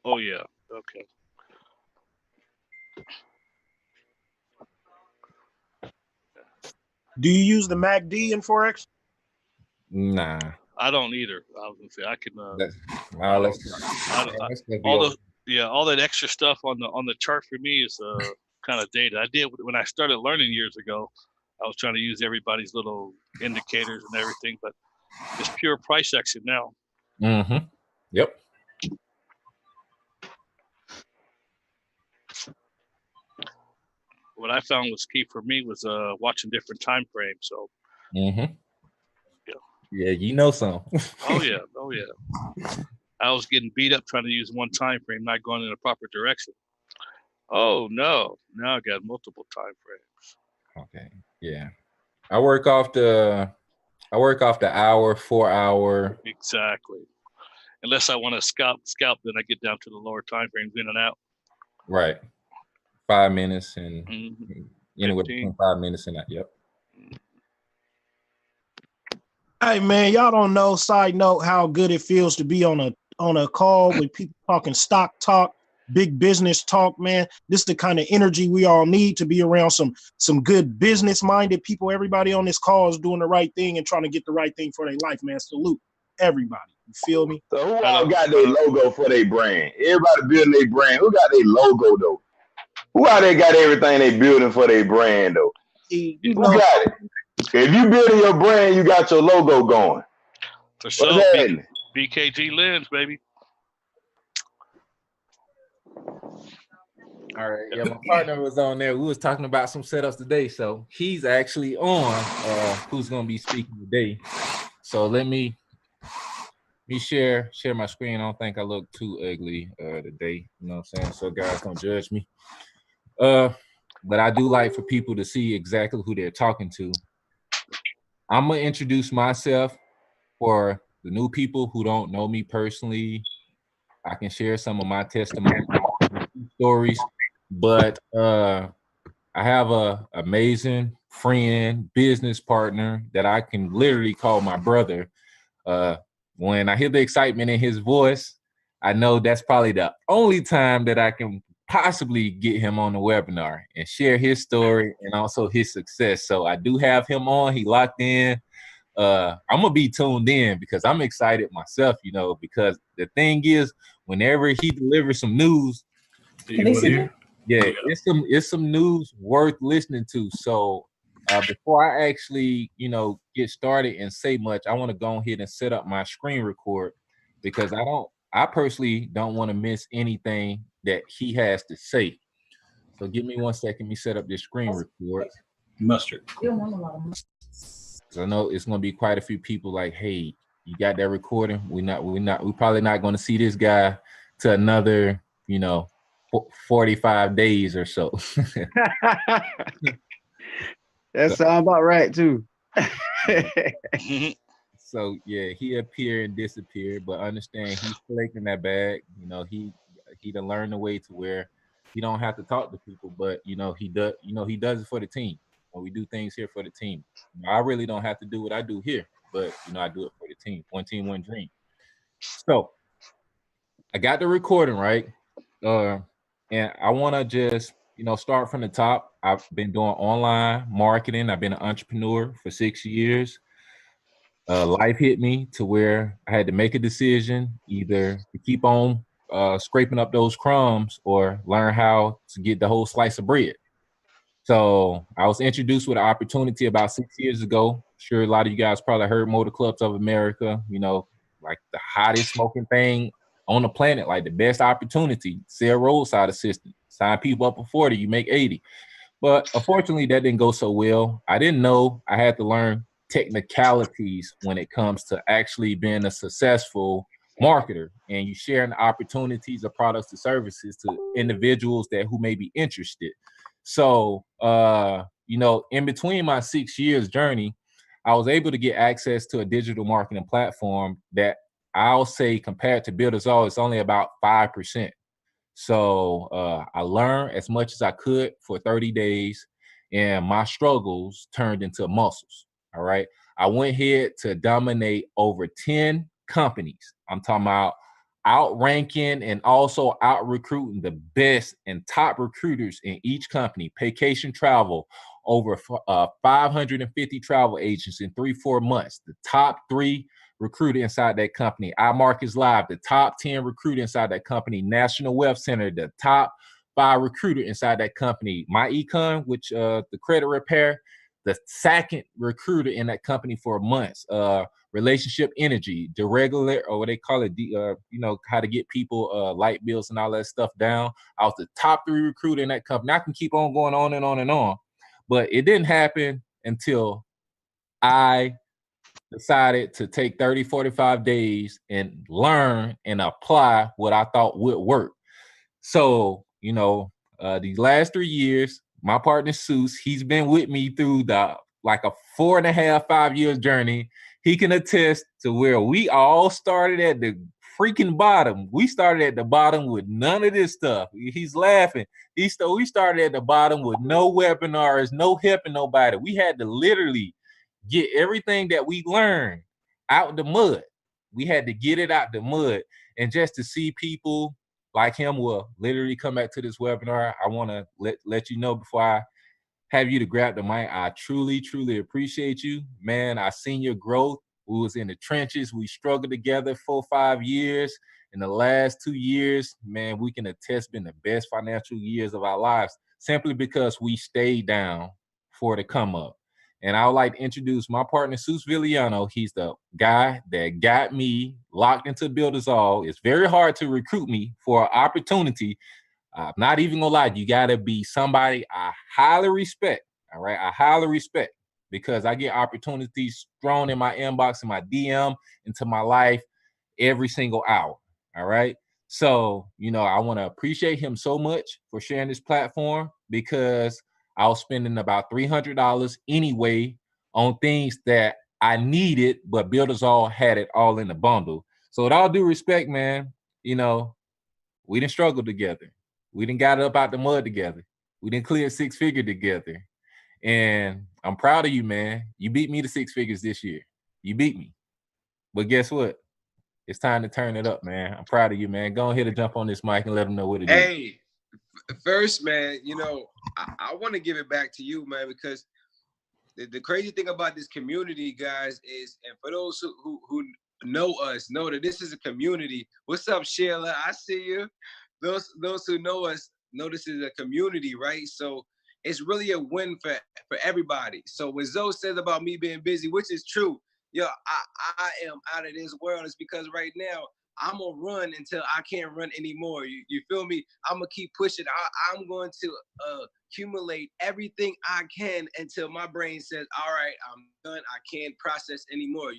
Oh yeah. Okay. Do you use the MACD in Forex? Nah, I don't either. I was gonna say I can. that's I nah. don't. Man, let's just be All over. the yeah, all that extra stuff on the chart for me is kind of dated. I did when I started learning years ago. I was trying to use everybody's little indicators and everything, but it's pure price action now. Mm-hmm. Yep. What I found was key for me was watching different time frames. So Mm-hmm. yeah. Yeah, you know some. Oh yeah. Oh yeah. I was getting beat up trying to use one time frame, not going in the proper direction. Oh no! Now I got multiple time frames. Okay. Yeah. I work off the I work off the hour, 4 hour. Exactly. Unless I want to scalp, then I get down to the lower time frames in and out. Right. 5 minutes and Mm-hmm. anywhere between 15. 5 minutes and that. Yep. Hey man, y'all don't know. Side note, how good it feels to be on a call with people talking stock talk, big business talk. Man, this is the kind of energy we all need to be around some good business minded people. Everybody on this call is doing the right thing and trying to get the right thing for their life. Man, salute everybody. You feel me? So who Right all on. got Right their on. logo for their brand? Everybody building their brand. Who got their logo though? Who out there got everything they building for their brand though? You Who know, got it? If you building your brand, you got your logo going. For What's sure. happening? BKG lens, baby. All right. Yeah, my partner was on there. We was talking about some setups today. So he's actually on who's gonna be speaking today. So let me share my screen. I don't think I look too ugly today. You know what I'm saying? So guys don't judge me. Uh but I do like for people to see exactly who they're talking to. I'm gonna introduce myself for the new people who don't know me personally. I can share some of my testimony stories, but I have a amazing friend, business partner that I can literally call my brother. Uh, when I hear the excitement in his voice, I know that's probably the only time that I can possibly get him on the webinar and share his story and also his success. So I do have him on. He locked in. I'm gonna be tuned in because I'm excited myself, because the thing is, whenever he delivers some news, Can they see me? yeah, it's some news worth listening to. So before I actually, get started and say much, I want to go ahead and set up my screen record because I personally don't want to miss anything that he has to say. So give me 1 second, me set up this screen record. Mustard. You don't want a lot of mustard. So I know it's gonna be quite a few people like, hey, you got that recording? We're probably not gonna see this guy to another, 45 days or so. That sounds about right too. So yeah, he appeared and disappeared, but understand he's collecting that bag. He done learned the way to where he don't have to talk to people, but he does it for the team. We do things here for the team. I really don't have to do what I do here, but I do it for the team. One team, one dream. So I got the recording right, and I want to just start from the top. I've been doing online marketing. I've been an entrepreneur for 6 years. Life hit me to where I had to make a decision either to keep on scraping up those crumbs or learn how to get the whole slice of bread. So I was introduced with an opportunity about 6 years ago. Sure, a lot of you guys probably heard Motor Clubs of America, like the hottest smoking thing on the planet, like the best opportunity. Sell roadside assistance, sign people up for 40, you make 80. But unfortunately, that didn't go so well. I didn't know I had to learn technicalities when it comes to actually being a successful marketer and you sharing opportunities of products and services to individuals who may be interested. So, in between my 6 years journey, I was able to get access to a digital marketing platform that I'll say compared to Builders All, it's only about 5%. So I learned as much as I could for 30 days, and my struggles turned into muscles. All right. I went ahead to dominate over 10 companies. I'm talking about outranking and also out recruiting the best and top recruiters in each company. Paycation Travel, over 550 travel agents in 3-4 months. The top 3 recruiter inside that company. iMarkets Live, the top 10 recruiter inside that company. National Web Center, the top 5 recruiter inside that company. My Econ, which the credit repair, the second recruiter in that company for months. Relationship Energy, the regular, or what they call it, how to get people light bills and all that stuff down. I was the top 3 recruiter in that company. I can keep on going on and on and on, but it didn't happen until I decided to take 30, 45 days and learn and apply what I thought would work. So, these last 3 years, my partner Seuss, he's been with me through a 4.5, 5 years journey. He can attest to where we all started at the freaking bottom. We started at the bottom with none of this stuff. He's laughing. We started at the bottom with no webinars, no helping nobody. We had to literally get everything that we learned out the mud. We had to get it out the mud. And just to see people like him will literally come back to this webinar, I want to let you know before I have you to grab the mic. I truly, truly appreciate you, man. I seen your growth. We was in the trenches. We struggled together 4-5 years. In the last 2 years, man, we can attest been the best financial years of our lives simply because we stayed down for the come up. And I would like to introduce my partner, Seuss Villano. He's the guy that got me locked into Builders All. It's very hard to recruit me for an opportunity. I'm not even gonna lie, you gotta be somebody I highly respect. All right, I highly respect, because I get opportunities thrown in my inbox, in my DM, into my life every single hour. All right. So, I want to appreciate him so much for sharing this platform, because I was spending about $300 anyway on things that I needed, but Builders All had it all in the bundle. So with all due respect, man, we didn't struggle together. We didn't got it up out the mud together. We didn't clear 6-figure together. And I'm proud of you, man. You beat me to 6 figures this year. You beat me. But guess what? It's time to turn it up, man. I'm proud of you, man. Go ahead and jump on this mic and let them know what it is. Hey, first, man, I want to give it back to you, man, because the crazy thing about this community, guys, is, and for those who know us, know that this is a community. What's up, Sheila? I see you. Those who know us know this is a community, right? So it's really a win for everybody. So what Zoe says about me being busy, which is true, I am out of this world. It's because right now I'm gonna run until I can't run anymore. You feel me? I'm gonna keep pushing. I'm going to accumulate everything I can until my brain says, all right, I'm done. I can't process anymore,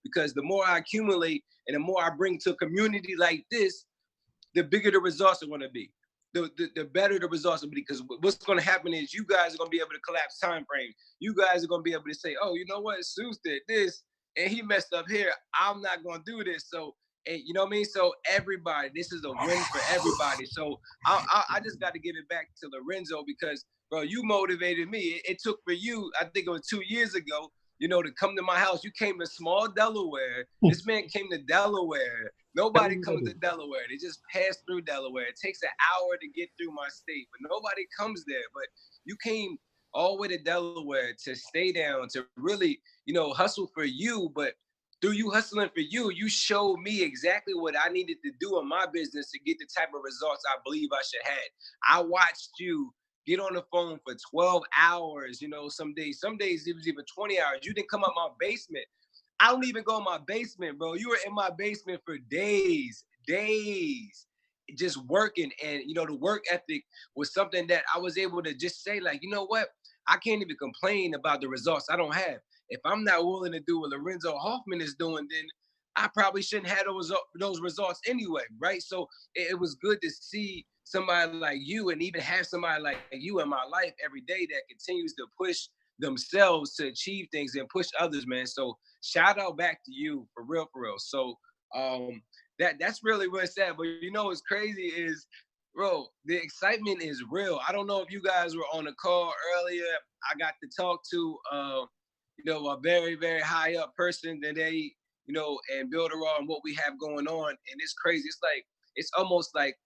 because the more I accumulate and the more I bring to a community like this, the bigger the results are gonna be. The better the results will be, because what's going to happen is you guys are going to be able to collapse time frames. You guys are going to be able to say, oh, you know what? Seuss did this and he messed up here. I'm not going to do this. So, and you know what I mean? So everybody, this is a win for everybody. So I just got to give it back to Lorenzo, because, bro, you motivated me. It took for you, I think it was 2 years ago, to come to my house. You came to small Delaware. This man came to Delaware. Nobody comes to Delaware. They just pass through Delaware. It takes an hour to get through my state, but nobody comes there. But you came all the way to Delaware to stay down, to really, hustle for you. But through you hustling for you, you showed me exactly what I needed to do in my business to get the type of results I believe I should have. I watched you get on the phone for 12 hours, some days it was even 20 hours. You didn't come out my basement. I don't even go in my basement, bro. You were in my basement for days, just working. And, the work ethic was something that I was able to just say, like, you know what? I can't even complain about the results I don't have. If I'm not willing to do what Lorenzo Hoffman is doing, then I probably shouldn't have those results anyway, right? So it was good to see somebody like you, and even have somebody like you in my life every day that continues to push themselves to achieve things and push others, man. So shout out back to you, for real. So that's really what it's at. But what's crazy is, bro, the excitement is real. I don't know if you guys were on the call earlier. I got to talk to a very, very high up person that and Builderall and what we have going on. And it's crazy. It's almost like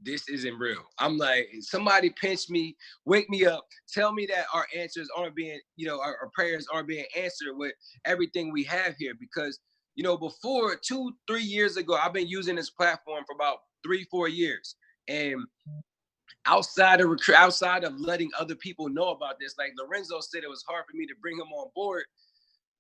this isn't real. I'm like, somebody pinch me, wake me up, tell me that our answers aren't being, our prayers aren't being answered with everything we have here. Because, before 2-3 years ago, I've been using this platform for about 3-4 years. And outside of letting other people know about this, like Lorenzo said, it was hard for me to bring him on board.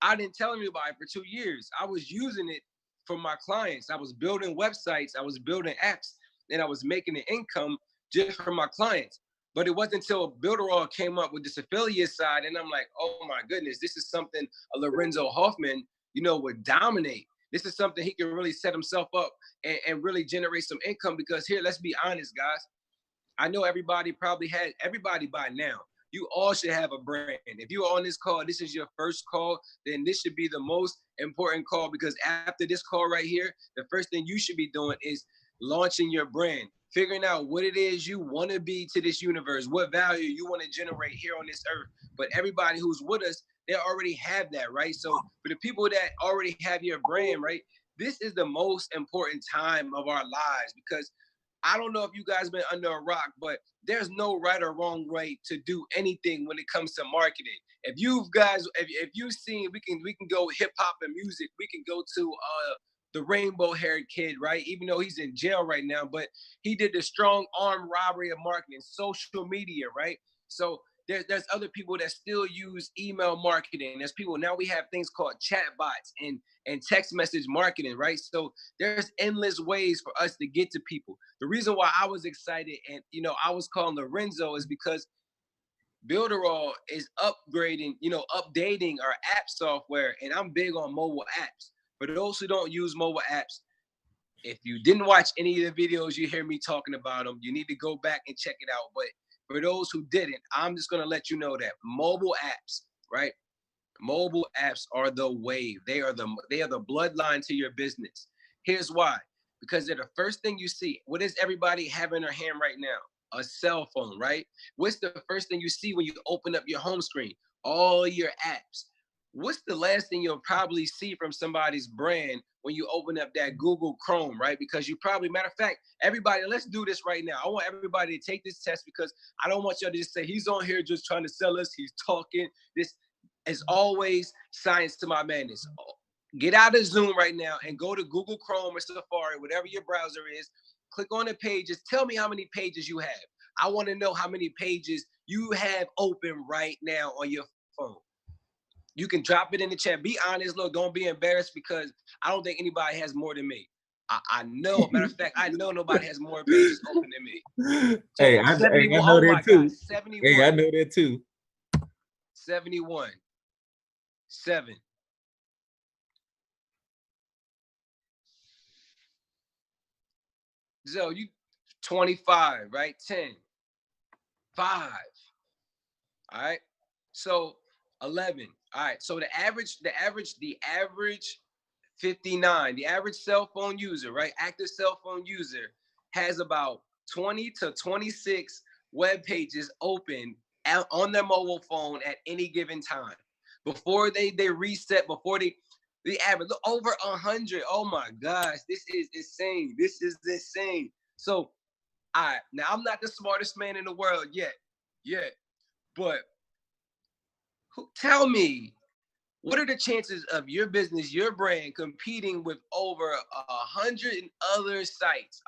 I didn't tell him about it for 2 years. I was using it for my clients. I was building websites. I was building apps. And I was making an income just for my clients. But it wasn't until Builderall came up with this affiliate side, and I'm like, oh my goodness, this is something a Lorenzo Hoffman, would dominate. This is something he can really set himself up and really generate some income. Because here, let's be honest, guys. I know everybody by now. You all should have a brand. If you are on this call, this is your first call, then this should be the most important call. Because after this call right here, the first thing you should be doing is launching your brand, figuring out what it is you want to be to this universe, what value you want to generate here on this earth. But everybody who's with us, they already have that, right? So for the people that already have your brand, right, this is the most important time of our lives. Because I don't know if you guys been under a rock, but there's no right or wrong way to do anything when it comes to marketing. If you've seen, we can go hip hop and music. We can go to the rainbow-haired kid, right? Even though he's in jail right now, but he did the strong arm robbery of marketing, social media, right? So there's other people that still use email marketing. There's people, now we have things called chat bots and text message marketing, right? So there's endless ways for us to get to people. The reason why I was excited and, I was calling Lorenzo is because Builderall is upgrading, updating our app software, and I'm big on mobile apps. For those who don't use mobile apps, if you didn't watch any of the videos you hear me talking about them, you need to go back and check it out. But for those who didn't, I'm just going to let you know that mobile apps, right? Mobile apps are the wave. They are the bloodline to your business. Here's why. Because they're the first thing you see. What does everybody have in their hand right now? A cell phone, right? What's the first thing you see when you open up your home screen? All your apps. What's the last thing you'll probably see from somebody's brand when you open up that Google Chrome, right? Because you probably, matter of fact, everybody, let's do this right now. I want everybody to take this test because I don't want y'all to just say, he's on here just trying to sell us. He's talking. This is always science to my madness. Get out of Zoom right now and go to Google Chrome or Safari, whatever your browser is. Click on the pages. Tell me how many pages you have. I want to know how many pages you have open right now on your phone. You can drop it in the chat. Be honest. Look, don't be embarrassed because I don't think anybody has more than me. I know. Matter of fact, I know nobody has more pages open than me. Hey, I know that too. 71. Hey, I know that too. 71. 7. So you 25, right? 10. 5. All right. So 11. All right. So the average 59, the average cell phone user, right? Active cell phone user has about 20 to 26 web pages open on their mobile phone at any given time. Before they reset, the average, over 100. Oh my gosh, this is insane. This is insane. So, now I'm not the smartest man in the world yet, but tell me, what are the chances of your business, your brand competing with over 100 other sites,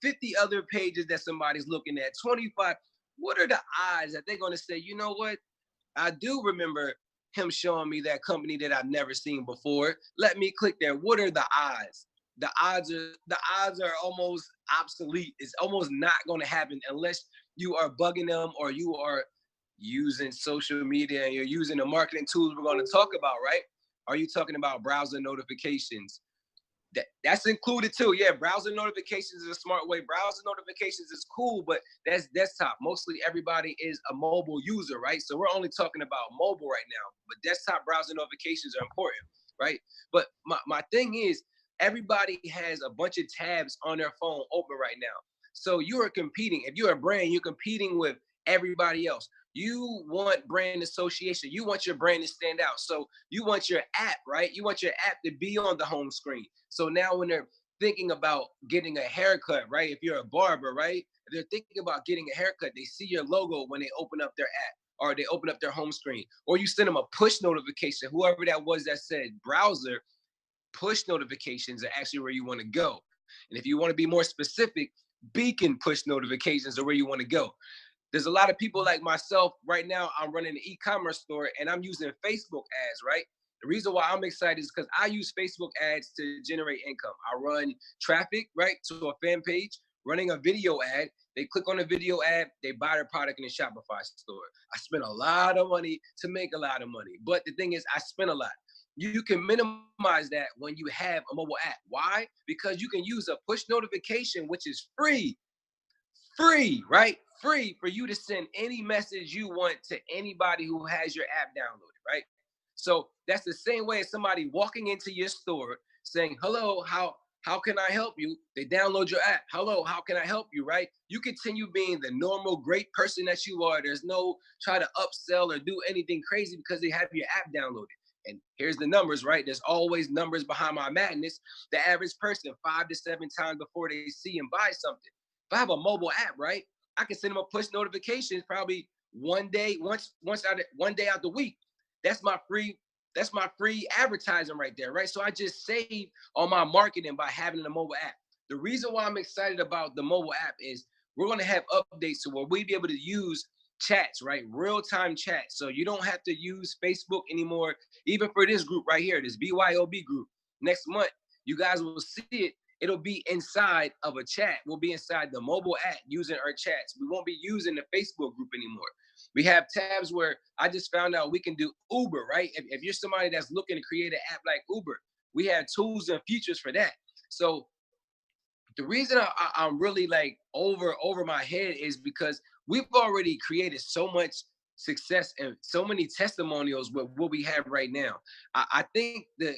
50 other pages that somebody's looking at, 25? What are the odds that they're going to say, you know what? I do remember him showing me that company that I've never seen before. Let me click there. What are the odds? The odds are almost obsolete. It's almost not going to happen unless you are bugging them or you are using social media and you're using the marketing tools we're going to talk about, right? Are you talking about browser notifications? That's included too. Yeah, browser notifications is a smart way. Browser notifications is cool, but that's desktop. Mostly everybody is a mobile user, right? So we're only talking about mobile right now, but desktop browser notifications are important, right? But my thing is, everybody has a bunch of tabs on their phone open right now. So you are competing. If you're a brand, you're competing with everybody else. You want brand association. You want your brand to stand out. So you want your app, right? You want your app to be on the home screen. So now when they're thinking about getting a haircut, right? If you're a barber, right? If they're thinking about getting a haircut, they see your logo when they open up their app or they open up their home screen. Or you send them a push notification, whoever that was that said browser, push notifications are actually where you want to go. And if you want to be more specific, beacon push notifications are where you want to go. There's a lot of people like myself right now. I'm running an e-commerce store and I'm using Facebook ads, right? The reason why I'm excited is because I use Facebook ads to generate income. I run traffic, right, to a fan page, running a video ad. They click on the video ad, they buy their product in the Shopify store. I spend a lot of money to make a lot of money. But the thing is, I spend a lot. You can minimize that when you have a mobile app. Why? Because you can use a push notification, which is free, right? Free for you to send any message you want to anybody who has your app downloaded, right? So that's the same way as somebody walking into your store saying, hello, how can I help you? They download your app. Hello, how can I help you, right? You continue being the normal, great person that you are. There's no try to upsell or do anything crazy because they have your app downloaded. And here's the numbers, right? There's always numbers behind my madness. The average person 5 to 7 times before they see and buy something. If I have a mobile app, right, I can send them a push notifications probably one day out the week. That's my free advertising right there, right? So I just saved on my marketing by having a mobile app. The reason why I'm excited about the mobile app is we're going to have updates to where we'll be able to use chats, right? Real-time chats. So you don't have to use Facebook anymore. Even for this group right here, this BYOB group, next month, you guys will see it. It'll be inside of a chat. We'll be inside the mobile app using our chats. We won't be using the Facebook group anymore. We have tabs where I just found out we can do Uber, right? If you're somebody that's looking to create an app like Uber, we have tools and features for that. So the reason I'm really like over my head is because we've already created so much success and so many testimonials with what we have right now. I think the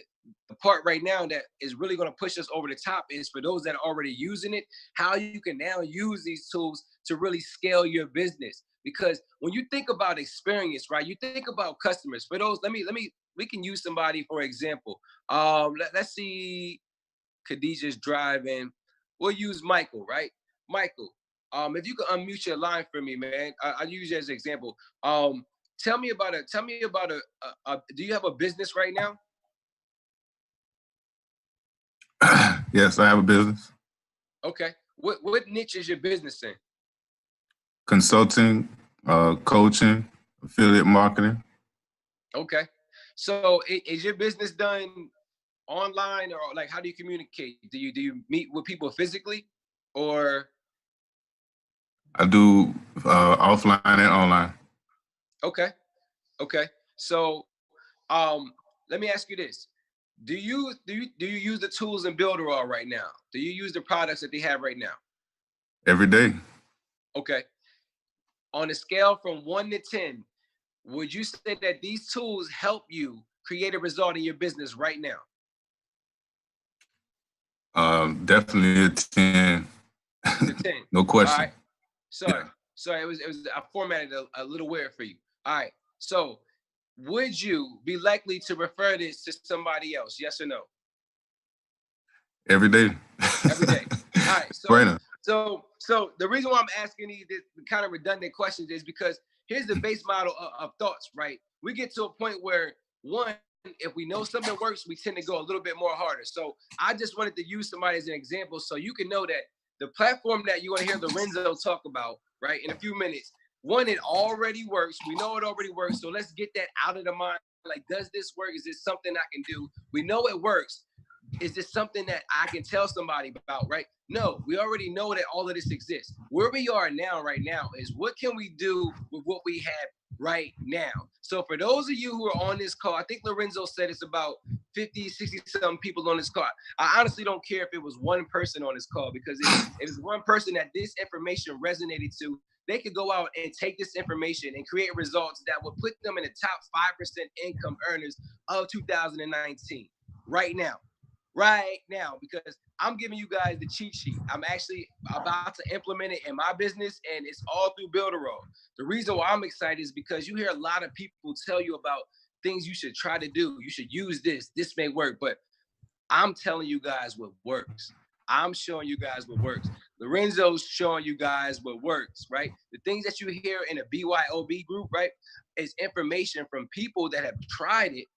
part right now that is really going to push us over the top is for those that are already using it, how you can now use these tools to really scale your business. Because when you think about experience, right, you think about customers. For those, we can use somebody, for example. Let's see, Khadijah's driving. We'll use Michael, right? Michael, if you could unmute your line for me, man. I'll use you as an example. Tell me about do you have a business right now? Yes, I have a business. Okay. What niche is your business in? Consulting, coaching, affiliate marketing. Okay. So is your business done online, or like how do you communicate? Do you meet with people physically, or? I do offline and online. Okay. So let me ask you this. Do you use the tools in Builderall right now? Do you use the products that they have right now? Every day. Okay. On a scale from 1 to 10, would you say that these tools help you create a result in your business right now? Definitely a 10. It's a 10. No question. All right. Sorry, it was I formatted a little weird for you. All right. So would you be likely to refer this to somebody else? Yes or no? Every day. Every day. All right. So the reason why I'm asking these kind of redundant questions is because here's the base model of thoughts, right? We get to a point where, one, if we know something works, we tend to go a little bit more harder. So I just wanted to use somebody as an example so you can know that the platform that you're going to hear Lorenzo talk about, right, in a few minutes, one, it already works. We know it already works. So let's get that out of the mind. Like, does this work? Is this something I can do? We know it works. Is this something that I can tell somebody about, right? No, we already know that all of this exists. Where we are now, right now, is what can we do with what we have right now? So for those of you who are on this call, I think Lorenzo said it's about 50, 60 some people on this call. I honestly don't care if it was one person on this call, because if it's one person that this information resonated to, they could go out and take this information and create results that would put them in the top 5% income earners of 2019 right now. right now, because I'm giving you guys the cheat sheet. I'm actually about to implement it in my business, and it's all through Builderall. The reason why I'm excited is because you hear a lot of people tell you about things you should try to do. You should use this. This may work, but I'm telling you guys what works. I'm showing you guys what works. Lorenzo's showing you guys what works, right? The things that you hear in a BYOB group, right, is information from people that have tried it,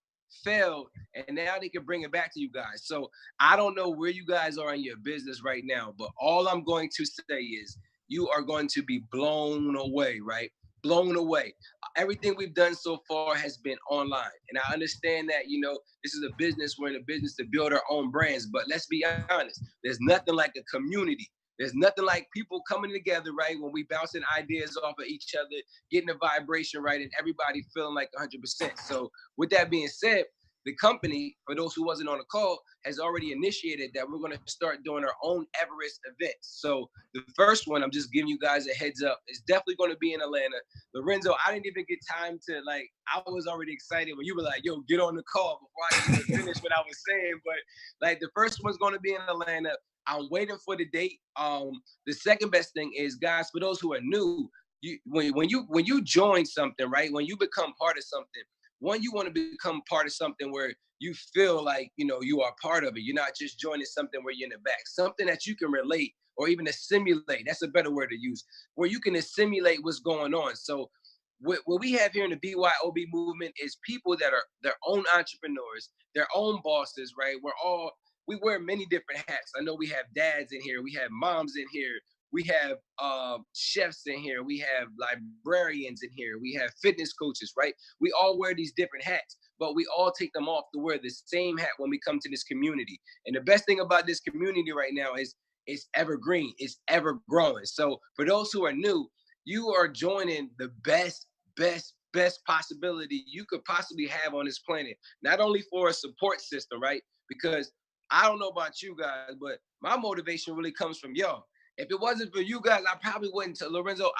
failed, and now they can bring it back to you guys. So I don't know where you guys are in your business right now, but all I'm going to say is you are going to be blown away, right? Blown away. Everything we've done so far has been online. And I understand that, you know, this is a business. We're in a business to build our own brands. But let's be honest, there's nothing like a community. There's nothing like people coming together, right? When we bouncing ideas off of each other, getting the vibration right, and everybody feeling like 100%. So with that being said, the company, for those who wasn't on the call, has already initiated that we're going to start doing our own Everest events. So the first one, I'm just giving you guys a heads up, is definitely going to be in Atlanta. Lorenzo, I didn't even get time to, like, I was already excited when you were like, yo, get on the call before I even finish what I was saying. But like, the first one's going to be in Atlanta. I'm waiting for the date. The second best thing is, guys, for those who are new, when you join something, right? When you become part of something, one, you want to become part of something where you feel like, you know, you are part of it. You're not just joining something where you're in the back, something that you can relate or even assimilate. That's a better word to use, where you can assimilate what's going on. So what we have here in the BYOB movement is people that are their own entrepreneurs, their own bosses, right? We wear many different hats. I know we have dads in here. We have moms in here. We have chefs in here. We have librarians in here. We have fitness coaches, right? We all wear these different hats, but we all take them off to wear the same hat when we come to this community. And the best thing about this community right now is it's evergreen. It's ever growing. So for those who are new, you are joining the best possibility you could possibly have on this planet. Not only for a support system, right? Because I don't know about you guys, but my motivation really comes from y'all. If it wasn't for you guys, I probably wouldn't. Lorenzo,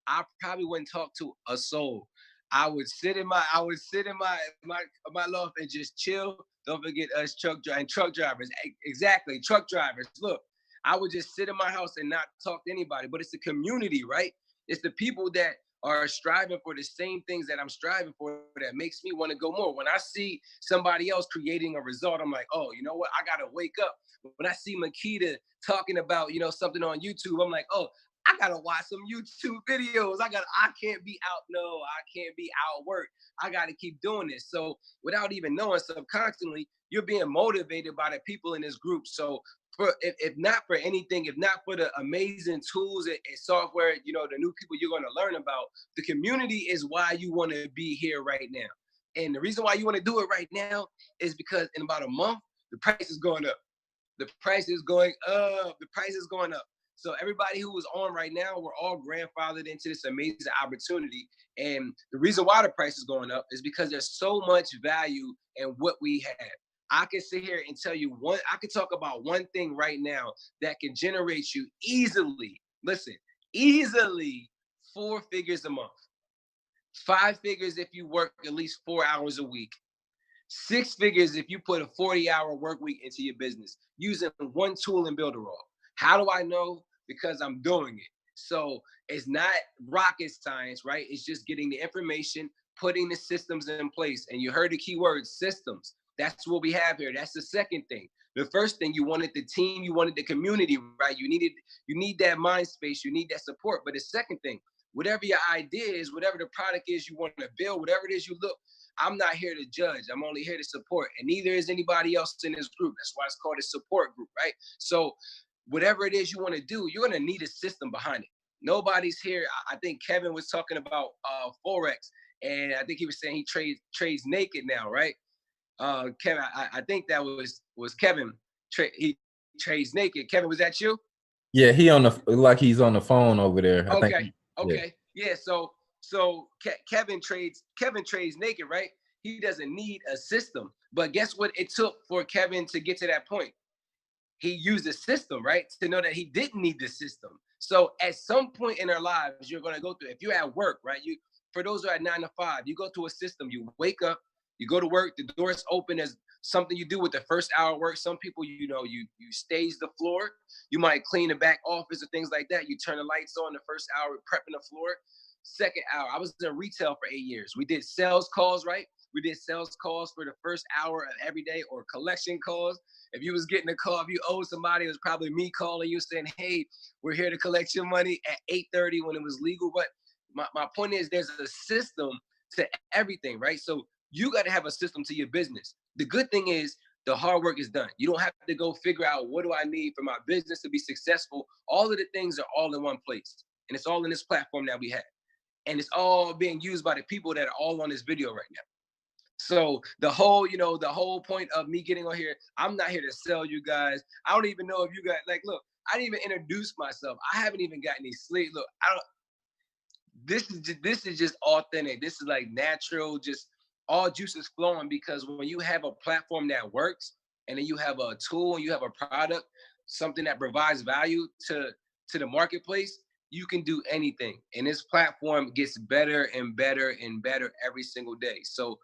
I probably wouldn't talk to a soul. I would sit in my loft and just chill. Don't forget us truck drivers. Exactly, truck drivers. Look, I would just sit in my house and not talk to anybody. But it's the community, right? It's the people that are striving for the same things that I'm striving for that makes me want to go more. When I see somebody else creating a result, I'm like, oh, you know what? I gotta wake up. When I see Makita talking about, you know, something on YouTube, I'm like, oh, I gotta watch some YouTube videos. I can't be out work. I gotta keep doing this. So without even knowing, subconsciously, you're being motivated by the people in this group. So if not for anything, if not for the amazing tools and software, you know, the new people you're going to learn about, the community is why you want to be here right now. And the reason why you want to do it right now is because in about a month, the price is going up. The price is going up. The price is going up. So everybody who is on right now, we're all grandfathered into this amazing opportunity. And the reason why the price is going up is because there's so much value in what we have. I can sit here and tell you I can talk about one thing right now that can generate you easily, easily 4 figures a month, 5 figures if you work at least 4 hours a week, 6 figures if you put a 40-hour work week into your business using one tool in Builderall. How do I know? Because I'm doing it. So it's not rocket science, right? It's just getting the information, putting the systems in place. And you heard the key word, systems. That's what we have here. That's the second thing. The first thing, you wanted the team, you wanted the community, right? You need that mind space, you need that support. But the second thing, whatever your idea is, whatever the product is you want to build, whatever it is you look, I'm not here to judge. I'm only here to support. And neither is anybody else in this group. That's why it's called a support group, right? So whatever it is you want to do, you're going to need a system behind it. Nobody's here. I think Kevin was talking about Forex, and I think he was saying he trades naked now, right? Kevin, I think that was Kevin. He trades naked. Kevin, was that you? Yeah, he's on the phone over there. Okay. Yeah. So Kevin trades naked, right? He doesn't need a system. But guess what it took for Kevin to get to that point? He used a system, right? To know that he didn't need the system. So at some point in our lives, you're going to go through, if you're at work, right? For those who are at 9 to 5, you go to a system, you wake up, you go to work, the door's open, there's something you do with the first hour work. Some people, you know, you stage the floor. You might clean the back office or things like that. You turn the lights on the first hour, prepping the floor. Second hour, I was in retail for 8 years. We did sales calls, right? We did sales calls for the first hour of every day, or collection calls. If you was getting a call, if you owed somebody, it was probably me calling you saying, hey, we're here to collect your money at 8:30 when it was legal. But my point is, there's a system to everything, right? So you got to have a system to your business. The good thing is the hard work is done. You don't have to go figure out, what do I need for my business to be successful? All of the things are all in one place. And it's all in this platform that we have. And it's all being used by the people that are all on this video right now. So the whole, you know, the whole point of me getting on here, I'm not here to sell you guys. I don't even know if you guys, like, look, I didn't even introduce myself. I haven't even got any sleep. Look, this is just authentic. This is like natural, just all juices flowing, because when you have a platform that works, and then you have a tool and you have a product, something that provides value to the marketplace, you can do anything. And this platform gets better and better and better every single day. So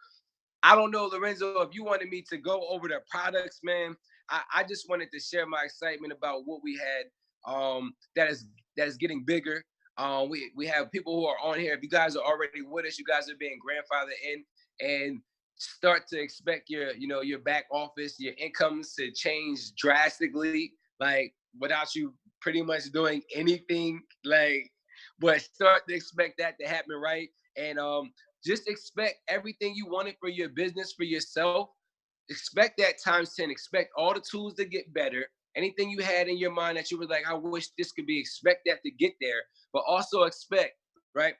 I don't know, Lorenzo, if you wanted me to go over the products, man. I just wanted to share my excitement about what we had that is getting bigger. We have people who are on here. If you guys are already with us, you guys are being grandfathered in, and start to expect your back office, your incomes to change drastically, like without you pretty much doing anything, like, but start to expect that to happen, right? And just expect everything you wanted for your business, for yourself. Expect that times 10. Expect all the tools to get better. Anything you had in your mind that you were like, I wish this could be, expect that to get there. But also expect, right?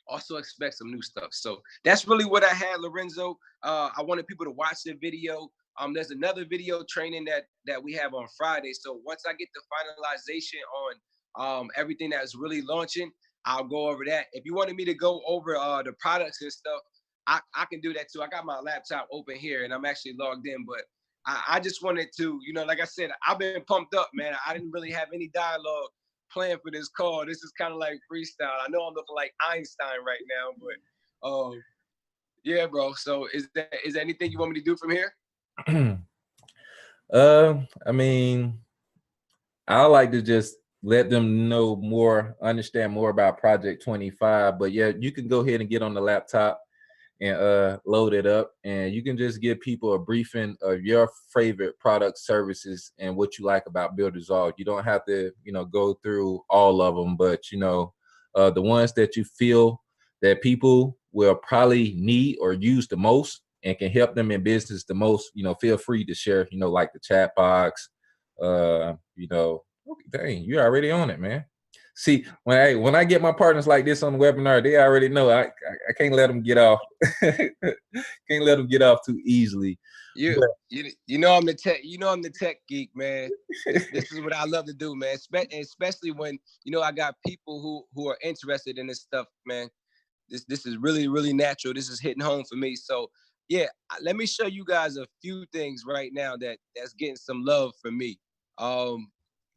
Also expect some new stuff. So that's really what I had, Lorenzo. I wanted people to watch the video. There's another video training that we have on Friday. So once I get the finalization on everything that's really launching, I'll go over that. If you wanted me to go over the products and stuff, I can do that too. I got my laptop open here and I'm actually logged in, but I just wanted to, like I said, I've been pumped up, man. I didn't really have any dialogue planned for this call. This is kind of like freestyle. I know I'm looking like Einstein right now, but yeah, bro. So is there anything you want me to do from here? I mean, I like to just let them know more, understand more about Project 25. But yeah, you can go ahead and get on the laptop and load it up, and you can just give people a briefing of your favorite products, services, and what you like about Builderall. You don't have to, go through all of them, but the ones that you feel that people will probably need or use the most and can help them in business the most, feel free to share, like the chat box, okay, dang, you're already on it, man. See, when I get my partners like this on the webinar, they already know I can't let them get off. Can't let them get off too easily. I'm the tech. I'm the tech geek, man. This is what I love to do, man. Especially when I got people who are interested in this stuff, man. This is really, really natural. This is hitting home for me. So yeah, let me show you guys a few things right now that's getting some love from me.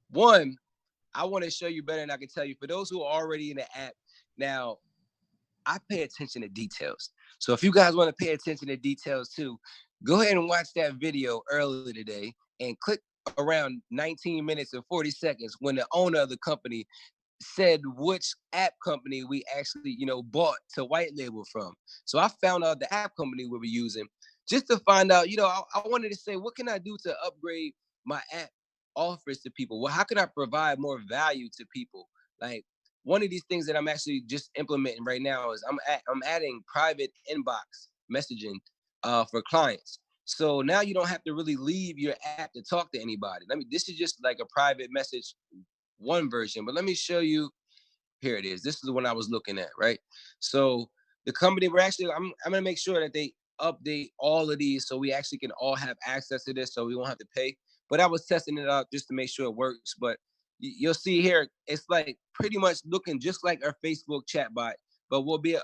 One, I want to show you better than I can tell you. For those who are already in the app, now, I pay attention to details. So if you guys want to pay attention to details too, go ahead and watch that video earlier today and click around 19 minutes and 40 seconds when the owner of the company said which app company we actually, bought to white label from. So I found out the app company we were using just to find out, I wanted to say, what can I do to upgrade my app offers to people? Well, how can I provide more value to people? Like, one of these things that I'm actually just implementing right now is I'm adding private inbox messaging for clients. So now you don't have to really leave your app to talk to anybody. This is just like a private message, one version, but let me show you. Here it is. This is the one I was looking at, right? So the company, I'm gonna make sure that they update all of these so we actually can all have access to this so we won't have to pay. But I was testing it out just to make sure it works. But you'll see here, it's like pretty much looking just like our Facebook chatbot, but we'll be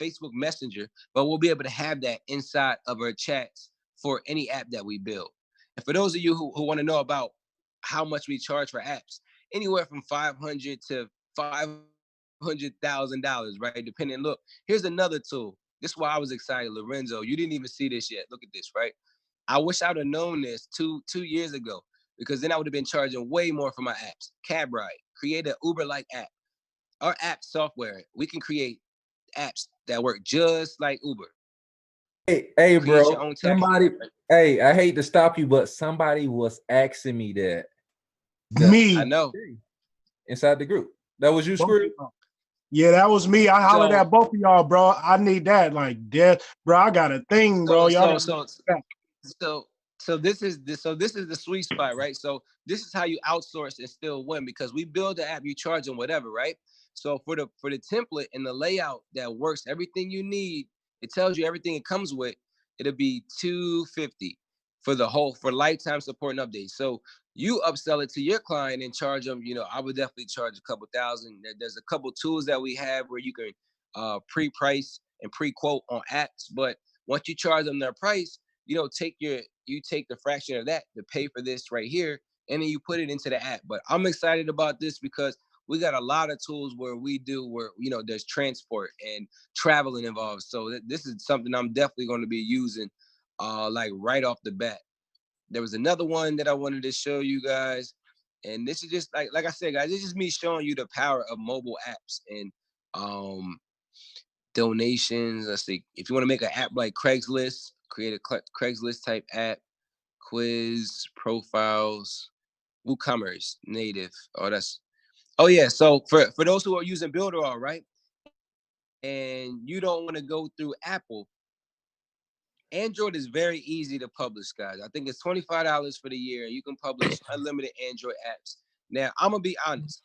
Facebook Messenger, but we'll be able to have that inside of our chats for any app that we build. And for those of you who want to know about how much we charge for apps, anywhere from $500 to $500,000, right? Depending. Look, here's another tool. This is why I was excited, Lorenzo. You didn't even see this yet. Look at this, right? I wish I would have known this two years ago, because then I would have been charging way more for my apps. Cab Ride, create an Uber-like app. Our app software, we can create apps that work just like Uber. Hey, Create bro. your own taxi. Somebody, hey, I hate to stop you, but somebody was asking me that. Me. I know. Inside the group. That was you, Screw? Yeah, that was me. I hollered So- at both of y'all, bro. I need that. Like, death, bro. I got a thing, bro. Y'all So this is the sweet spot, right? So this is how you outsource and still win, because we build the app, you charge them whatever, right? So for the template and the layout that works, everything you need, it tells you everything it comes with. It'll be $250 for lifetime support and updates. So you upsell it to your client and charge them. You know, I would definitely charge a couple thousand. There's a couple tools that we have where you can pre-price and pre-quote on apps, but once you charge them their price, you take the fraction of that to pay for this right here, and then you put it into the app. But I'm excited about this because we got a lot of tools where there's transport and traveling involved. So this is something I'm definitely going to be using like right off the bat. There was another one that I wanted to show you guys, and this is just like I said, guys, this is me showing you the power of mobile apps and donations. Let's see, if you want to make an app like Craigslist, create a Craigslist type app, quiz, profiles, WooCommerce, native. Oh yeah. So for those who are using Builderall, right, and you don't want to go through Apple, Android is very easy to publish, guys. I think it's $25 for the year, and you can publish unlimited Android apps. Now, I'm gonna be honest.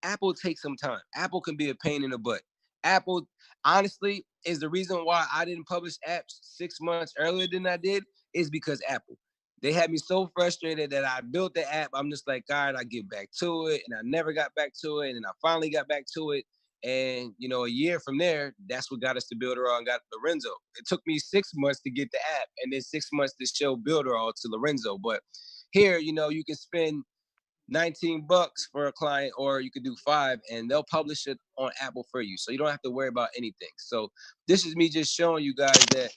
Apple takes some time. Apple can be a pain in the butt. Apple, honestly, is the reason why I didn't publish apps 6 months earlier than I did, is because Apple. They had me so frustrated that I built the app. I'm just like, God, I get back to it. And I never got back to it. And I finally got back to it. And, a year from there, that's what got us to Builderall and got Lorenzo. It took me 6 months to get the app and then 6 months to show Builderall to Lorenzo. But here, you can spend $19 for a client, or you could do 5 and they'll publish it on Apple for you. So you don't have to worry about anything. So this is me just showing you guys that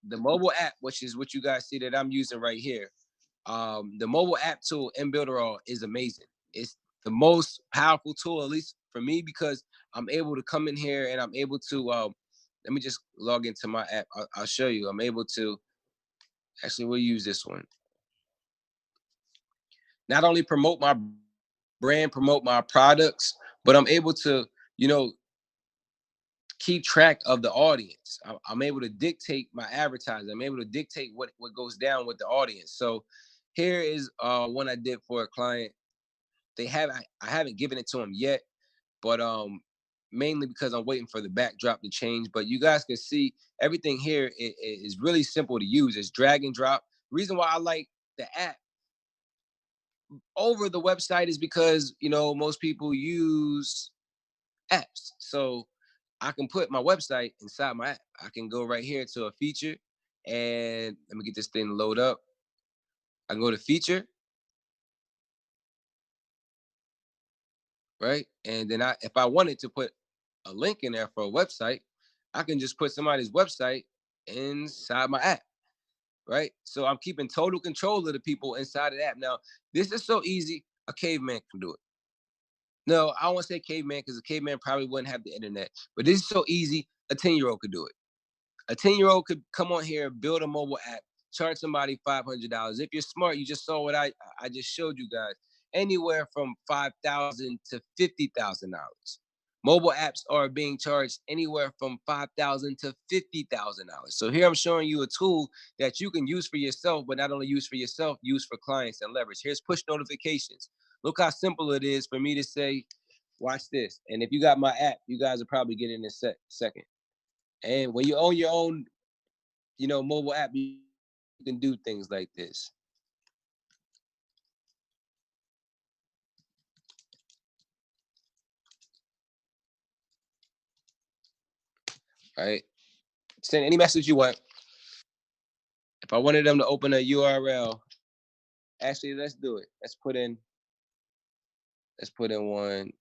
the mobile app, which is what you guys see that I'm using right here, the mobile app tool in Builderall is amazing. It's the most powerful tool, at least for me, because I'm able to come in here and I'm able to, let me just log into my app. I'll show you. I'm able to, actually, we'll use this one. Not only promote my brand, promote my products, but I'm able to, keep track of the audience. I'm able to dictate my advertising. I'm able to dictate what goes down with the audience. So here is one I did for a client. I haven't given it to them yet, but mainly because I'm waiting for the backdrop to change. But you guys can see everything here is really simple to use. It's drag and drop. Reason why I like the app over the website is because most people use apps. So I can put my website inside my app. I can go right here to a feature, and let me get this thing to load up. I can go to feature, right? And then if I wanted to put a link in there for a website, I can just put somebody's website inside my app, right? So I'm keeping total control of the people inside of the app. Now, this is so easy, a caveman can do it. No, I don't want to say caveman, because a caveman probably wouldn't have the internet. But this is so easy, a 10-year-old could do it. A 10-year-old could come on here, build a mobile app, charge somebody $500. If you're smart, you just saw what I just showed you guys. Anywhere from $5,000 to $50,000. Mobile apps are being charged anywhere from $5,000 to $50,000. So here I'm showing you a tool that you can use for yourself, but not only use for yourself, use for clients and leverage. Here's push notifications. Look how simple it is for me to say, watch this. And if you got my app, you guys will probably get in a second. And when you own your own, mobile app, you can do things like this. All right. Send any message you want. If I wanted them to open a URL, actually, let's do it. Let's put in one.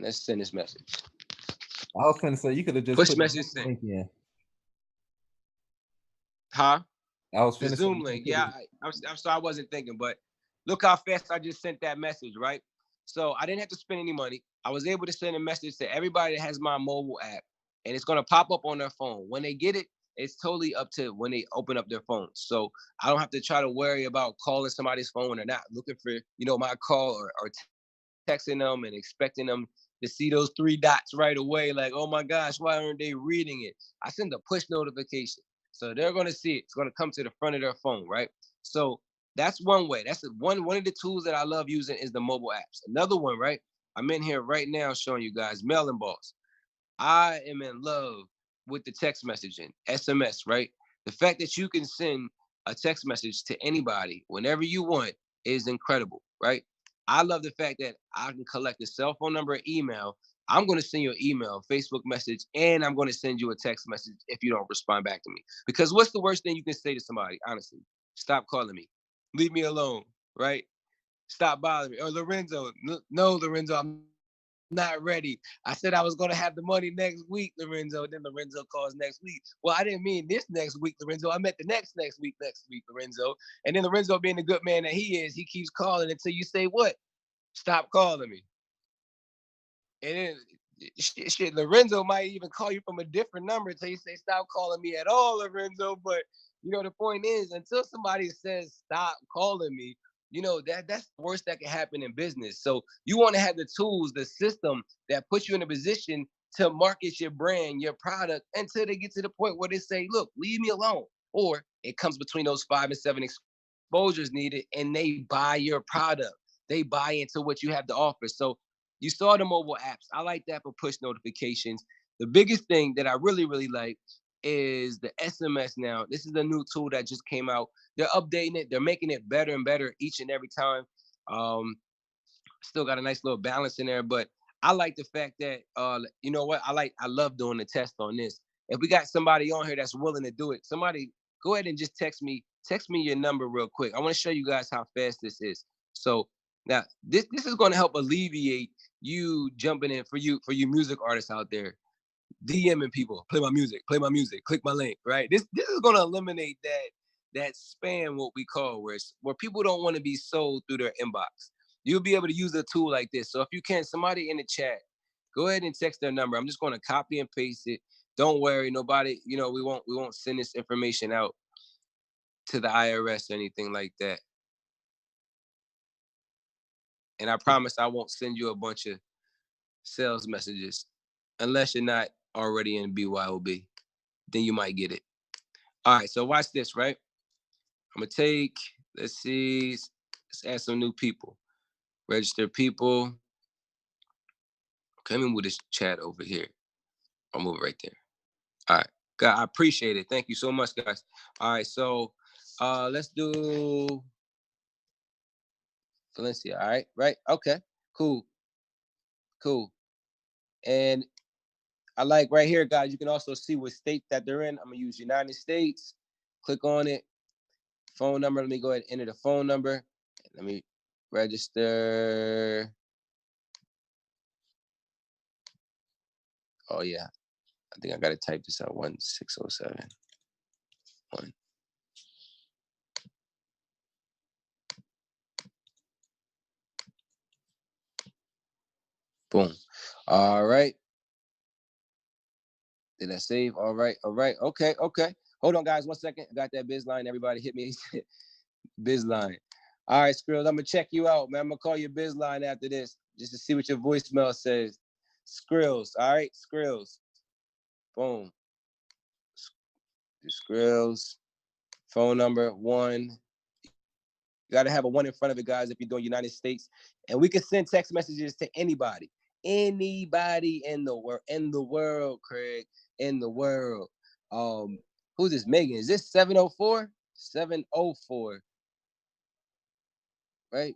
Let's send this message. I was gonna say you could have just Push put message the sent. link in. Huh? I was The finna Zoom say link. Yeah, I'm sorry, I wasn't thinking, but look how fast I just sent that message, right? So I didn't have to spend any money. I was able to send a message to everybody that has my mobile app, and it's gonna pop up on their phone. When they get it, it's totally up to when they open up their phones. So I don't have to try to worry about calling somebody's phone or not looking for, my call or texting them and expecting them to see those 3 dots right away. Like, oh my gosh, why aren't they reading it? I send a push notification. So they're going to see it. It's going to come to the front of their phone, right? So that's one way. That's one of the tools that I love using is the mobile apps. Another one, right? I'm in here right now showing you guys Mailing Boss. I am in love with the text messaging, SMS, right? The fact that you can send a text message to anybody whenever you want is incredible, right? I love the fact that I can collect a cell phone number, email. I'm going to send you an email, Facebook message, and I'm going to send you a text message if you don't respond back to me. Because what's the worst thing you can say to somebody, honestly? Stop calling me. Leave me alone, right? Stop bothering me. Or Lorenzo, no, Lorenzo, I'm not ready. I said I was going to have the money next week, Lorenzo. Then Lorenzo calls next week. Well, I didn't mean this next week, Lorenzo. I meant the next week, Lorenzo. And then Lorenzo, being the good man that he is, he keeps calling until you say what? Stop calling me. And then shit, Lorenzo might even call you from a different number until you say stop calling me at all, Lorenzo. But the point is, until somebody says stop calling me, that's the worst that can happen in business. So you want to have the tools, the system that puts you in a position to market your brand, your product, until they get to the point where they say, look, leave me alone. Or it comes between those 5 and 7 exposures needed, and they buy your product. They buy into what you have to offer. So you saw the mobile apps. I like that for push notifications. The biggest thing that I really, really like is the SMS now. This is a new tool that just came out. They're updating it. They're making it better and better each and every time. Still got a nice little balance in there, but I like the fact that you know what? I love doing the test on this. If we got somebody on here that's willing to do it, somebody go ahead and just text me your number real quick. I want to show you guys how fast this is. So now this is going to help alleviate you jumping in for you music artists out there. DMing people, play my music, click my link, right? This is going to eliminate that spam, what we call, where people don't want to be sold through their inbox. You'll be able to use a tool like this. So if you can, somebody in the chat, go ahead and text their number. I'm just going to copy and paste it. Don't worry, nobody, we won't send this information out to the IRS or anything like that. And I promise I won't send you a bunch of sales messages unless you're not already in BYOB. Then you might get it. All right, so watch this, right? I'm gonna let's see, let's add some new people. Register people. Okay, let me move this chat over here. I'll move it right there. All right, God, I appreciate it. Thank you so much, guys. All right, so let's do Valencia. All right, okay, cool. And I like right here, guys, you can also see what state that they're in. I'm gonna use United States. Click on it. Phone number. Let me go ahead and enter the phone number. Let me register. Oh yeah, I think I gotta type this out. 1607. 1. Boom. All right. Did I save? All right. Okay. Hold on, guys. 1 second. I got that biz line. Everybody hit me. Biz line. All right, Skrills. I'm gonna check you out, man. I'm gonna call your biz line after this just to see what your voicemail says. Skrills. All right, Skrills. Boom. Skrills. Phone number 1. You got to have a 1 in front of it, guys, if you're doing United States. And we can send text messages to anybody in the world, Craig, in the world. Who's this, Megan? Is this 704? 704, right?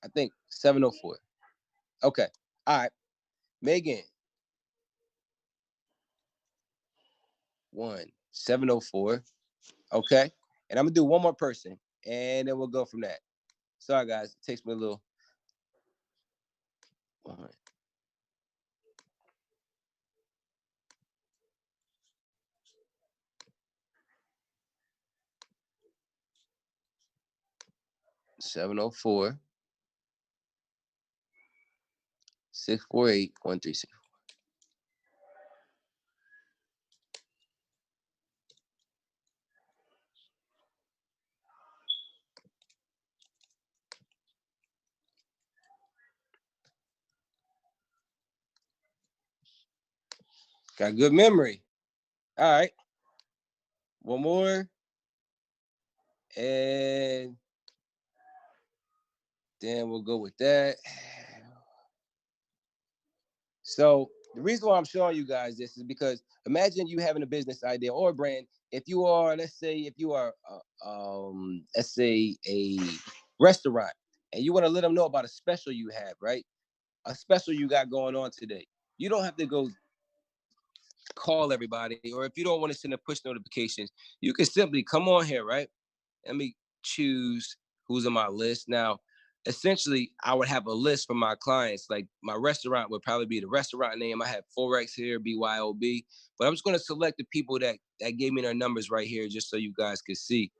I think 704. Okay. All right. Megan. 704. Okay. And I'm going to do one more person, and then we'll go from that. Sorry, guys. It takes me a little. 704 648 1364. Got good memory. All right. One more. And then we'll go with that. So the reason why I'm showing you guys this is because imagine you having a business idea or a brand. If you are, let's say a restaurant and you want to let them know about a special you have, right? A special you got going on today. You don't have to go call everybody, or if you don't want to send a push notifications, you can simply come on here, right? Let me choose who's on my list. Now, essentially, I would have a list for my clients. Like my restaurant would probably be the restaurant name. I have Forex here, BYOB. But I'm just going to select the people that gave me their numbers right here, just so you guys can see.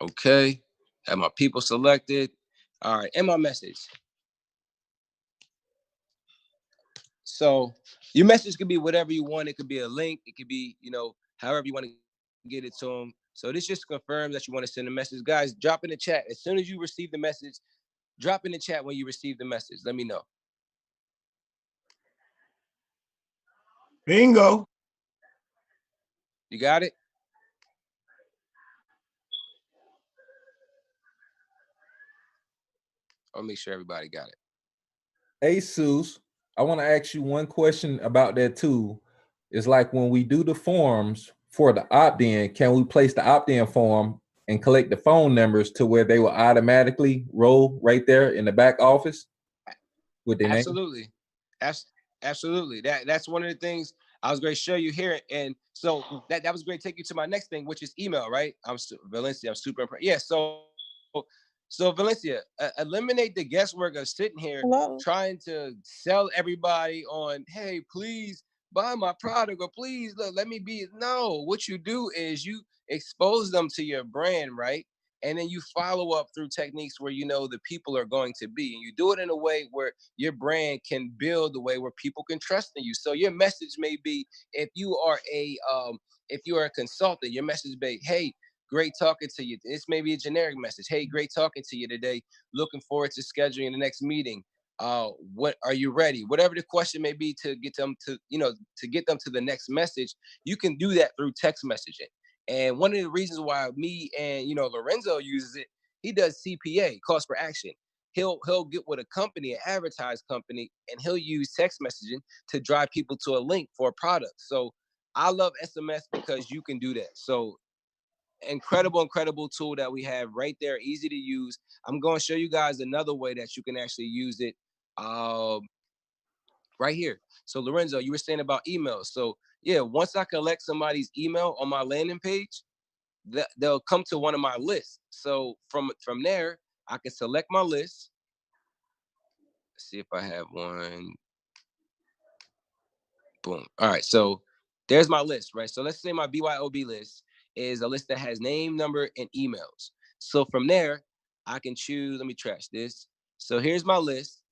Okay, have my people selected. All right, and my message. So your message could be whatever you want. It could be a link. It could be, however you want to get it to them. So this just confirms that you want to send a message. Guys, drop in the chat. As soon as you receive the message, drop in the chat when you receive the message. Let me know. Bingo. You got it? I'll make sure everybody got it. Hey, Seuss, I want to ask you one question about that too. It's like when we do the forms for the opt-in, can we place the opt-in form and collect the phone numbers to where they will automatically roll right there in the back office with their Absolutely. name? Absolutely. That's one of the things I was going to show you here. And so that was great to take you to my next thing, which is email, right? Valencia, I'm super impressed. Yeah, so Valencia, eliminate the guesswork of sitting here trying to sell everybody on, hey, please buy my product, or please let me be. No, what you do is you expose them to your brand, right? And then you follow up through techniques where the people are going to be. And you do it in a way where your brand can build a way where people can trust in you. So your message may be, if you are a consultant, your message may be, hey, great talking to you. This may be a generic message. Hey, great talking to you today. Looking forward to scheduling the next meeting. What are you ready? Whatever the question may be to get them to the next message, you can do that through text messaging. And one of the reasons why me and Lorenzo uses it, he does CPA, cost per action. He'll get with a company, an advertised company, and he'll use text messaging to drive people to a link for a product. So I love SMS because you can do that. So incredible tool that we have right there, easy to use. I'm going to show you guys another way that you can actually use it right here. So Lorenzo, you were saying about emails. So yeah, once I collect somebody's email on my landing page, they'll come to one of my lists. So from there, I can select my list. Let's see if I have one. Boom. All right, so there's my list, right? So let's say my BYOB list is a list that has name, number, and emails. So from there, I can choose, let me trash this. So here's my list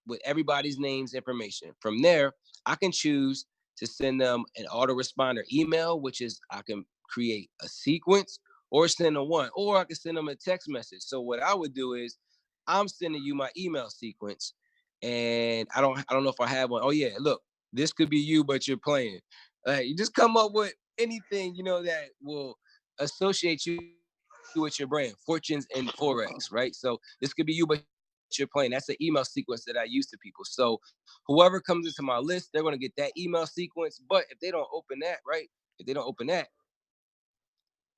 with everybody's names, information. From there, I can choose to send them an autoresponder email, which is I can create a sequence or send them one, or I can send them a text message. So what I would do is I'm sending you my email sequence, and I don't know if I have one. Oh yeah, look, this could be you, but you're playing. You just come up with anything that will associate you with your brand, Fortunes and Forex, right? So this could be you, but you're playing. That's an email sequence that I use to people. So whoever comes into my list, they're going to get that email sequence. But if they don't open that, right? If they don't open that,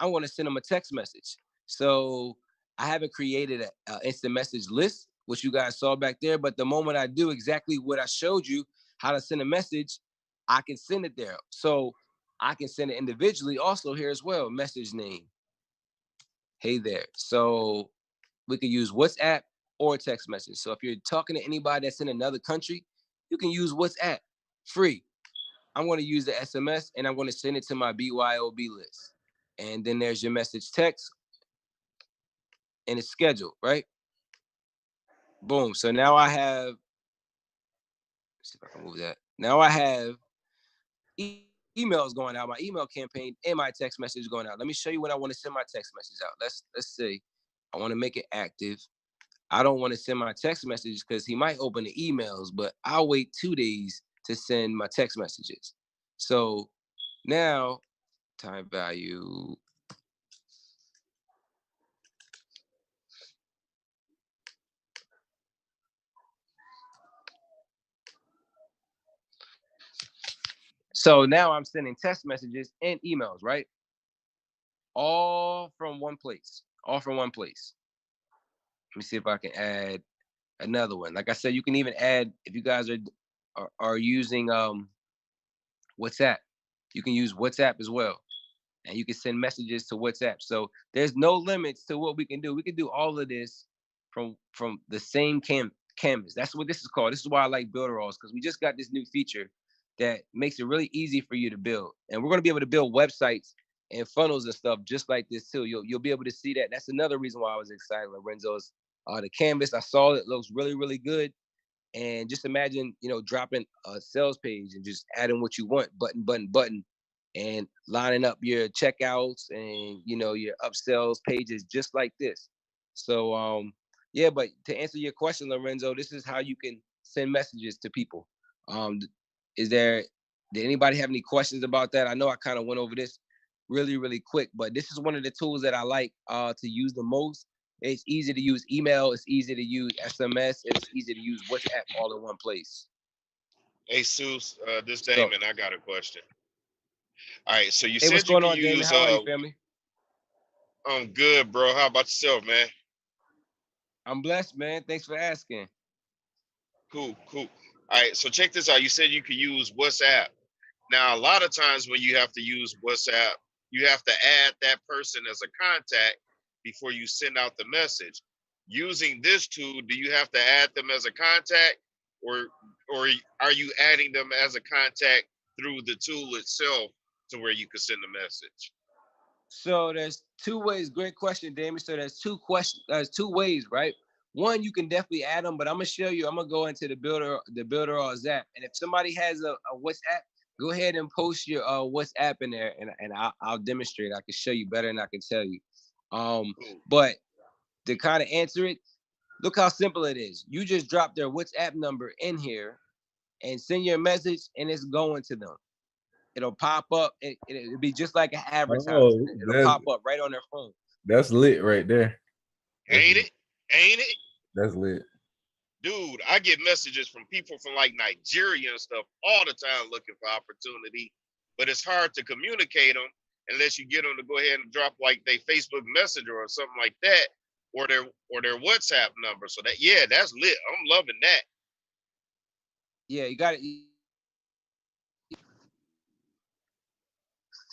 I want to send them a text message. So I haven't created an instant message list, which you guys saw back there. But the moment I do exactly what I showed you, how to send a message, I can send it there. So I can send it individually also here as well. Message name. Hey there. So we can use WhatsApp or text message. So if you're talking to anybody that's in another country, you can use WhatsApp, free. I'm going to use the SMS and I'm going to send it to my BYOB list. And then there's your message text and it's scheduled, right? Boom. So now I have, let's see if I can move that. Now I have emails going out, my email campaign and my text message going out. Let me show you when I want to send my text message out. Let's see. I want to make it active. I don't want to send my text message because he might open the emails, but I'll wait 2 days to send my text messages. So now time value. So now I'm sending text messages and emails, right? All from one place. All from one place. Let me see if I can add another one. Like I said, you can even add, if you guys are using WhatsApp, you can use WhatsApp as well. And you can send messages to WhatsApp. So there's no limits to what we can do. We can do all of this from the same canvas. That's what this is called. This is why I like Builderalls, because we just got this new feature that makes it really easy for you to build. And we're going to be able to build websites and funnels and stuff just like this too. You'll be able to see that. That's another reason why I was excited, Lorenzo's the canvas. I saw it looks really, really good. And just imagine, dropping a sales page and just adding what you want, button, and lining up your checkouts and, your upsells pages just like this. So, yeah, but to answer your question, Lorenzo, this is how you can send messages to people. Did anybody have any questions about that? I know I kind of went over this really, really quick, but this is one of the tools that I like to use the most. It's easy to use email, it's easy to use SMS, and it's easy to use WhatsApp all in one place. Hey, Seuss, this Damon, I got a question. All right, so you Hey, said what's you going can on, Damon? use. How are you, family? I'm good, bro. How about yourself, man? I'm blessed, man. Thanks for asking. Cool. All right, so check this out. You said you could use WhatsApp. Now, a lot of times when you have to use WhatsApp, you have to add that person as a contact before you send out the message. Using this tool, do you have to add them as a contact, or are you adding them as a contact through the tool itself to where you can send the message? So there's two ways. Great question, Damon. So there's two ways, right? One, you can definitely add them, but I'm gonna show you. I'm gonna go into the Builderalls app, and if somebody has a WhatsApp, go ahead and post your WhatsApp in there, and I'll demonstrate. I can show you better than I can tell you. But to kind of answer it, look how simple it is. You just drop their WhatsApp number in here and send your message, and it's going to them. It'll pop up. It'll be just like an advertisement. It'll pop up right on their phone. That's lit right there. Ain't it? That's lit. Dude, I get messages from people from like Nigeria and stuff all the time looking for opportunity, but it's hard to communicate them unless you get them to go ahead and drop like their Facebook Messenger or something like that, or their WhatsApp number. So that's lit. I'm loving that. Yeah, you got it.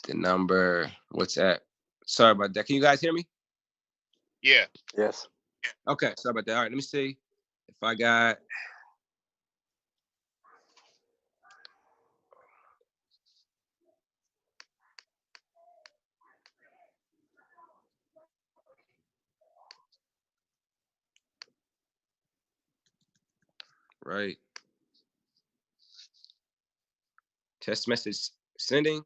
The number, WhatsApp. Sorry about that. Can you guys hear me? Yeah. Yes. Okay, sorry about that. All right, let me see if I got. Right. Text message sending.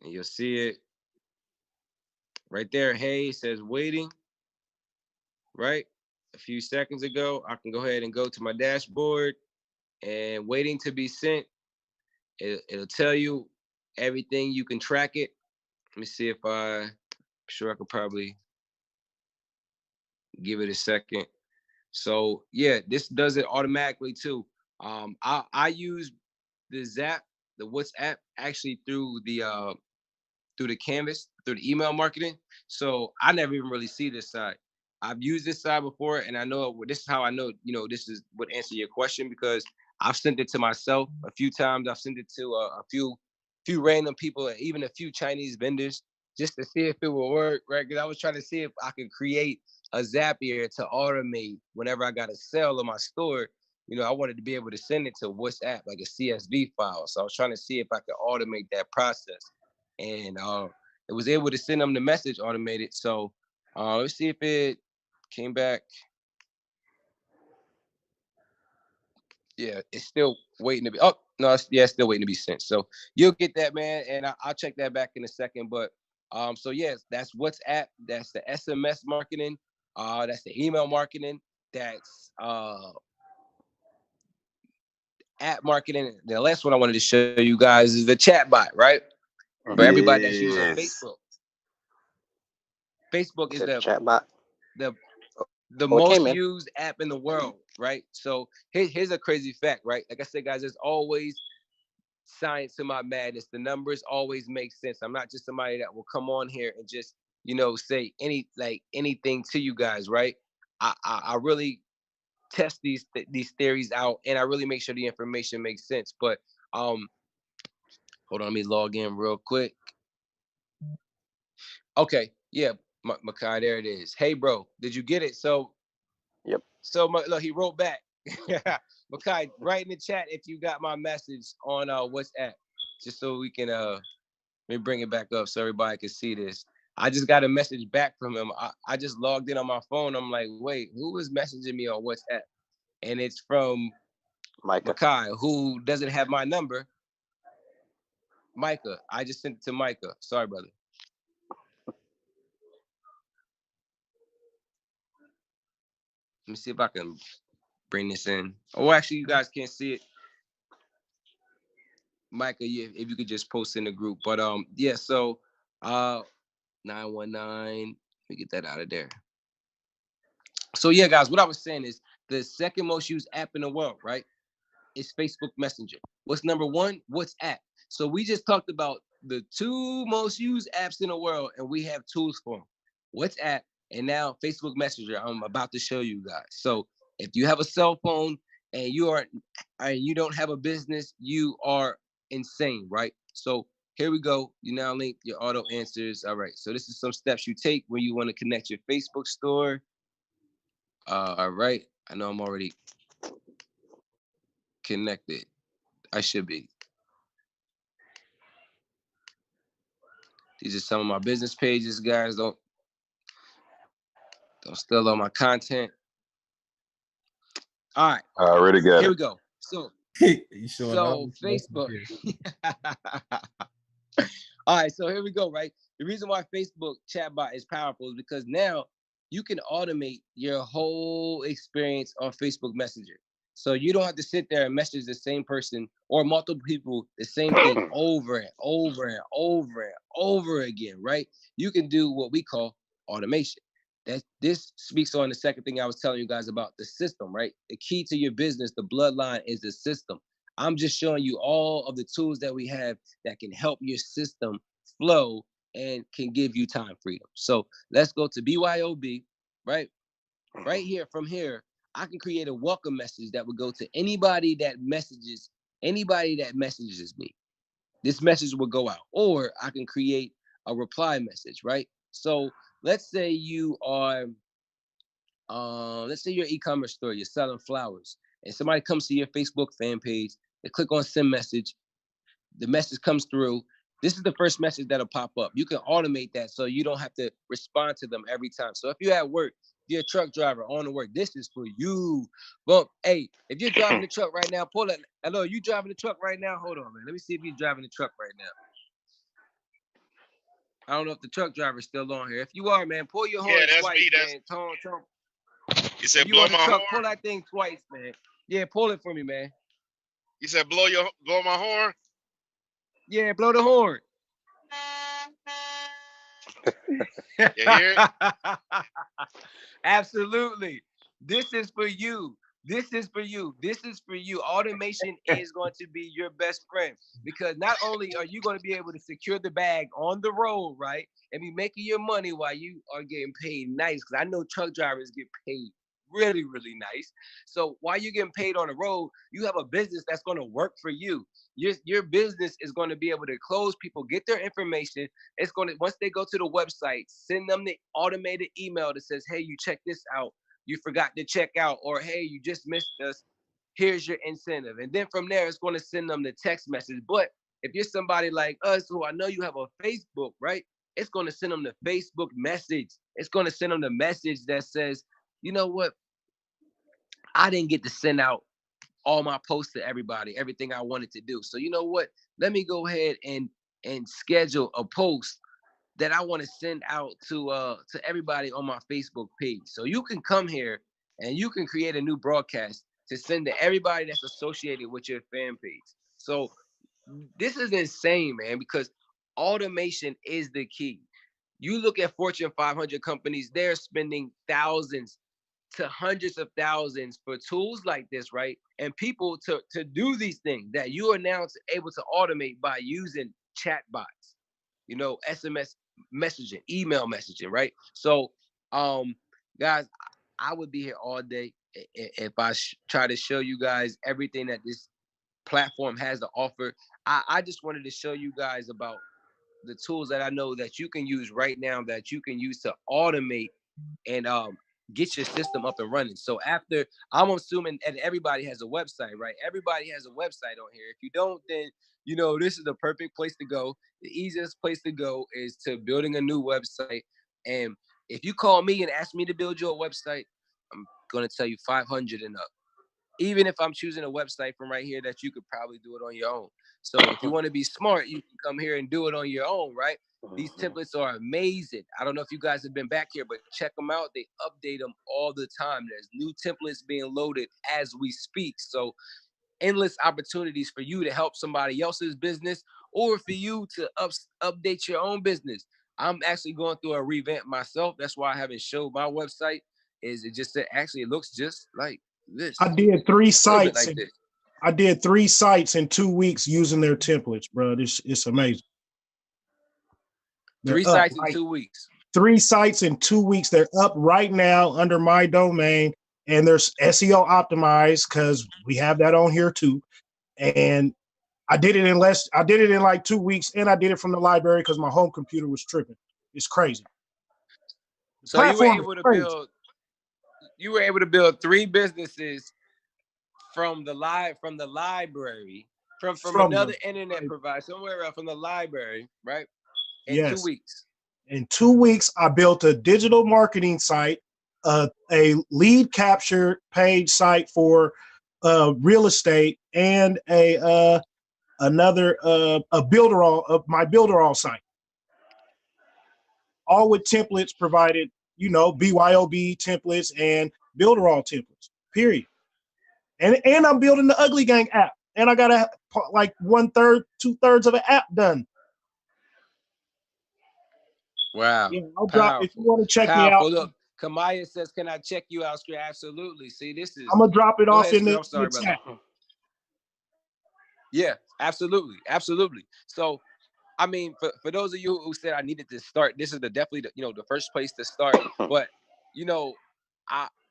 And you'll see it right there. Hey, it says waiting. Right. A few seconds ago, I can go ahead and go to my dashboard and waiting to be sent. It'll tell you everything. You can track it. Let me see if I'm sure I could probably give it a second. So yeah, this does it automatically too. I use the WhatsApp actually through the canvas, through the email marketing. So I never even really see this side. I've used this side before, and I know this is how I know, this is what answer your question, because I've sent it to myself a few times. I've sent it to a few random people, and even a few Chinese vendors, just to see if it will work, right? Because I was trying to see if I could create a Zapier to automate whenever I got a sale in my store, I wanted to be able to send it to WhatsApp, like a CSV file. So I was trying to see if I could automate that process. And it was able to send them the message automated. So let's see if it came back. Yeah, it's still waiting to be. Oh no, it's still waiting to be sent. So you'll get that, man, and I'll check that back in a second. But so yes, that's WhatsApp. That's the SMS marketing. That's the email marketing. That's app marketing. The last one I wanted to show you guys is the chat bot, right? For everybody that's using Facebook. Facebook is the chatbot. The most used app in the world, right? So here's a crazy fact, right? Like I said, guys, there's always science to my madness. The numbers always make sense. I'm not just somebody that will come on here and just, say anything to you guys, right? I really test these theories out, and I really make sure the information makes sense. But hold on, let me log in real quick. Okay, yeah, Makai, there it is. Hey, bro, did you get it? So, yep. So look, he wrote back. Makai, write in the chat if you got my message on WhatsApp, just so we can let me bring it back up so everybody can see this. I just got a message back from him. I just logged in on my phone. I'm like, wait, who is messaging me on WhatsApp? And it's from Micah. Makai, who doesn't have my number. Micah, I just sent it to Micah. Sorry, brother. Let me see if I can bring this in. Oh, actually, you guys can't see it. Micah, yeah, if you could just post in the group. But yeah, so 919. Let me get that out of there. So yeah, guys, what I was saying is the second most used app in the world, right, is Facebook Messenger. What's number one? WhatsApp. So we just talked about the two most used apps in the world, and we have tools for them. WhatsApp and now Facebook Messenger. I'm about to show you guys. So if you have a cell phone and you don't have a business, you are insane, right? So here we go. You now link your auto answers. All right. So this is some steps you take when you want to connect your Facebook store. All right. I know I'm already connected. I should be. These are some of my business pages, guys. Don't steal all my content. All right. I already got it. Here we go. So Facebook. All right, so here we go, right? The reason why Facebook chatbot is powerful is because now you can automate your whole experience on Facebook Messenger. So you don't have to sit there and message the same person or multiple people the same thing over and over and over and over again, right? You can do what we call automation. This speaks on the second thing I was telling you guys about the system, right? The key to your business, the bloodline, is the system. I'm just showing you all of the tools that we have that can help your system flow and can give you time freedom. So let's go to BYOB, right? Right here, from here, I can create a welcome message that would go to anybody that messages me. This message will go out. Or I can create a reply message, right? So let's say you are, let's say you're an e-commerce store, you're selling flowers, and somebody comes to your Facebook fan page, they click on send message, the message comes through. This is the first message that'll pop up. You can automate that so you don't have to respond to them every time. So if you're at work, you're a truck driver on to work, this is for you. Well, hey, if you're driving the truck right now, pull it. Hello, you driving the truck right now? Hold on, man. Let me see if you're driving the truck right now. I don't know if the truck driver's still on here. If you are, man, pull your horn twice, man. Tone. You said you blow on the my truck, horn? pull that thing twice, man. Yeah, pull it for me, man. You said blow my horn? Yeah, blow the horn. You hear it? Absolutely. This is for you. This is for you. This is for you. Automation is going to be your best friend, because not only are you going to be able to secure the bag on the road, right, and be making your money while you are getting paid nice, because I know truck drivers get paid really, really nice. So while you're getting paid on the road, you have a business that's going to work for you. Your business is going to be able to close people, get their information. It's going to, once they go to the website, send them the automated email that says, hey, you check this out. You forgot to check out, or hey, you just missed us. here's your incentive. And then from there, it's going to send them the text message. But if you're somebody like us, who I know you have a Facebook, right? It's going to send them the Facebook message. It's going to send them the message that says, you know what? I didn't get to send out all my posts to everybody, everything I wanted to do. So you know what? Let me go ahead and schedule a post that I want to send out to everybody on my Facebook page. So you can come here and you can create a new broadcast to send to everybody that's associated with your fan page. So this is insane, man, because automation is the key. You look at Fortune 500 companies, they're spending thousands to hundreds of thousands for tools like this, right? And people to do these things that you are now able to automate by using chatbots, you know, SMS messaging, email messaging, right? So, guys, I would be here all day if I try to show you guys everything that this platform has to offer. I just wanted to show you guys about the tools that I know that you can use right now, that you can use to automate and get your system up and running. So after, I'm assuming, and everybody has a website, right? Everybody has a website on here. If you don't, then you know this is the perfect place to go. The easiest place to go is to building a new website. And if you call me and ask me to build your website, I'm gonna tell you 500 and up. Even if I'm choosing a website from right here that you could probably do it on your own. So if you want to be smart, you can come here and do it on your own, right? These templates are amazing. I don't know if you guys have been back here, but check them out. They update them all the time. There's new templates being loaded as we speak. So endless opportunities for you to help somebody else's business or for you to update your own business. I'm actually going through a revamp myself. That's why I haven't showed my website. Is it just that actually it looks just like this. I did 3 sites. Like this. I did 3 sites in 2 weeks using their templates, bro. It's amazing. 3 sites in 2 weeks. 3 sites in 2 weeks. They're up right now under my domain, and they're SEO optimized because we have that on here too. And I did it in like 2 weeks, and I did it from the library because my home computer was tripping. It's crazy. So you were able to build 3 businesses from the library, from another internet provider, somewhere else from the library, right? In 2 weeks. In 2 weeks, I built a digital marketing site, a lead capture page site for real estate, and my Builderall site. All with templates provided, you know, BYOB templates and Builderall templates. Period. And I'm building the Ugly Gang app, and I got like 1/3, 2/3 of an app done. Wow. Yeah, I'll drop if you want to check me out. Look, Kamaya says, "Can I check you out?" Absolutely. See, this is. I'm gonna drop it off in the chat. Yeah, absolutely, absolutely. So, I mean, for those of you who said I needed to start, this is definitely the first place to start. But you know,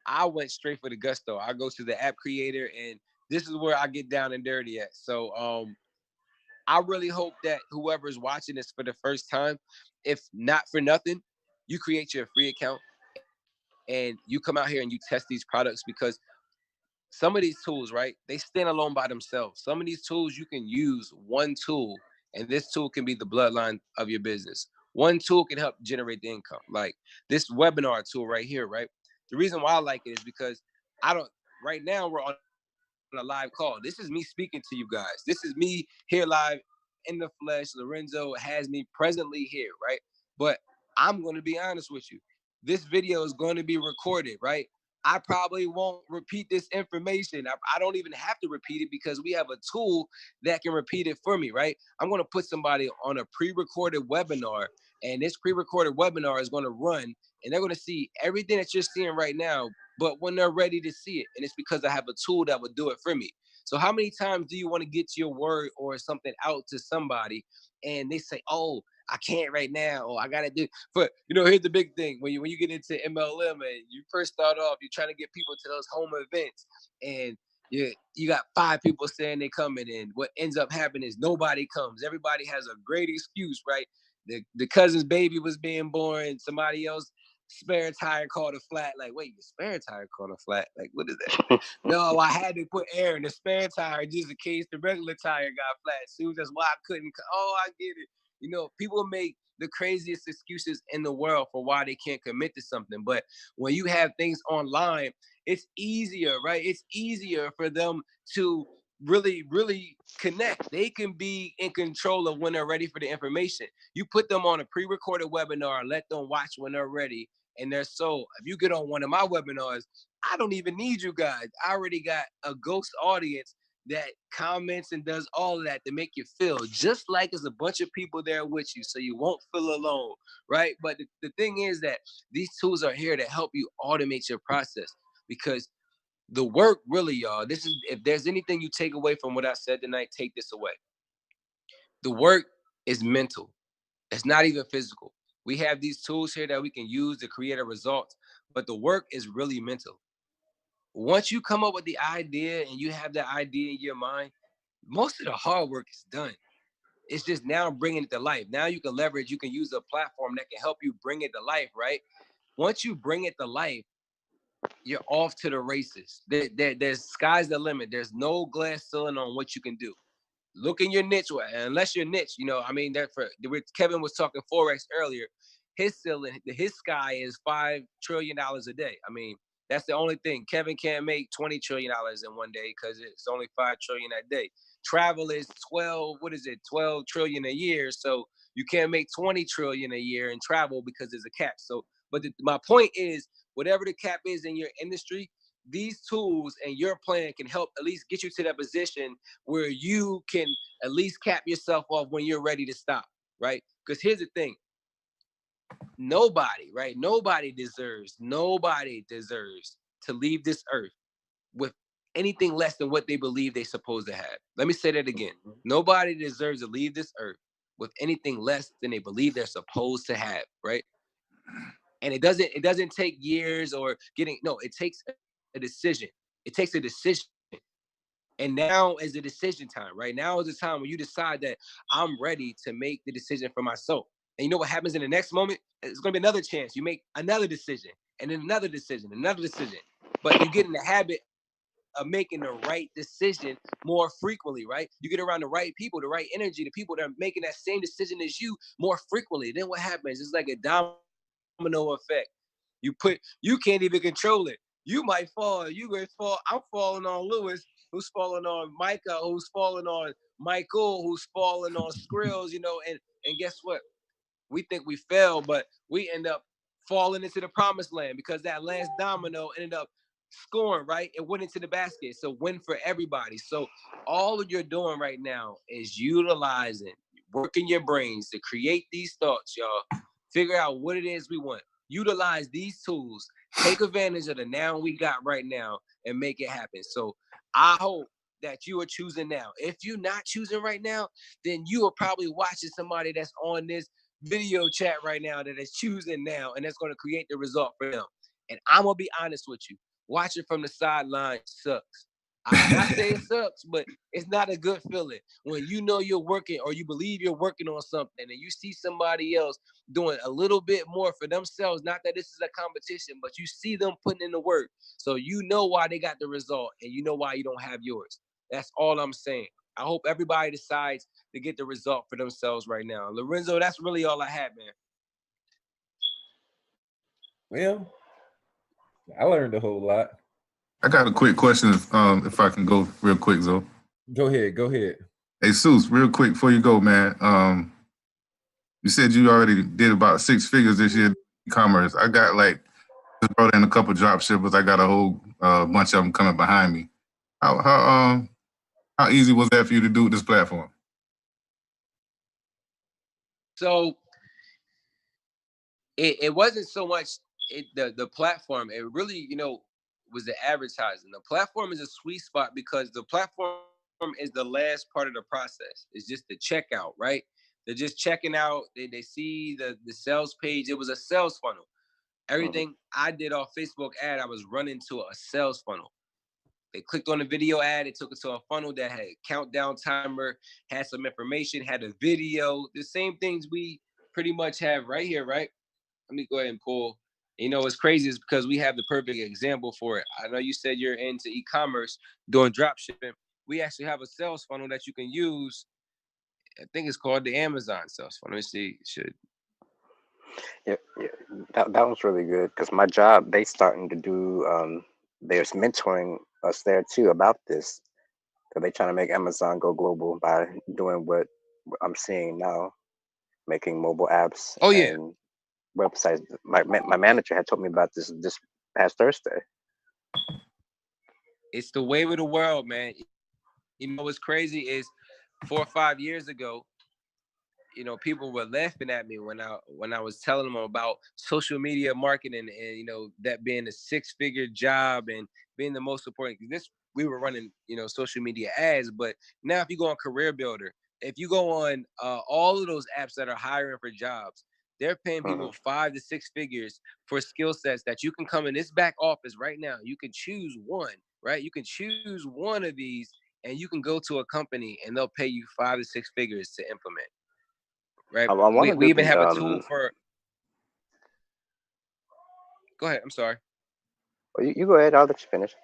I went straight for the gusto. I go to the app creator, and this is where I get down and dirty at. So I really hope that whoever's watching this for the first time, if not for nothing, you create your free account and you come out here and you test these products, because some of these tools, right, they stand alone by themselves. Some of these tools, you can use one tool, and this tool can be the bloodline of your business. One tool can help generate the income. Like this webinar tool right here, right? The reason why I like it is because right now we're on a live call. This is me speaking to you guys. This is me here live in the flesh. Lorenzo has me presently here, right? But I'm going to be honest with you. This video is going to be recorded, right? I probably won't repeat this information. I don't even have to repeat it because we have a tool that can repeat it for me, right? I'm going to put somebody on a pre-recorded webinar, and this pre-recorded webinar is going to run, and they're going to see everything that you're seeing right now, but when they're ready to see it. And it's because I have a tool that would do it for me. So how many times do you want to get your word or something out to somebody and they say, oh, I can't right now, or I gotta do. But here's the big thing: when you get into MLM and you first start off, you're trying to get people to those home events, and you got 5 people saying they coming, and what ends up happening is nobody comes. Everybody has a great excuse, right? The cousin's baby was being born, somebody else spare tire caught a flat. Like, wait, your spare tire caught a flat? Like, what is that? No, I had to put air in the spare tire just in case the regular tire got flat. So that's why I couldn't. Oh, I get it. You know, people make the craziest excuses in the world for why they can't commit to something. But when you have things online, it's easier, right? It's easier for them to really connect. They can be in control of when they're ready for the information. You put them on a pre-recorded webinar, let them watch when they're ready, and they're sold. If you get on one of my webinars, I don't even need you guys. I already got a ghost audience that comments and does all of that to make you feel just like there's a bunch of people there with you, so you won't feel alone, right? But the thing is that these tools are here to help you automate your process, because the work really, y'all, this is, if there's anything you take away from what I said tonight, take this away. The work is mental. It's not even physical. We have these tools here that we can use to create a result, but the work is really mental. Once you come up with the idea and you have that idea in your mind, most of the hard work is done. It's just now bringing it to life. Now you can leverage, you can use a platform that can help you bring it to life, right? Once you bring it to life, you're off to the races. There's sky's the limit. There's no glass ceiling on what you can do. Look in your niche, unless your niche, you know, I mean, Kevin was talking Forex earlier. His ceiling, his sky is $5 trillion a day. I mean, that's the only thing. Kevin can't make $20 trillion in one day because it's only $5 trillion a day. Travel is 12 trillion a year. So you can't make 20 trillion a year in travel because there's a cap. So, but my point is, whatever the cap is in your industry, these tools and your plan can help at least get you to that position where you can at least cap yourself off when you're ready to stop, right? Because here's the thing. Nobody deserves to leave this earth with anything less than what they believe they're supposed to have. Let me say that again. Nobody deserves to leave this earth with anything less than they believe they're supposed to have, right? And it doesn't take years or it takes a decision. It takes a decision. And now is the decision time, right? Now is the time when you decide that I'm ready to make the decision for myself. And you know what happens in the next moment? It's going to be another chance. You make another decision, and then another decision, another decision. But you get in the habit of making the right decision more frequently, right? You get around the right people, the right energy, the people that are making that same decision as you more frequently. Then what happens? It's like a domino effect. You can't even control it. You might fall. You gonna fall. I'm falling on Lewis, who's falling on Micah, who's falling on Michael, who's falling on Skrills, you know, and guess what? We think we fell, but we end up falling into the promised land because that last domino ended up scoring, right? It went into the basket. So win for everybody. So all you're doing right now is utilizing, working your brains to create these thoughts, y'all. Figure out what it is we want. Utilize these tools. Take advantage of the now we got right now and make it happen. So I hope that you are choosing now. If you're not choosing right now, then you are probably watching somebody that's on this video chat right now that is choosing now, and that's going to create the result for them. And I'm going to be honest with you. Watching from the sideline sucks. I'm not saying it sucks, but it's not a good feeling when you know you're working or you believe you're working on something and you see somebody else doing a little bit more for themselves. Not that this is a competition, but you see them putting in the work. So you know why they got the result and you know why you don't have yours. That's all I'm saying. I hope everybody decides to get the result for themselves right now. Lorenzo, that's really all I had, man. Well, I learned a whole lot. I got a quick question, if I can go real quick, Zoe. Go ahead. Hey, Seuss, real quick before you go, man. You said you already did about 6 figures this year in e-commerce. I got just brought in a couple drop shippers. I got a whole bunch of them coming behind me. How easy was that for you to do with this platform? So it wasn't so much the platform. It really, was the advertising. The platform is a sweet spot because the platform is the last part of the process. It's just the checkout, right? They're just checking out. They see the sales page. It was a sales funnel. Everything I did off Facebook ad, I was running to a sales funnel. They clicked on the video ad. It took it to a funnel that had a countdown timer, had some information, had a video. The same things we pretty much have right here, right? Let me go ahead and pull. You know, what's crazy is because we have the perfect example for it. I know you said you're into e-commerce, doing drop shipping. We actually have a sales funnel that you can use. I think it's called the Amazon sales funnel. Let me see. Yeah, yeah. That was really good because my job, they starting to do there's mentoring us there too about this. So they trying to make Amazon go global by doing what I'm seeing now, making mobile apps Oh yeah, and websites. My manager had told me about this past Thursday. it's the wave of the world, man. You know what's crazy is 4 or 5 years ago, you know, people were laughing at me when I was telling them about social media marketing and you know that being a 6-figure job and being the most important. This we were running, you know, social media ads, but now if you go on Career Builder, if you go on all of those apps that are hiring for jobs, they're paying people 5 to 6 figures for skill sets that you can come in this back office right now. You can choose one, right? You can choose one of these and you can go to a company and they'll pay you 5 to 6 figures to implement. Right. I want to We do even have a the tool for. Go ahead. I'm sorry. well, you go ahead. I'll let you finish.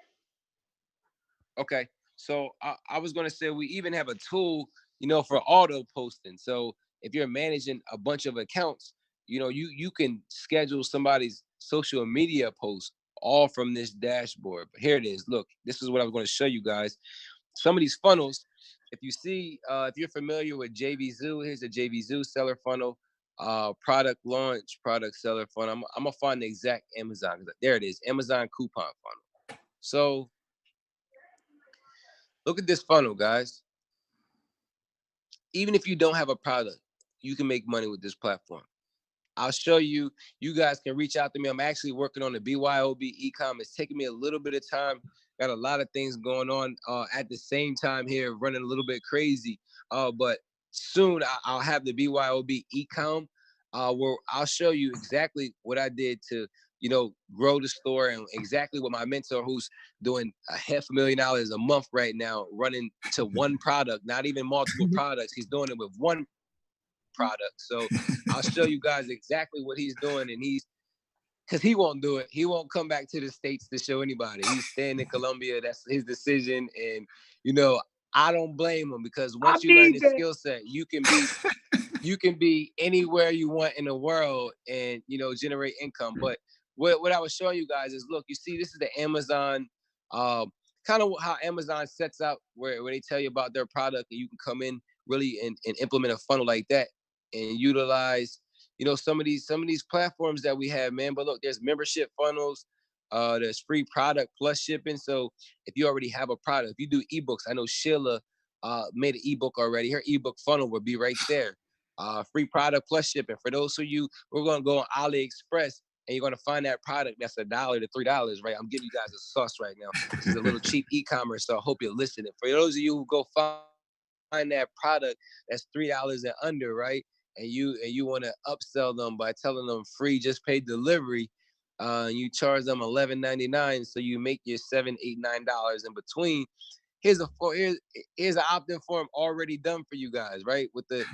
Okay. So I was going to say we even have a tool, you know, for auto posting. So if you're managing a bunch of accounts, you know, you can schedule somebody's social media post all from this dashboard. But here it is. Look, this is what I was going to show you guys. Some of these funnels, if you see, if you're familiar with JVZoo, here's a JVZoo seller funnel, product launch, product seller funnel. I'm gonna find the exact Amazon. There it is, Amazon coupon funnel. So look at this funnel, guys. Even if you don't have a product, you can make money with this platform. I'll show you. You guys can reach out to me. I'm actually working on the BYOB e-com. It's taking me a little bit of time. Got a lot of things going on at the same time here, running a little bit crazy. But soon I'll have the BYOB e-com where I'll show you exactly what I did to, you know, grow the store and exactly what my mentor, who's doing $500,000 a month right now, running to one product, not even multiple products. He's doing it with one product. So I'll show you guys exactly what he's doing, and because he won't do it. He won't come back to the States to show anybody. He's staying in Colombia. That's his decision. And, you know, I don't blame him because once you learn this skill set, you can be anywhere you want in the world and, you know, generate income. But what I was showing you guys is, look, you see, this is the Amazon, kind of how Amazon sets out where they tell you about their product and you can come in really and implement a funnel like that and utilize, you know, some of these platforms that we have, man. But look, there's membership funnels, there's free product plus shipping. So if you already have a product, if you do ebooks, I know Sheila made an ebook already. Her ebook funnel will be right there. Free product plus shipping. For those of you, we're gonna go on AliExpress and you're gonna find that product that's $1 to $3, right? I'm giving you guys a sauce right now. This is a little cheap e-commerce, so I hope you're listening. For those of you who go find that product that's $3 and under, right? And you want to upsell them by telling them free, just pay delivery. You charge them $11.99, so you make your $7, $8, $9 in between. Here's an opt-in form already done for you guys, right? With the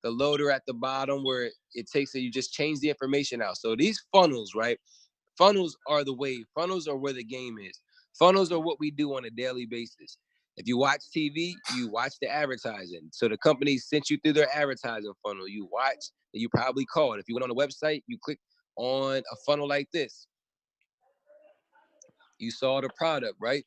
loader at the bottom where it takes it, you just change the information out. So these funnels, right? Funnels are the wave. Funnels are where the game is. Funnels are what we do on a daily basis. If you watch TV, you watch the advertising. So the company sent you through their advertising funnel. You watch, and you probably called. If you went on the website, you click on a funnel like this. You saw the product, right?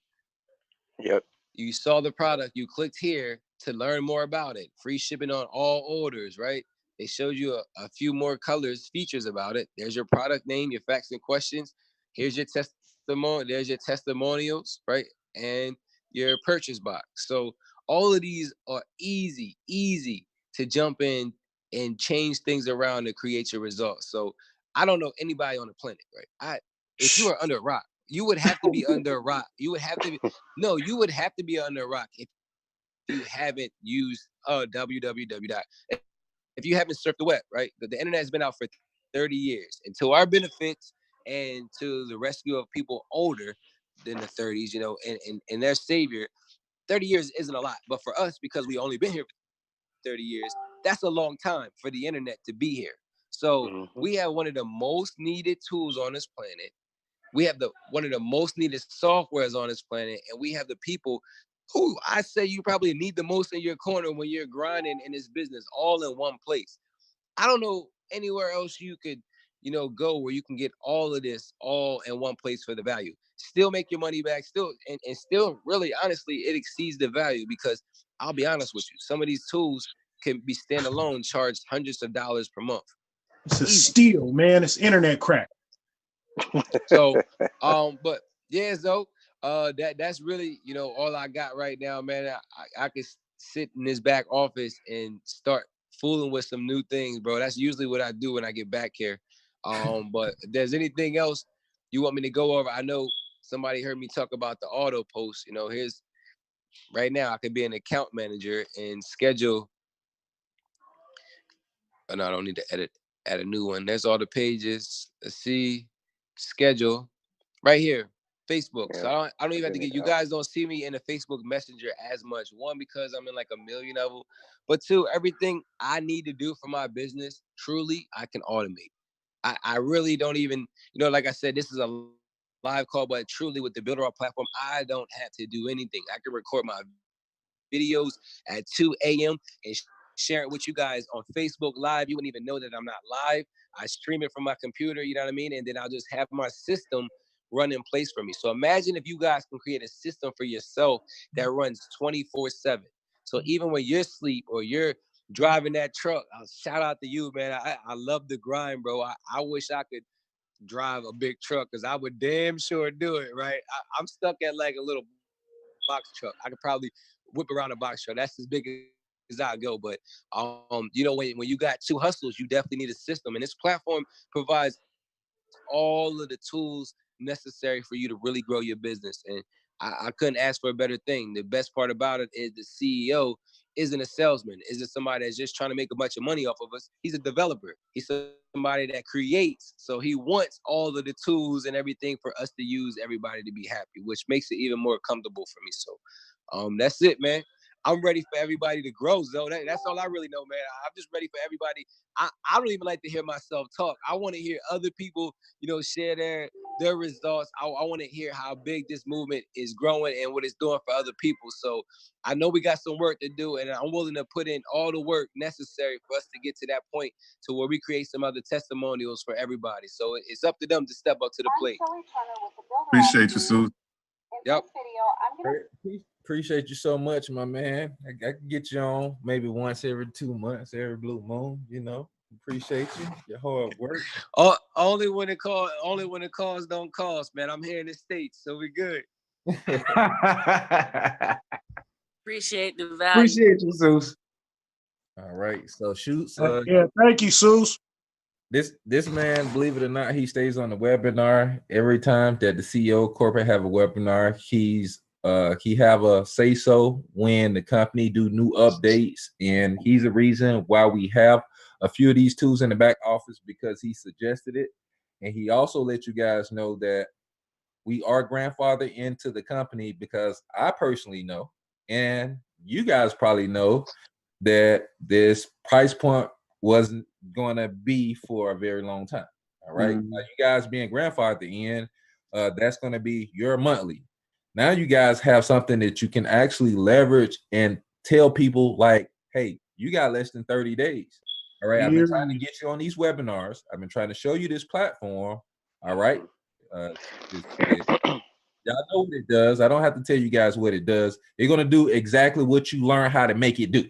Yep. You saw the product. You clicked here to learn more about it. Free shipping on all orders, right? They showed you a few more colors, features about it. There's your product name, your facts and questions. Here's your testimonial. There's your testimonials, right? And your purchase box. So all of these are easy to jump in and change things around to create your results. So I don't know anybody on the planet, right? If you are under a rock, you would have to be under a rock. You would have to be you would have to be under a rock if you haven't used www. If you haven't surfed the web, right? The internet has been out for 30 years. And to our benefits and to the rescue of people older than the 30s, you know, and their savior, 30 years isn't a lot. But for us, because we only been here for 30 years, that's a long time for the internet to be here. Mm-hmm. So we have one of the most needed tools on this planet. We have one of the most needed softwares on this planet, and we have the people who I say you probably need the most in your corner when you're grinding in this business, all in one place. I don't know anywhere else you could, go where you can get all of this all in one place for the value. Still make your money back, still, and still really honestly, it exceeds the value because I'll be honest with you, some of these tools can be standalone, charged hundreds of dollars per month. It's a steal, man. It's internet crack. So, but yeah, so that's really, all I got right now, man. I could sit in this back office and start fooling with some new things, bro. That's usually what I do when I get back here. But if there's anything else you want me to go over, I know somebody heard me talk about the auto post. Here's right now I could be an account manager and schedule. Oh, no, I don't need to add a new one. There's all the pages. Let's see, schedule right here. Facebook. Yeah. So I don't even have to get, you guys don't see me in the Facebook Messenger as much. One, because I'm in like a million of them. But two, everything I need to do for my business, truly, I can automate. I really don't even, like I said, this is a live call, but truly with the Builderall platform, I don't have to do anything. I can record my videos at 2 a.m. and share it with you guys on Facebook Live. You wouldn't even know that I'm not live. I stream it from my computer, you know what I mean? And then I'll just have my system run in place for me. So imagine if you guys can create a system for yourself that runs 24/7. So even when you're asleep or you're driving that truck, I'll shout out to you, man. I love the grind, bro. I wish I could drive a big truck because I would damn sure do it, right? I'm stuck at like a little box truck. I could probably whip around a box truck. That's as big as I go. But when you got two hustles, you definitely need a system. And this platform provides all of the tools necessary for you to really grow your business. And I couldn't ask for a better thing. The best part about it is the CEO isn't a salesman, isn't somebody that's just trying to make a bunch of money off of us. He's a developer. He's somebody that creates. So he wants all of the tools and everything for us to use, everybody to be happy, which makes it even more comfortable for me. So that's it, man. I'm ready for everybody to grow, Zoe. That's all I really know, man. I'm just ready for everybody. I don't even like to hear myself talk. I want to hear other people, share their results. I want to hear how big this movement is growing and what it's doing for other people. So I know we got some work to do, and I'm willing to put in all the work necessary for us to get to that point to where we create some other testimonials for everybody. So it's up to them to step up to the plate. Appreciate you, Sue. Yep. Appreciate you so much, my man. I can get you on maybe once every 2 months, every blue moon. Appreciate you, your hard work. Only when the calls don't cost, man. I'm here in the States, so we good. Appreciate the value. Appreciate you, Zeus. All right, so Shoots. Yeah, thank you, Zeus. This man, believe it or not, he stays on the webinar every time that the CEO corporate have a webinar. He have a say so when the company do new updates, and he's the reason why we have a few of these tools in the back office because he suggested it, and he also let you guys know that we are grandfathered into the company because I personally know, and you guys probably know, that this price point wasn't going to be for a very long time. All right, you guys being grandfathered in, that's going to be your monthly. Now you guys have something that you can actually leverage and tell people like, hey, you got less than 30 days. All right. I've been trying to get you on these webinars. I've been trying to show you this platform. All right. Y'all know what it does. I don't have to tell you guys what it does. It's going to do exactly what you learn how to make it do.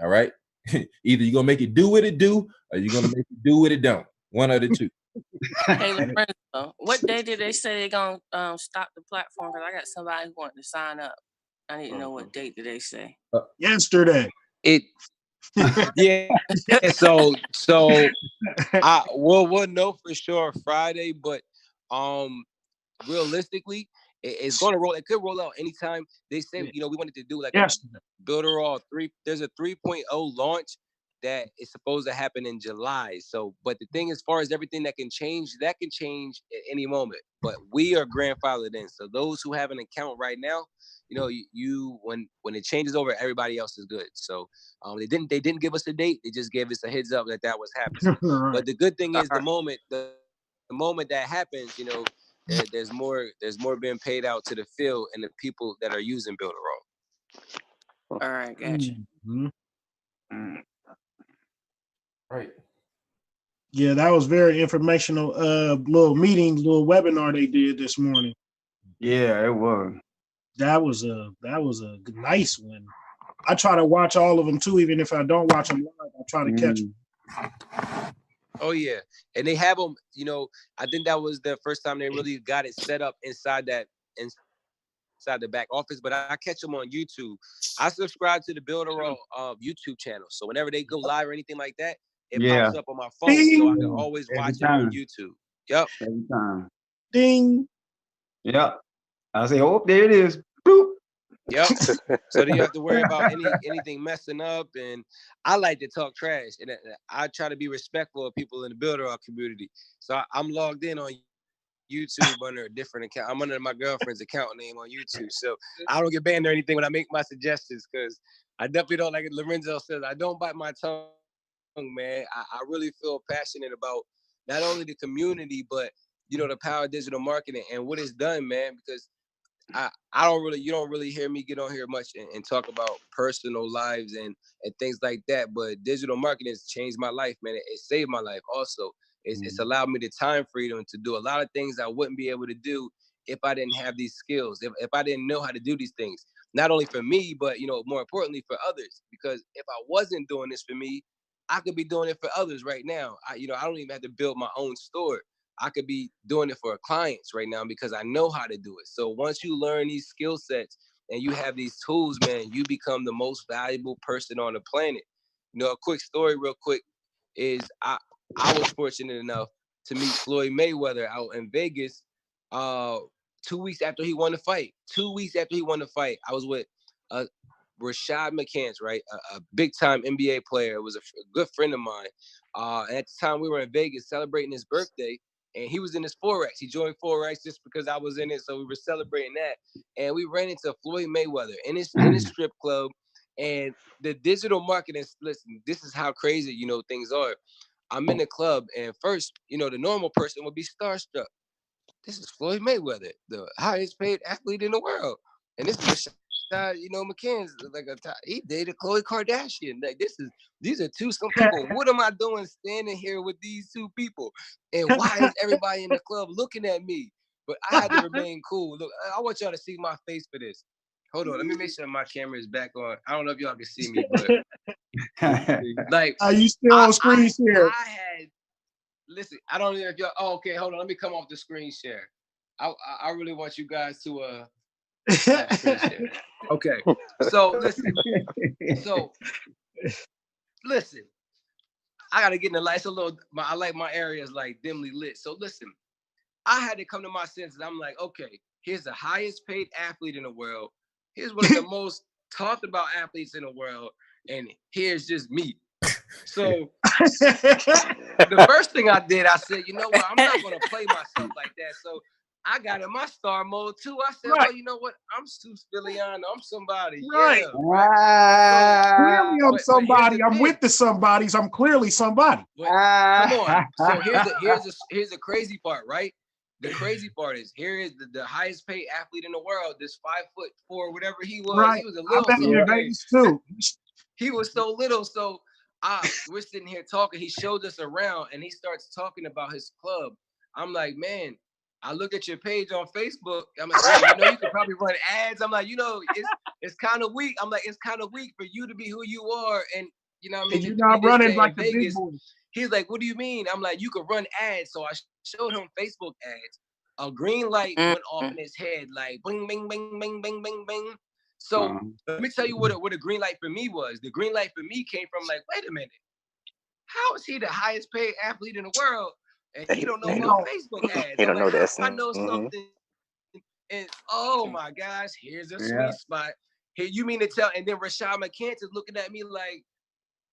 All right. Either you're going to make it do what it do, or you're going to make it do what it don't. One of the two. Hey, Lorenzo, what day did they say they're going to stop the platform? Because I got somebody who wanted to sign up. I need to know what date did they say. Yesterday. Yeah. So we'll know for sure Friday, but realistically, it's going to roll. It could roll out anytime. They say, we wanted to do like a Builderall 3. There's a 3.0 launch that is supposed to happen in July. So, but the thing as far as everything that can change at any moment. But we are grandfathered in. So those who have an account right now, you know, you when it changes over, everybody else is good. So they didn't give us a date. They just gave us a heads up that was happening. Right. But the good thing is the moment that happens, you know, there's more being paid out to the field and the people that are using Build-A-Roll. All right, gotcha. Right. Yeah, that was very informational. Little meeting, little webinar they did this morning. Yeah, it was. That was a nice one. I try to watch all of them too, even if I don't watch them live. I try to catch them. Oh yeah, and they have them. You know, I think that was the first time they really got it set up inside the back office. But I catch them on YouTube. I subscribe to the Build-A-Roll YouTube channel, so whenever they go live or anything like that, it pops up on my phone, so I can always watch it on YouTube. Yep. Every time. Ding. Yep. I say, oh, there it is. Boop. Yep. So then you have to worry about anything messing up, and I like to talk trash, and I try to be respectful of people in the Build-A-Roll community. So I'm logged in on YouTube under a different account. I'm under my girlfriend's account name on YouTube, so I don't get banned or anything when I make my suggestions, because I definitely don't, like Lorenzo says, I don't bite my tongue, man. I really feel passionate about not only the community, but you know, the power of digital marketing and what it's done, man, because you don't really hear me get on here much and talk about personal lives and things like that. But digital marketing has changed my life, man. It saved my life also. It's allowed me the time freedom to do a lot of things I wouldn't be able to do if I didn't have these skills, if I didn't know how to do these things, not only for me, but, you know, more importantly for others. Because if I wasn't doing this for me, I could be doing it for others right now. I don't even have to build my own store. I could be doing it for clients right now because I know how to do it. So once you learn these skill sets and you have these tools, man, you become the most valuable person on the planet. You know, a quick story real quick is I was fortunate enough to meet Floyd Mayweather out in Vegas 2 weeks after he won the fight. 2 weeks after he won the fight, I was with Rashad McCants, right? A big-time NBA player. It was a good friend of mine. And at the time, we were in Vegas celebrating his birthday. And he was in his Forex. He joined Forex just because I was in it. So we were celebrating that. And we ran into Floyd Mayweather in his strip club. And the digital marketing, listen, this is how crazy, you know, things are. I'm in the club, and first, you know, the normal person would be starstruck. This is Floyd Mayweather, the highest paid athlete in the world. And this is you know, McCann's like he dated Khloe Kardashian. Like these are some people. What am I doing standing here with these two people? And why is everybody in the club looking at me? But I had to remain cool. Look, I want y'all to see my face for this. Hold on, let me make sure my camera is back on. I don't know if y'all can see me, but like, are you still on screen share? Listen, I don't know if y'all. Oh, okay, hold on. Let me come off the screen share. I really want you guys to Okay, so listen. I gotta get in the light. It's a little. I like my areas like dimly lit. So listen, I had to come to my senses. I'm like, okay, here's the highest paid athlete in the world. Here's one of the most talked about athletes in the world, and here's just me. So the first thing I did, I said, you know what? I'm not gonna play myself like that. So I got in my star mode too. I said, well, you know what? I'm Stu Spiliano. I'm somebody. Right. Yeah, right. So, clearly I'm somebody. I'm with the somebodies. I'm clearly somebody. Come on. So here's the crazy part, right? The crazy part is here is the highest paid athlete in the world, this 5'4", whatever he was. Right. He was a little too. He was so little. So we're sitting here talking. He shows us around and he starts talking about his club. I'm like, man, I look at your page on Facebook. I'm like, hey, you know, you could probably run ads. I'm like, you know, it's kind of weak. I'm like, it's kind of weak for you to be who you are. And you know what I mean? You're not running like the big boys. He's like, what do you mean? I'm like, you could run ads. So I showed him Facebook ads. A green light went off in his head, like bing, bing, bing, bing, bing, bing, bing. So let me tell you what a green light for me was. The green light for me came from like, wait a minute. How is he the highest paid athlete in the world? And he don't know about Facebook ads. He don't know this. I know something. And oh my gosh, here's a sweet spot. Here, you mean to tell? And then Rashad McCants is looking at me like,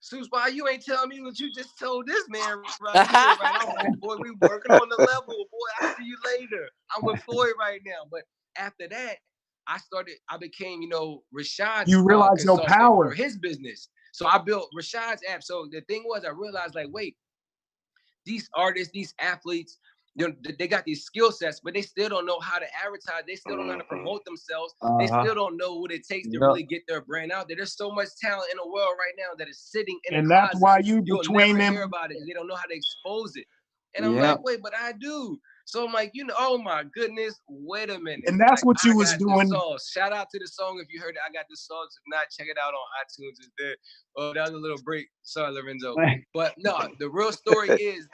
Seuss, why you ain't telling me what you just told this man right here? Right? I'm like, boy, we working on the level. Boy, I'll see you later. I'm with Floyd right now. But after that, I became, you know, Rashad's You realize your consultant power. for his business. So I built Rashad's app. So the thing was, I realized like, wait, these artists, these athletes, you know, they got these skill sets, but they still don't know how to advertise. They still don't know how to promote themselves. They still don't know what it takes to really get their brand out there. There's so much talent in the world right now that is sitting in And a that's closet. why you You'll between never them. hear about it because they don't know how to expose it. And I'm like, wait, but I do. So I'm like, you know, oh my goodness, wait a minute. And that's like, what you I was got the doing. song. Shout out to the song if you heard it. I got the song. If not, check it out on iTunes. It's there. Oh, that was a little break. Sorry, Lorenzo. But no, the real story is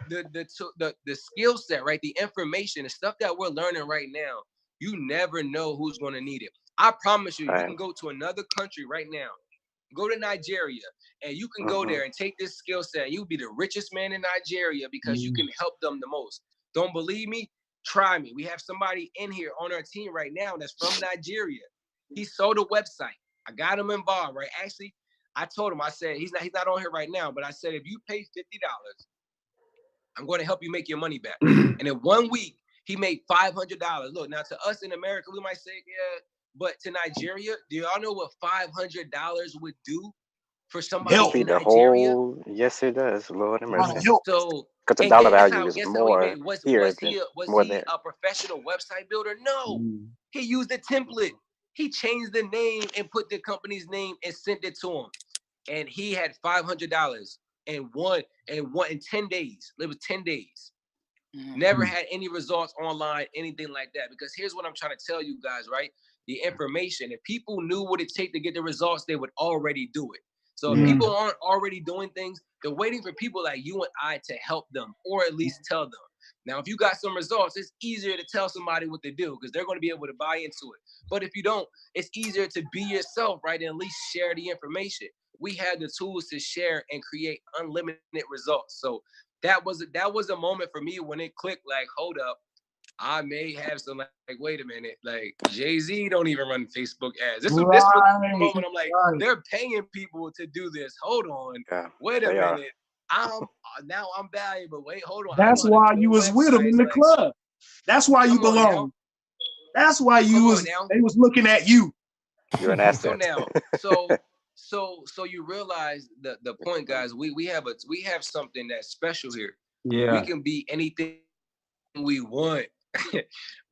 the skill set, right? The information, the stuff that we're learning right now. You never know who's going to need it. I promise you, you can go to another country right now. Go to Nigeria, and you can go there and take this skill set. And you'll be the richest man in Nigeria because you can help them the most. Don't believe me? Try me. We have somebody in here on our team right now that's from Nigeria. He sold a website. I got him involved, right? Actually, I told him, I said, he's not on here right now, but I said, if you pay $50, I'm going to help you make your money back. And in 1 week, he made $500. Look, now to us in America, we might say, yeah, but to Nigeria, do y'all know what $500 would do for somebody in Nigeria? Yes, it does. Lord have mercy. So, Because the and dollar guess value how is he more made? Was here he than a professional website builder? No. He used a template. He changed the name and put the company's name and sent it to him. And he had $500 in 10 days. It was 10 days. Never had any results online, anything like that. Because here's what I'm trying to tell you guys, right? The information. If people knew what it takes to get the results, they would already do it. So if people aren't already doing things, they're waiting for people like you and I to help them or at least tell them. Now, if you got some results, it's easier to tell somebody what to do because they're going to be able to buy into it. But if you don't, it's easier to be yourself, right? And at least share the information. We have the tools to share and create unlimited results. So that was a moment for me when it clicked, like, hold up. I may have some like wait a minute, like Jay-Z don't even run Facebook ads. This was the moment I'm like, they're paying people to do this. Hold on, wait a minute. I'm valuable. Wait, hold on. That's why you was with them in the club. That's why you belong. That's why they was looking at you. You're an asset. So now, so you realize the point, guys. We have something that's special here. Yeah. We can be anything we want.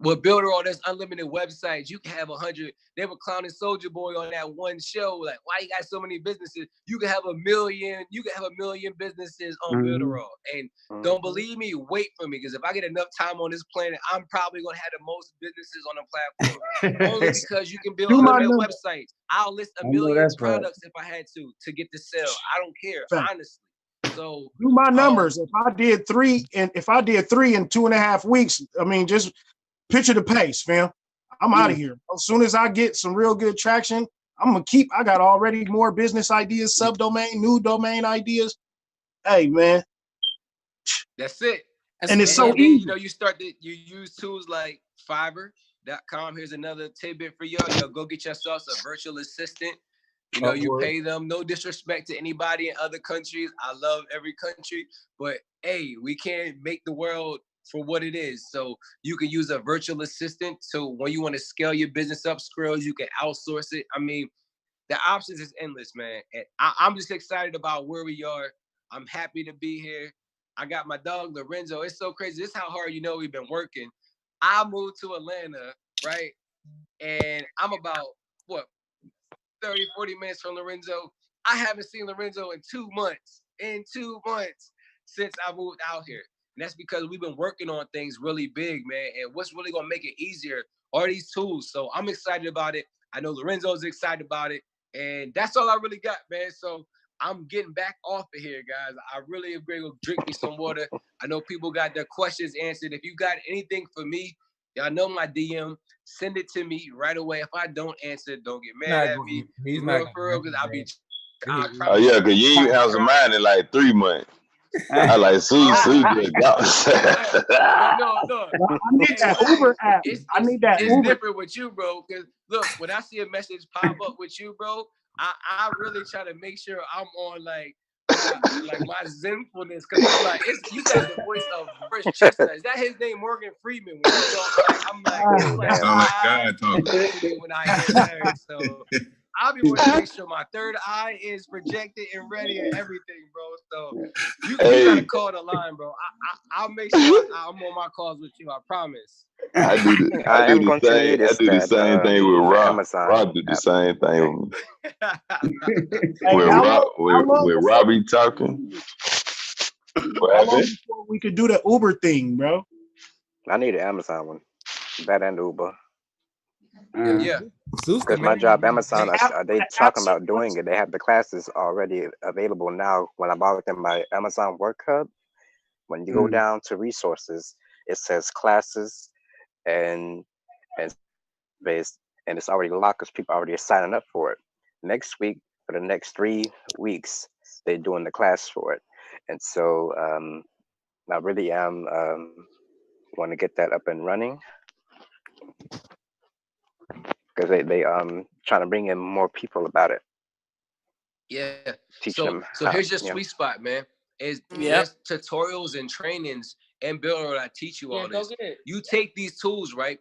With Builder on this unlimited websites, you can have 100. They were clowning Soulja Boy on that one show. Like, why you got so many businesses? You can have a million. You can have a million businesses on Builderall. And don't believe me? Wait for me, because if I get enough time on this planet, I'm probably gonna have the most businesses on the platform. Only because you can build unlimited websites. I'll list a million products if I had to get to sell. I don't care, honestly. So do my numbers. If I did three in 2.5 weeks, I mean, just picture the pace, fam. I'm out of here. As soon as I get some real good traction, I got already more business ideas, subdomain, new domain ideas. Hey, man. That's it. And it's so easy. You know, you use tools like Fiverr.com. Here's another tidbit for y'all. Go get yourselves a virtual assistant. You know, you pay them. No disrespect to anybody in other countries. I love every country, but hey, we can't make the world for what it is. So you can use a virtual assistant. So when you want to scale your business up, Skrills, you can outsource it. I mean, the options is endless, man. And I'm just excited about where we are. I'm happy to be here. I got my dog, Lorenzo. It's so crazy. This is how hard we've been working. I moved to Atlanta, right? And I'm about, 30, 40 minutes from Lorenzo. I haven't seen Lorenzo in 2 months. Since I moved out here. And that's because we've been working on things really big, man. And what's really going to make it easier are these tools. So I'm excited about it. I know Lorenzo's excited about it. And that's all I really got, man. So I'm getting back off of here, guys. I really agree. Go drink me some water. I know people got their questions answered. If you got anything for me, y'all know my DM. Send it to me right away. If I don't answer, don't get mad at me. He's For real, because I'll be. Oh yeah, because you ain't have some mind in like 3 months. I like see good. No. I need that Uber app. I need that It's Uber. different with you, bro. Because look, when I see a message pop up with you, bro, I really try to make sure I'm on like my zenfulness, because I'm like, you got the voice of Fresh Chestnut. Is that his name, Morgan Freeman? When you talk, like, I'm like, it's like, Sound like God talking. listening when I hear that. So I'll be wanting to make sure my third eye is projected and ready and everything, bro. So you gotta call the line, bro. I'll make sure I'm on my calls with you. I promise. I do the same thing with Rob. Rob did the same thing with me. When Robbie talking. What How long happened? before we could do the Uber thing, bro? I need an Amazon one. That and Uber. Yeah. Because my job, Amazon, they talking about doing it. They have the classes already available now. When I bought in my Amazon Work Hub, when you go down to resources, it says classes and based, and it's already locked because people already are signing up for it. Next week, for the next 3 weeks, they're doing the class for it. And so I really am want to get that up and running, because they trying to bring in more people about it. Yeah. Teach so them. Here's your sweet spot, man. There's tutorials and trainings and Bill that teach you all this. You take these tools, right?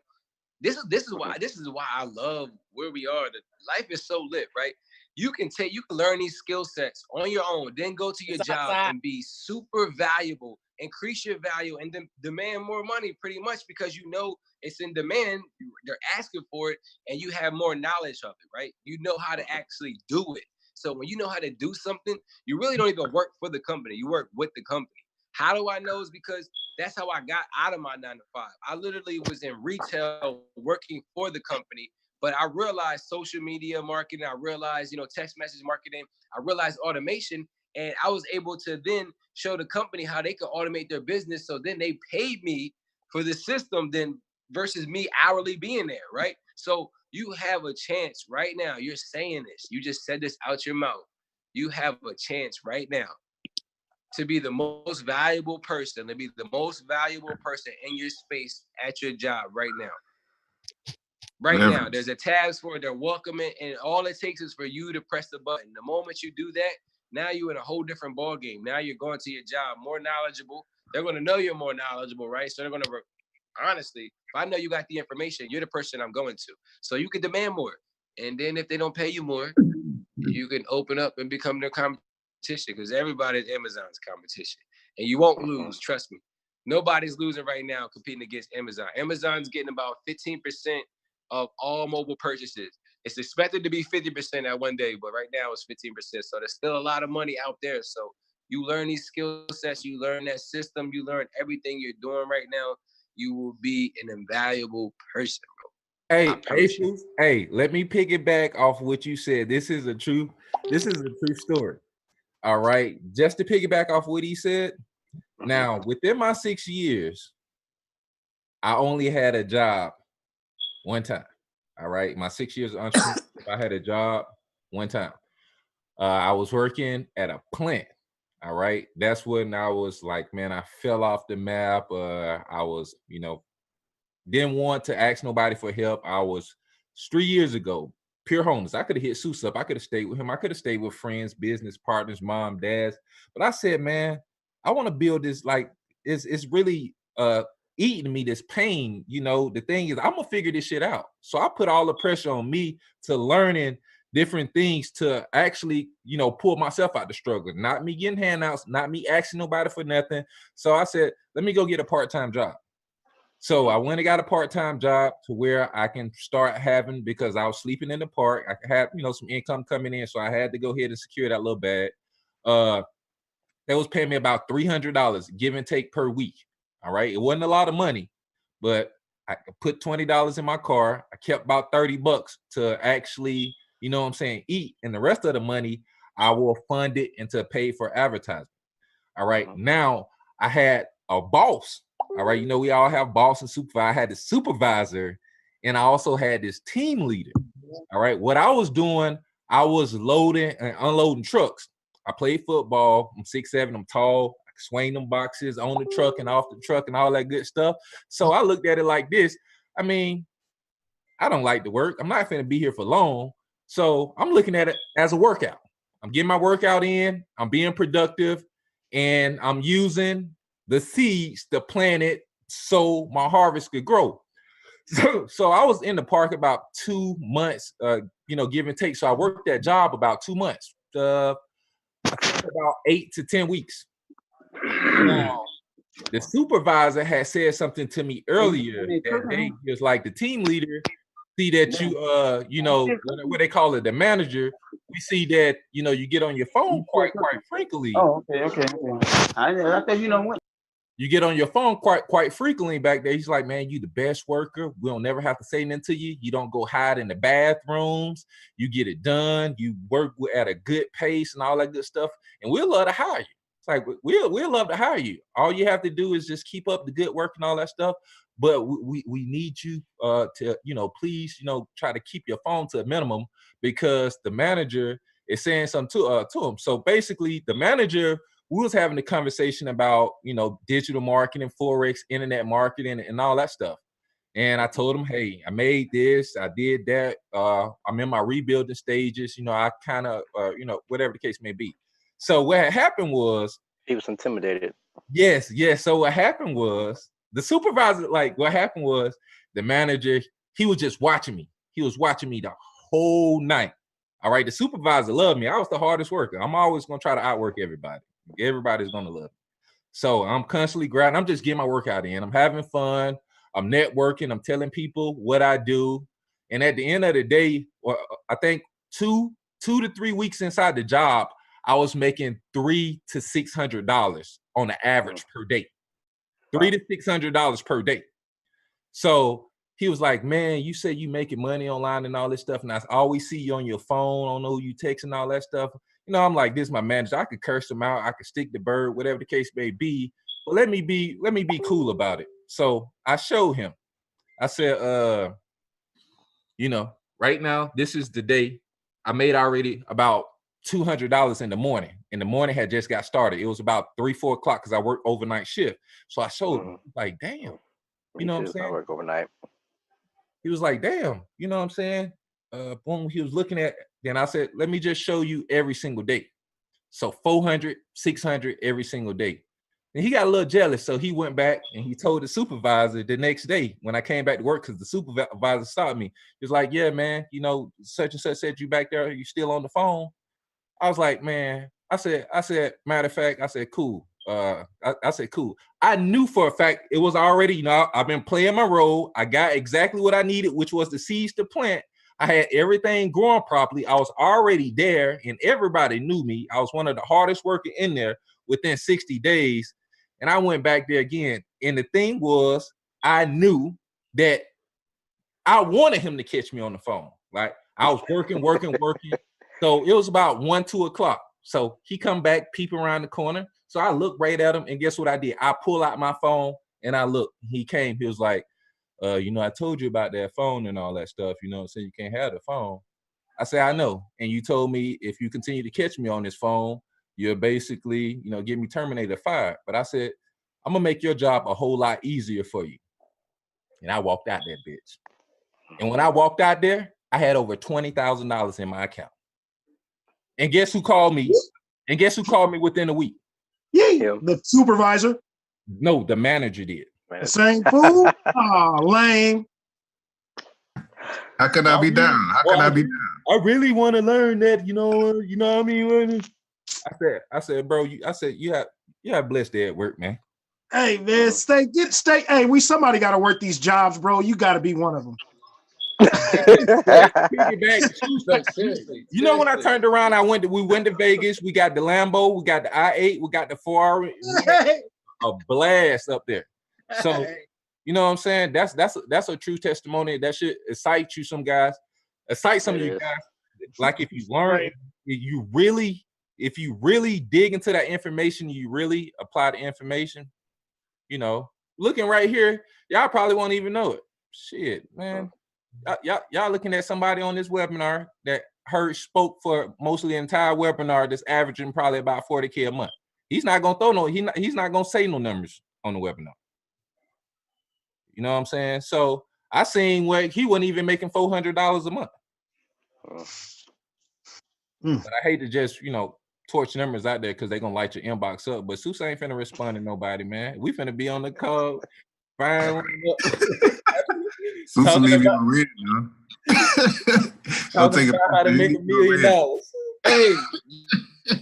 This is why I love where we are. The life is so lit, right? You can learn these skill sets on your own, then go to your job and be super valuable, increase your value, and then demand more money pretty much because you know it's in demand. They're asking for it, and you have more knowledge of it, right? You know how to actually do it. So when you know how to do something, you really don't even work for the company. You work with the company. How do I know? Is because that's how I got out of my 9 to 5. I literally was in retail working for the company, but I realized social media marketing. I realized, text message marketing. I realized automation, and I was able to then show the company how they could automate their business. So then they paid me for the system then versus me hourly being there, right? So you have a chance right now. You're saying this. You just said this out your mouth. You have a chance right now to be the most valuable person, in your space at your job right now. Now, there's a tabs for it, they're welcoming, and all it takes is for you to press the button. The moment you do that, now you're in a whole different ball game. Now you're going to your job more knowledgeable. They're going to know you're more knowledgeable, right? So they're going to, honestly, if I know you got the information, you're the person I'm going to. So you can demand more. And then if they don't pay you more, you can open up and become their competition, because everybody's Amazon's competition. And you won't lose, trust me. Nobody's losing right now competing against Amazon. Amazon's getting about 15% of all mobile purchases. It's expected to be 50% at one day, but right now it's 15%. So there's still a lot of money out there. So you learn these skill sets, you learn that system, you learn everything you're doing right now, you will be an invaluable person, bro. Hey, let me piggyback off what you said. This is a true story. All right. Just to piggyback off what he said. Now, within my 6 years, I only had a job one time. All right. My 6 years of entrepreneurship, I had a job one time. I was working at a plant. All right. That's when I was like, man, I fell off the map. I was, didn't want to ask nobody for help. I was 3 years ago, pure homeless. I could have hit Seuss up. I could have stayed with him. I could have stayed with friends, business partners, mom, dads. But I said, man, I want to build this. Like, it's really eating me, this pain. The thing is, I'm going to figure this shit out. So I put all the pressure on me to learning different things to actually, pull myself out the struggle. Not me getting handouts, not me asking nobody for nothing. So I said, let me go get a part-time job. So I went and got a part-time job to where I can start having, because I was sleeping in the park, I could have, some income coming in. So I had to go ahead and secure that little bag. They was paying me about $300, give and take, per week. All right. It wasn't a lot of money, but I put $20 in my car. I kept about $30 to actually, eat. And the rest of the money, I will fund it and to pay for advertising. All right. Now I had a boss. All right. We all have boss and supervisor. I had the supervisor, and I also had this team leader. All right. What I was doing, I was loading and unloading trucks. I played football. I'm 6'7", I'm tall. I can swing them boxes on the truck and off the truck and all that good stuff. So I looked at it like this. I mean, I don't like to work. I'm not going to be here for long. So I'm looking at it as a workout. I'm getting my workout in, I'm being productive, and I'm using the seeds to plant it so my harvest could grow. So I was in the park about 2 months, give and take. So I worked that job about 2 months, I think about 8 to 10 weeks. Now, the supervisor had said something to me earlier that day. He was like, the team leader, see that what they call it, the manager, we see that, you get on your phone quite frequently. Oh, okay. I thought you know what. You get on your phone quite frequently back there. He's like, man, you the best worker. We don't never have to say nothing to you. You don't go hide in the bathrooms. You get it done. You work at a good pace and all that good stuff. And we'll love to hire you. It's like, we'll love to hire you. All you have to do is just keep up the good work and all that stuff. But we need you to, please, try to keep your phone to a minimum, because the manager is saying something to him. So basically, the manager, we was having a conversation about, digital marketing, Forex, internet marketing, and all that stuff. And I told him, hey, I made this, I did that. I'm in my rebuilding stages. I kind of, whatever the case may be. So what had happened was, he was intimidated. Yes. So what happened was, the supervisor, the manager, he was just watching me. He was watching me the whole night. All right. The supervisor loved me. I was the hardest worker. I'm always going to try to outwork everybody. Everybody's going to love me. So I'm constantly grinding. I'm just getting my workout in. I'm having fun. I'm networking. I'm telling people what I do. And at the end of the day, I think 2 to 3 weeks inside the job, I was making $300 to $600 on the average per day. $300 to $600 per day. So he was like, man, you say you making money online and all this stuff, and I always see you on your phone. I don't know who you text and all that stuff. I'm like, this is my manager. I could curse him out. I could stick the bird, whatever the case may be. But let me be cool about it. So I showed him. I said, right now, this is the day. I made already about $200 in the morning. And the morning had just got started. It was about 3-4 o'clock because I work overnight shift. So I showed him, like, damn. You know what I'm saying? I work overnight. He was like, damn. You know what I'm saying? Boom, he was looking at, then I said, let me just show you every single day. So 400, 600 every single day. And he got a little jealous. So he went back and he told the supervisor the next day when I came back to work, because the supervisor stopped me. He was like, yeah, man, such and such said you back there. You still on the phone? I was like, man, I said, matter of fact, I said, cool. I said, cool. I knew for a fact it was already, I've been playing my role. I got exactly what I needed, which was the seeds to plant. I had everything growing properly. I was already there and everybody knew me. I was one of the hardest workers in there within 60 days. And I went back there again. And the thing was, I knew that I wanted him to catch me on the phone. Like, I was working. So it was about 1, 2 o'clock. So he come back, peep around the corner. So I look right at him, and guess what I did? I pull out my phone and I look. He came. He was like, I told you about that phone and all that stuff. So you can't have the phone. I said, I know. And you told me if you continue to catch me on this phone, you'll basically, get me terminated, fired. But I said, I'm gonna make your job a whole lot easier for you. And I walked out that bitch. And when I walked out there, I had over $20,000 in my account. And guess who called me? Within a week? Yeah, the supervisor. No, the manager did. The same fool? Oh, lame. How can I be down? I really want to learn that, you know what I mean? I said, bro, you have blessed day at work, man. Hey, man, stay. Hey, somebody got to work these jobs, bro. You got to be one of them. When I turned around, we went to Vegas. We got the Lambo, we got the I-8, we got the Ferrari. A blast up there. So, you know what I'm saying? That's a true testimony. That should excite you, some guys. Excite some of you guys. Like, if you learn, if you really dig into that information, you really apply the information, looking right here, y'all probably won't even know it. Shit, man. Y'all looking at somebody on this webinar that spoke for mostly the entire webinar that's averaging probably about $40K a month. He's not gonna he's not gonna say no numbers on the webinar. You know what I'm saying? So I seen where he wasn't even making $400 a month. But I hate to just, torch numbers out there because they're gonna light your inbox up. But Sousa ain't finna respond to nobody, man. We finna be on the call. Fine. Sousa Talking leave you about- on red, you Talking about how to make $1 million. Hey,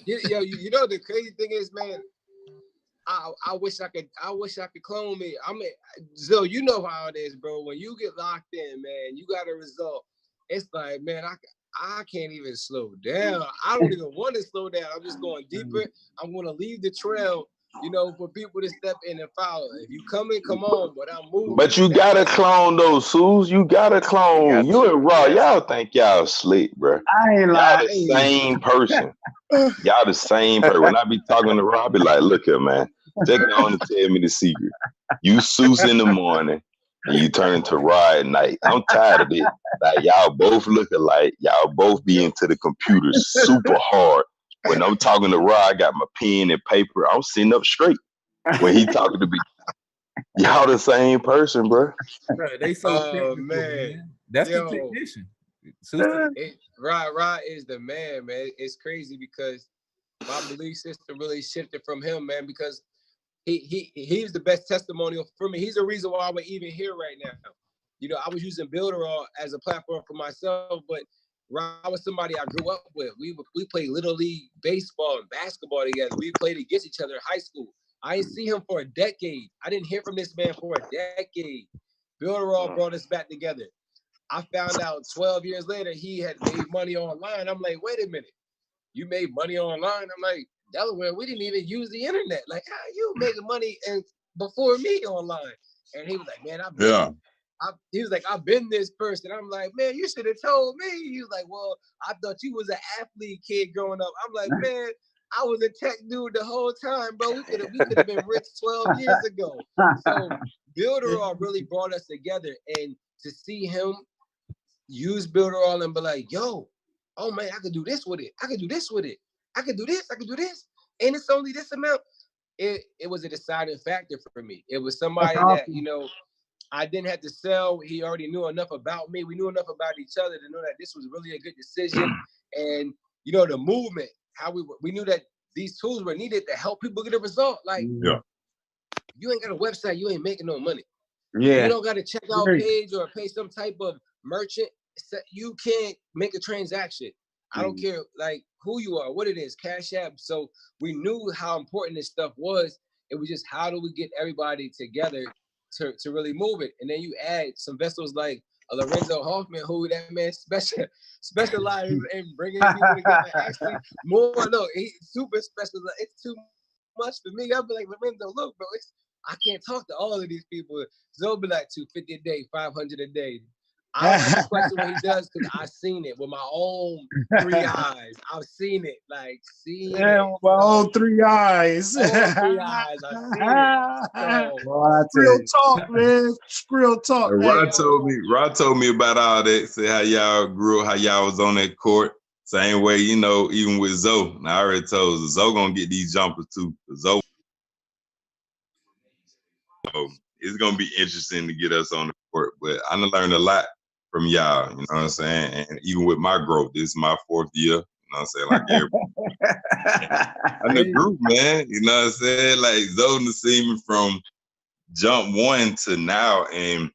you know the crazy thing is, man. I wish I could clone me. I mean, Zoe, you know how it is, bro. When you get locked in, man, you got a result. It's like, man, I can't even slow down. I don't even want to slow down. I'm just going deeper. I'm going to leave the trail, for people to step in and follow. If you come in, come on, but I'm moving. But you gotta clone those, Suze. You gotta clone. You and Raw, y'all think y'all slick, bro. I ain't Y'all lying. the same person. Y'all the same person. When I be talking to Raw, I be like, look here, man. Just go on and tell me the secret. You Suze in the morning and you turn into Raw at night. I'm tired of it. Like y'all both look alike. Y'all both be into the computer super hard. When I'm talking to Raw, I got my pen and paper. I'm sitting up straight. When he talking to me, y'all the same person, bro. They so technical, man. That's the technician. Rod is the man, man. It's crazy because my belief system really shifted from him, man, because he's the best testimonial for me. He's the reason why we're even here right now. I was using Builderall as a platform for myself, but Rod was somebody I grew up with. We played Little League baseball and basketball together. We played against each other in high school. I didn't see him for a decade. I didn't hear from this man for a decade. Builderall brought us back together. I found out 12 years later he had made money online. I'm like, wait a minute. You made money online? I'm like, Delaware, we didn't even use the internet. Like, how you making money and before me online? And he was like, man, he was like, I've been this person. I'm like, man, you should have told me. He was like, well, I thought you was an athlete kid growing up. I'm like, man, I was a tech dude the whole time, bro. We could have been rich 12 years ago. So Builderall really brought us together, and to see him use Builderall and be like, yo, oh man, I could do this with it. I could do this with it. I could do this. I could do this. And it's only this amount. It was a deciding factor for me. It was somebody that, I didn't have to sell. He already knew enough about me. We knew enough about each other to know that this was really a good decision. And, the movement, how we knew that these tools were needed to help people get a result. Like, you ain't got a website, you ain't making no money. Yeah. You don't got a checkout page or pay some type of merchant. You can't make a transaction. I don't care like who you are, what it is, Cash App. So we knew how important this stuff was. It was just how do we get everybody together to really move it. And then you add some vessels like Lorenzo Hoffman, who that man specializes in bringing people together. Actually, he's super specialized. It's too much for me. I'll be like, Lorenzo, look, bro, I can't talk to all of these people. They'll be like 250 a day, 500 a day. I don't have to question what he does because I've seen it with my own 3 eyes. I've seen it, with my own 3 eyes. All 3 eyes, I've seen it. Real talk, man. Real talk. Rod told me about all that. Say how y'all grew, how y'all was on that court. Same way, even with Zoe. Now, I already told Zoe gonna get these jumpers too. Zoe. It's gonna be interesting to get us on the court, but I done learned a lot from y'all, you know what I'm saying? And even with my growth, this is my 4th year, you know what I'm saying? Like everybody. I'm the group, man, you know what I'm saying? Like Zoe seen me from jump 1 to now, and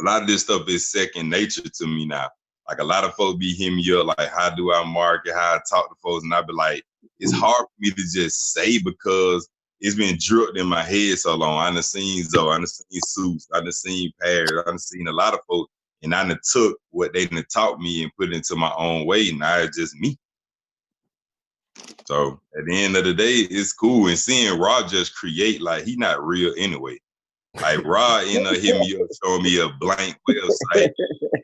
a lot of this stuff is second nature to me now. Like a lot of folks be hitting me up, like, how do I market, how I talk to folks, and I be like, it's hard for me to just say because it's been drilled in my head so long. I done seen Zoe, I done seen Seuss, I done seen Paris, I done seen a lot of folks, and I done took what they done taught me and put it into my own way. Now it's just me. So at the end of the day, it's cool. And seeing Rod just create, like, he not real anyway. Like Rod hit me up, showing me a blank website,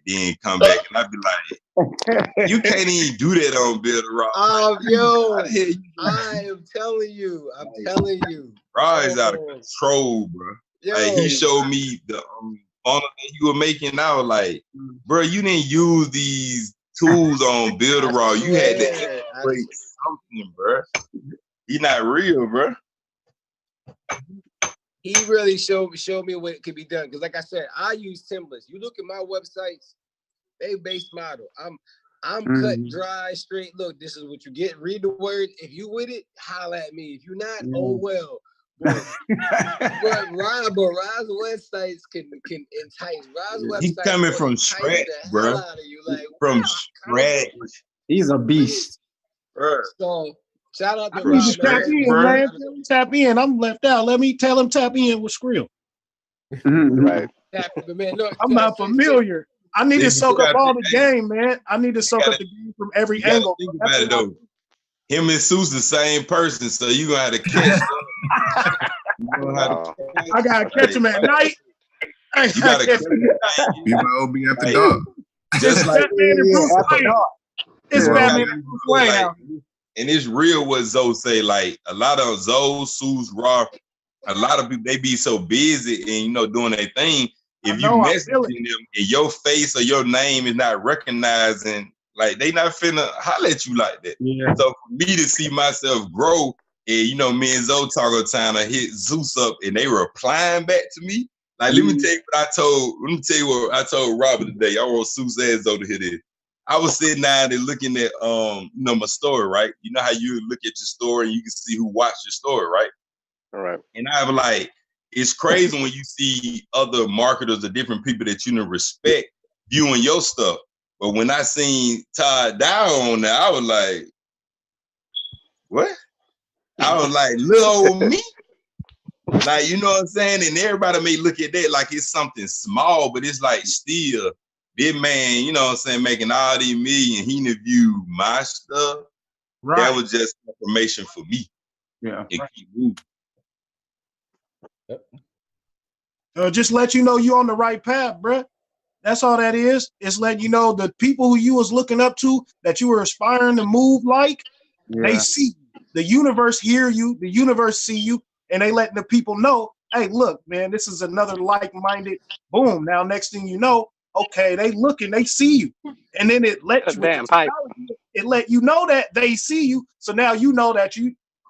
then come back and I be like, you can't even do that on Builderall. Yo, I am telling you. Rod is out of control, bro. Like he showed me the funnel that you were making out. Like, bro, you didn't use these tools on Builderall. You had to integrate something, bro. He not real, bro. He really showed me what could be done. Because like I said, I use templates. You look at my websites, they base model. I'm cut, dry, straight. Look, this is what you get. Read the word. If you with it, holla at me. If you're not, oh well. But Rod's websites can entice. Rod's website He's coming will from entice scratch, the bro. hell out of you. Like, From wow, scratch. He's a beast. So shout out to I need to Rob, tap in, man. Tell him tap in. I'm left out. Let me tell him tap in with Skrill. Right. Man, look, I'm not familiar. I need to soak up all the game, man. I need to soak up the game from every You gotta angle. think about it though. Him and Seuss the same person, so you gonna have to catch them. I gotta catch him at night. You gotta catch them. BYOB after dark. Just like Batman and Bruce Wayne. It's Batman and Bruce Wayne out. And it's real what Zoe say. Like a lot of Zoe, Sue's, Raw, a lot of people they be so busy and doing their thing. If you messaging them and your face or your name is not recognizing, like they not finna holler at you like that. Yeah. So for me to see myself grow, and me and Zoe talk all the time, I hit Zeus up and they replying back to me. Like let me tell you what I told Robert today. I want Zeus and Zoe to hear this. I was sitting down and looking at my story, right? You know how you look at your story and you can see who watched your story, right? All right. And I was like, it's crazy when you see other marketers or different people that you respect viewing your stuff. But when I seen Todd Dow on there, I was like, what? I was like, little old me? Like, you know what I'm saying? And everybody may look at that like it's something small, but it's like still, this man, you know what I'm saying, making all these million, he didn't view my stuff. Right. That was just information for me. Yeah. It keep moving. Just let you know you on the right path, bruh. That's all that is. It's letting you know the people who you was looking up to, that you were aspiring to move like, they see you. The universe hear you, the universe see you, and they letting the people know, hey, look, man, this is another like-minded, boom. Now, next thing you know, okay, they looking, they see you. And then it lets you, it let you know that they see you. So now you know that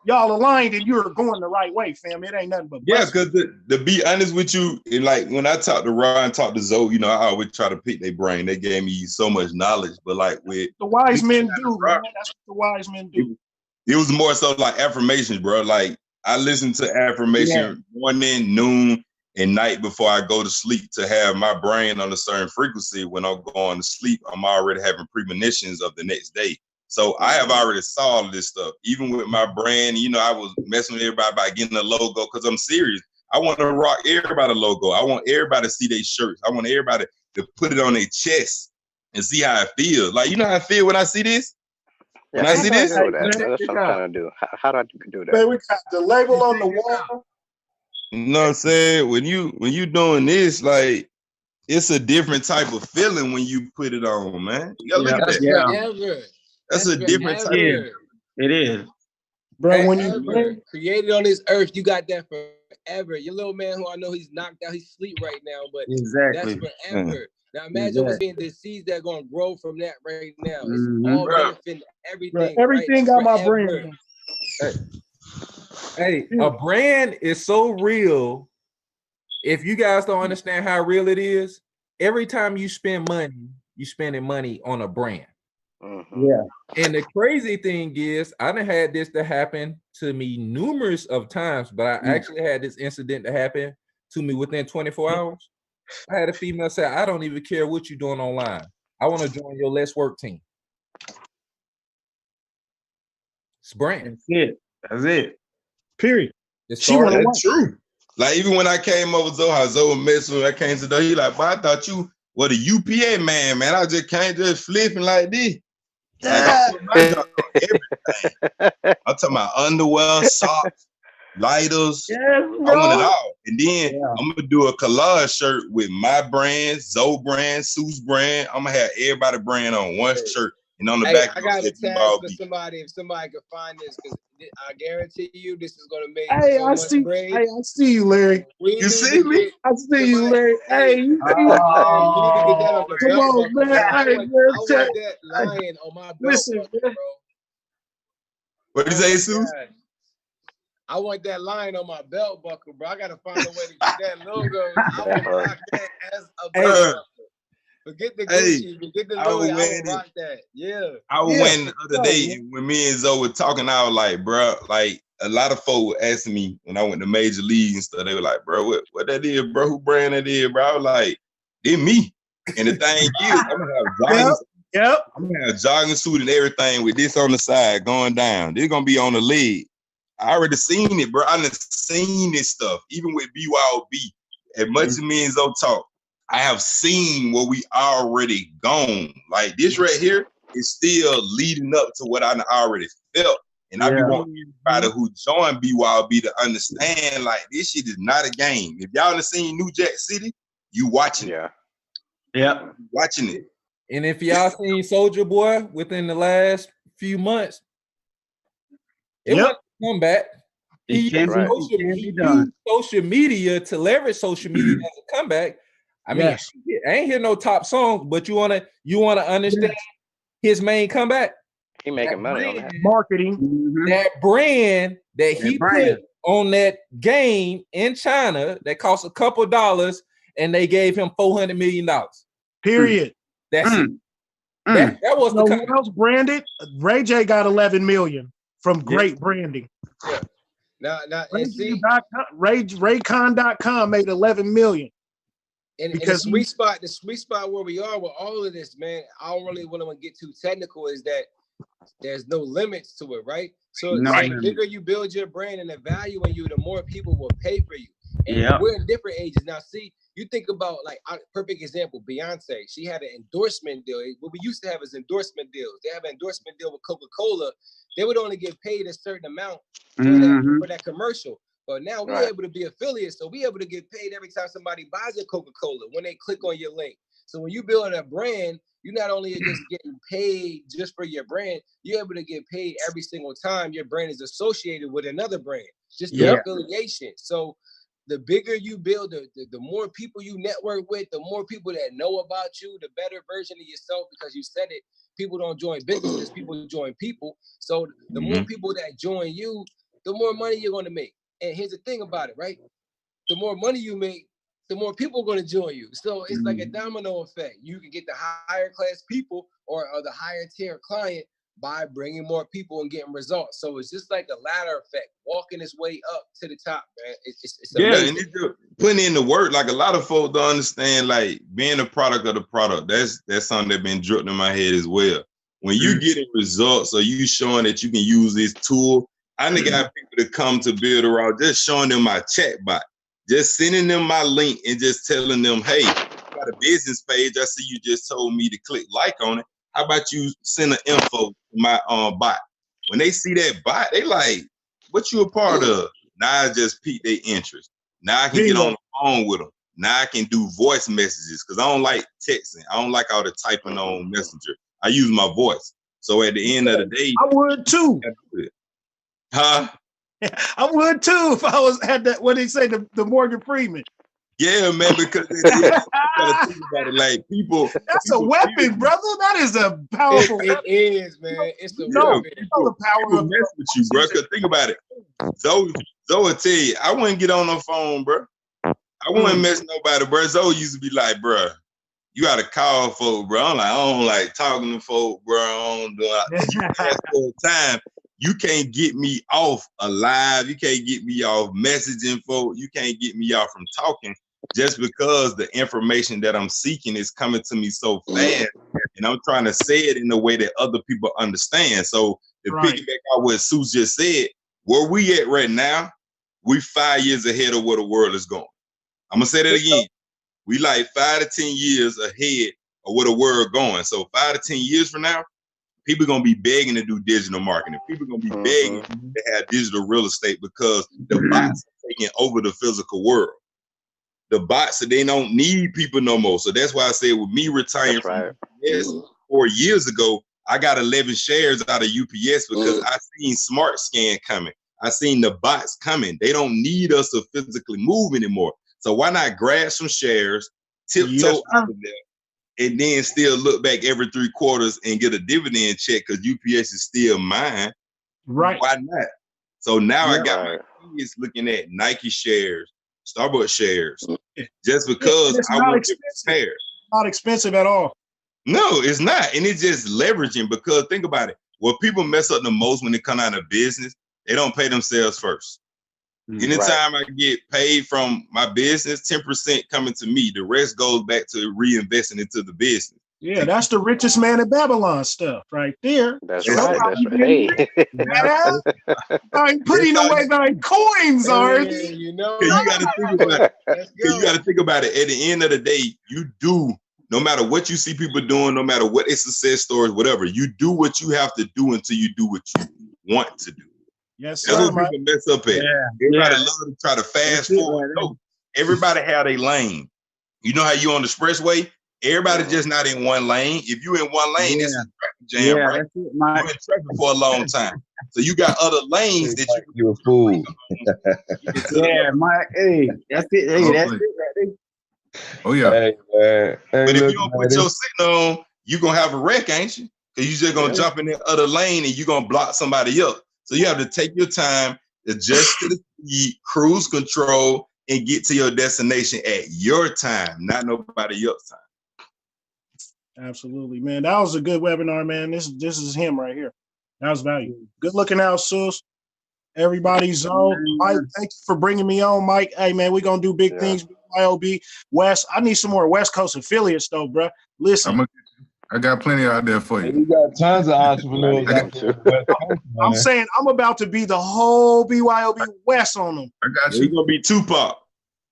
y'all aligned and you're going the right way, fam. It ain't nothing but because to be honest with you, and like when I talk to Ron, talk to Zoe, I always try to pick their brain. They gave me so much knowledge, but like with the wise men do, man. That's what the wise men do. It was more so like affirmations, bro. Like I listen to affirmation morning, noon, and night before I go to sleep to have my brain on a certain frequency. When I'm going to sleep, I'm already having premonitions of the next day. So I have already saw all of this stuff. Even with my brand, I was messing with everybody by getting a logo because I'm serious. I want to rock everybody logo. I want everybody to see their shirts. I want everybody to put it on their chest and see how it feels. Like, you know how I feel when I see this? When I see this? That's what I'm trying to do. How do I do that? Man, we got the label on the wall. You know what I'm saying? When you doing this, like, it's a different type of feeling when you put it on, man. You gotta look at that. That's a different type. It is. Bro, when you created on this earth, you got that forever. Your little man who I know he's knocked out, he's asleep right now, but that's forever. Now imagine what's being the seeds that are gonna grow from that right now. It's all benefiting everything. Bro, everything got my brand. Hey, a brand is so real. If you guys don't understand how real it is, every time you spend money, you're spending money on a brand. Yeah. And the crazy thing is, I done had this to happen to me numerous of times, but I actually had this incident to happen to me within 24 hours. I had a female say, I don't even care what you're doing online. I want to join your Let's Work team. It's brand. That's it. Period. That's true. Like even when I came over to Zoe messed with me, I came to the, he like, but I thought you were the UPA man. I just can't just flipping like this. Like, I'm talking about underwear, socks, lighters. I want it all. And then I'm gonna do a collage shirt with my brand, Zoe brand, Sue's brand. I'm gonna have everybody brand on one shirt. And on the back, I got a task for somebody. If somebody could find this, because I guarantee you, this is gonna make so much bread. Hey, I see you, Larry. You see me? I see you, Larry. Hey, you see me? You need to get that on the Come on, man. I want that lion on my belt. Listen, bro. What did you say, Sue? I want that line on my belt buckle, bro. I gotta find a way to get that logo. I want that as a belt buckle. Forget the Hey, Gucci, forget the I was Louis. I wearing will it. rock that. Yeah. I was Yeah, wearing the for other sure, day man. when me and Zoe were talking. I was like, bro, like a lot of folk were asking me when I went to Major League and stuff. They were like, bro, what that is, bro? Who brand that is, bro? I was like, it me. And the thing is, I'm gonna have jogging. Yep. I'm gonna have jogging suit and everything with this on the side going down. This gonna be on the leg. I already seen it, bro. I done seen this stuff, even with BYOB. As much as me and Zoe talk, I have seen where we already gone. Like this right here is still leading up to what I already felt. And I be wanting everybody who joined BYOB to understand, like, this shit is not a game. If y'all done seen New Jack City, you watching it. Yeah. Watching it. And if y'all seen Soldier Boy within the last few months, it wasn't a comeback. He It can be done. used social media to leverage social media as a comeback. I mean, Yes. I ain't hear no top songs, but you wanna understand his main comeback. He making money on that. Marketing. That brand that he put on that game in China that cost a couple dollars, and they gave him $400 million. Period. That's it. That was the who else branded? Ray J got 11 million from great branding. Yeah. Now, and see, Raycon.com made 11 million. and because the sweet spot where we are with all of this, man, I don't really want to get too technical, is that there's no limits to it, right? So, the bigger you build your brand and the value in you, the more people will pay for you. And we're in different ages. Now, see, you think about, like, perfect example, Beyonce. She had an endorsement deal. What we used to have is endorsement deals. They have an endorsement deal with Coca-Cola. They would only get paid a certain amount for that commercial. But now we're able to be affiliates, so we're able to get paid every time somebody buys a Coca-Cola when they click on your link. So when you build a brand, you not only are just getting paid just for your brand, you're able to get paid every single time your brand is associated with another brand, just the affiliation. So the bigger you build, the more people you network with, the more people that know about you, the better version of yourself, because you said it, people don't join businesses, people join people. So the more people that join you, the more money you're going to make. And here's the thing about it, right? The more money you make, the more people are going to join you. So it's like a domino effect. You can get the higher class people or the higher tier client by bringing more people and getting results. So it's just like a ladder effect, walking its way up to the top, man. It's amazing. And it's putting in the work. Like, a lot of folks don't understand, like, being a product of the product. That's something that's been drilled in my head as well. When you getting results, or you showing that you can use this tool, I done got people to come to Build Around, just showing them my chat bot, just sending them my link and just telling them, hey, I got a business page. I see you just told me to click like on it. How about you send an info to my bot? When they see that bot, they like, what you a part of? Now I just piqued their interest. Now I can get on the phone with them. Now I can do voice messages, because I don't like texting. I don't like all the typing on Messenger. I use my voice. So at the end of the day, I would too. Huh? I would too if I had that. What they say, the Morgan Freeman. Yeah, man, because you gotta think about it, like, people. That's a weapon, brother. That is a powerful. It is, man. It's the weapon. People mess with you, bro. Because think about it. Zoe will tell you, I wouldn't get on the phone, bro. I wouldn't mess nobody, bro. Zoe used to be like, bro, you gotta call folk, bro. I'm like, I don't like talking to folk, bro. I don't do it. You ask for a time. You can't get me off alive. You can't get me off messaging folk. You can't get me off from talking, just because the information that I'm seeking is coming to me so fast, and I'm trying to say it in a way that other people understand. So to piggyback on what Sue just said, where we at right now, we 5 years ahead of where the world is going. I'm gonna say that again. We like 5 to 10 years ahead of where the world going. So 5 to 10 years from now, people are going to be begging to do digital marketing. People are going to be begging to have digital real estate, because the bots are taking over the physical world. The bots, they don't need people no more. So that's why I said, with me retiring from UPS 4 years ago, I got 11 shares out of UPS because I seen Smart Scan coming. I seen the bots coming. They don't need us to physically move anymore. So why not grab some shares, tiptoe out of there, and then still look back every 3 quarters and get a dividend check, because UPS is still mine. Right. Why not? So now I got my kids looking at Nike shares, Starbucks shares, just because I want to prepare. not expensive at all. No, it's not. And it's just leveraging, because think about it. What people mess up the most when they come out of business, they don't pay themselves first. Anytime I get paid from my business, 10% coming to me. The rest goes back to reinvesting into the business. Yeah, that's the richest man in Babylon stuff right there. That's right. That's right. Hey. I'm putting away my coins, Artie. Hey, you know, You got to think about it. You got to think about it. At the end of the day, you do. No matter what you see people doing, no matter what their success stories, whatever, you do what you have to do until you do what you want to do. Yes, That's sir. what people mess up at. Everybody love to try to fast forward. No, everybody had a lane. You know how you on the expressway? Everybody just not in one lane. If you in one lane, it's a traffic jam, right? You've been traffic for a long time. So you got other lanes that you a fool. Yeah, Mike. Hey, that's it. Hey, that's it. Oh yeah. Hey, man. Hey, But if look, you don't man, put your signal on, you're gonna have a wreck, ain't you? Because you just gonna jump in the other lane and you're gonna block somebody up. So you have to take your time, adjust to the speed, cruise control, and get to your destination at your time, not nobody else's time. Absolutely, man. That was a good webinar, man. This is him right here. That was value. Good looking out, sus. Everybody's on. Mike, thank you for bringing me on, Mike. Hey, man, we're gonna do big things. BYOB West. I need some more West Coast affiliates, though, bro. Listen, I got plenty out there for you. You got tons of entrepreneurs out there. I'm saying I'm about to be the whole BYOB West on them. I got you. You're gonna be Tupac.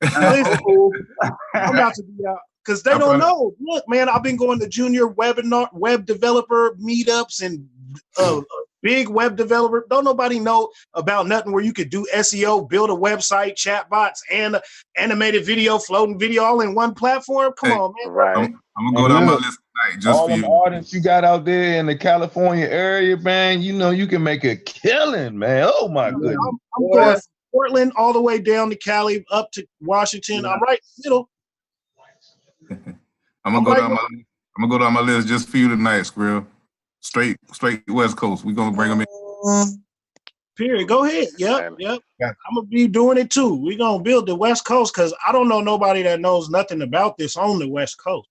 Listen, I'm about to be out because they don't know. Look, man, I've been going to junior web developer meetups and big web developer. Don't nobody know about nothing where you could do SEO, build a website, chatbots, and animated video, floating video all in one platform. Come on, man. Right. I'm gonna go down my list tonight just all for them you. artists you got out there in the California area, man, you know you can make a killing, man. Oh my goodness. I'm going from Portland all the way down to Cali, up to Washington. I'm right in the middle. I'm gonna go down my list just for you tonight, Skrill. Straight West Coast. We're gonna bring them in. Period. Go ahead. Yep. I'm gonna be doing it too. We're gonna build the West Coast because I don't know nobody that knows nothing about this on the West Coast.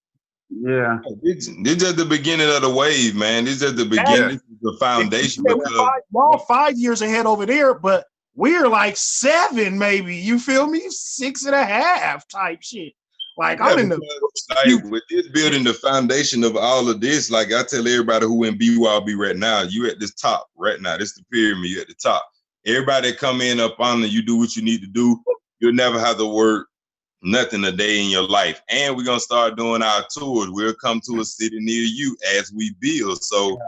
Yeah. This is just the beginning of the wave, man. This is just the beginning. This is the foundation. We're all 5 years ahead over there, but we're like 7, maybe. You feel me? 6.5 type shit. Like I'm in with this building the foundation of all of this. Like I tell everybody who in BYOB right now, you at this top right now. This is the pyramid. You at the top. Everybody that come in up on you do what you need to do. You'll never have to work nothing a day in your life. And we're gonna start doing our tours. We'll come to a city near you as we build. So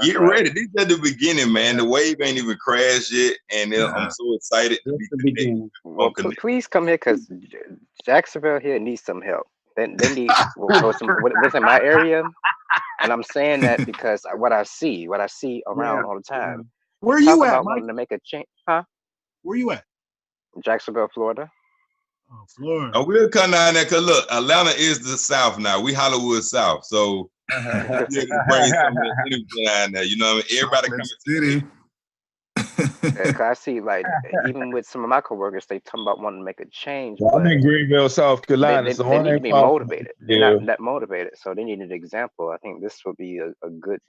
get ready. This is at the beginning, man. The wave ain't even crashed yet, and I'm so excited to be connected. Well, please come here because Jacksonville here needs some help. They need within my area, and I'm saying that because what I see around all the time. Where you at, Mike? Wanting to make a change, huh? Where you at? Jacksonville, Florida. Oh, Florida. Oh, we'll come down there because look, Atlanta is the South now. We Hollywood South, so bring some energy down there. You know what I mean? Everybody coming to the city. I see, like, even with some of my coworkers, they talking about wanting to make a change. Well, I'm in Greenville, South Carolina. They need to be motivated. They're not that motivated, so they need an example. I think this would be a good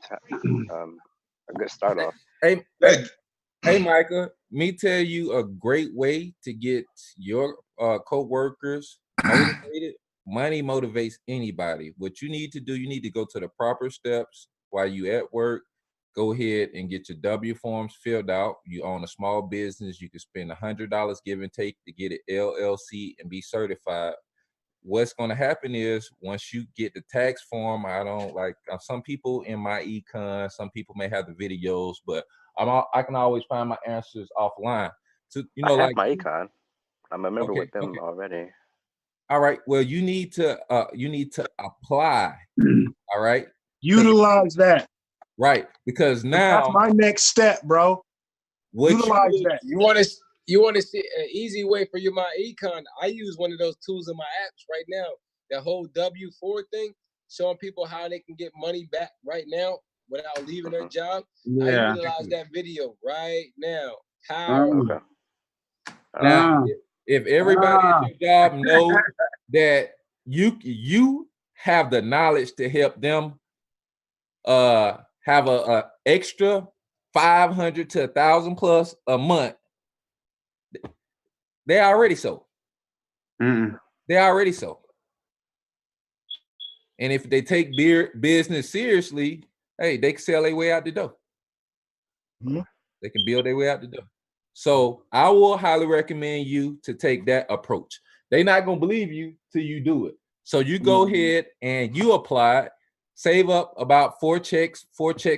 a good start off. Hey, Micah, me tell you a great way to get your co-workers motivated. Money motivates anybody. What you need to do, you need to go to the proper steps while you at work. Go ahead and get your W forms filled out. You own a small business. You can spend $100 give and take to get it LLC and be certified. What's going to happen is once you get the tax form, I don't like some people in my econ, some people may have the videos, but I can always find my answers offline. So I have like my econ. I'm a member with them already. All right. Well, you need to apply. All right. Utilize that. Right. Because now that's my next step, bro. Utilize that. You want to see an easy way for my econ? I use one of those tools in my apps right now. The whole W4 thing, showing people how they can get money back right now without leaving their job. I utilize that video right now. How? Now, if everybody at your job knows that you have the knowledge to help them have a extra 500 to 1,000 plus a month, they already so. They already so. And if they take business seriously, hey, they can sell their way out the door. They can build their way out the door. So I will highly recommend you to take that approach. They're not gonna believe you till you do it. So you go ahead and you apply, save up about 4 check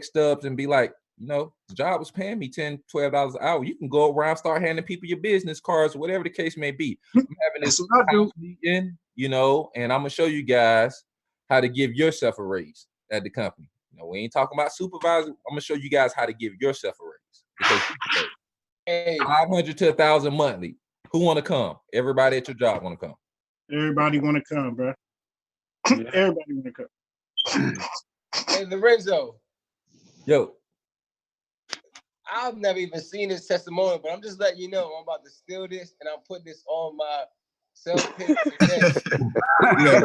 stubs, and be like, you know, the job was paying me $10, $12 an hour. You can go around, start handing people your business cards, whatever the case may be. I'm having this house meeting, you know, and I'm gonna show you guys how to give yourself a raise at the company. You know, we ain't talking about supervisor. I'm gonna show you guys how to give yourself a raise. Because 500 to 1,000 monthly. Who want to come? Everybody at your job want to come. Everybody want to come, bro. Everybody want to come. Hey, Lorenzo. Yo. I've never even seen this testimony, but I'm just letting you know I'm about to steal this and I'm putting this on my self-page today. Yeah,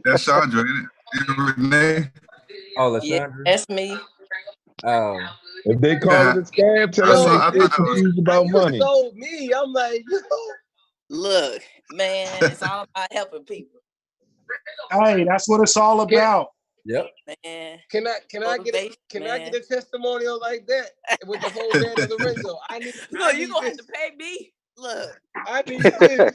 that's Chandra, isn't it? Renee? Oh, Yeah, that's me. If they call it a scam, tell them they're confused about money. You sold me. I'm like, look, man, it's all about helping people. Hey, that's what it's all about. Yep. Man, can I get a testimonial like that with the whole band of Lorenzo? Look, you gonna have to pay me. Look, I need this.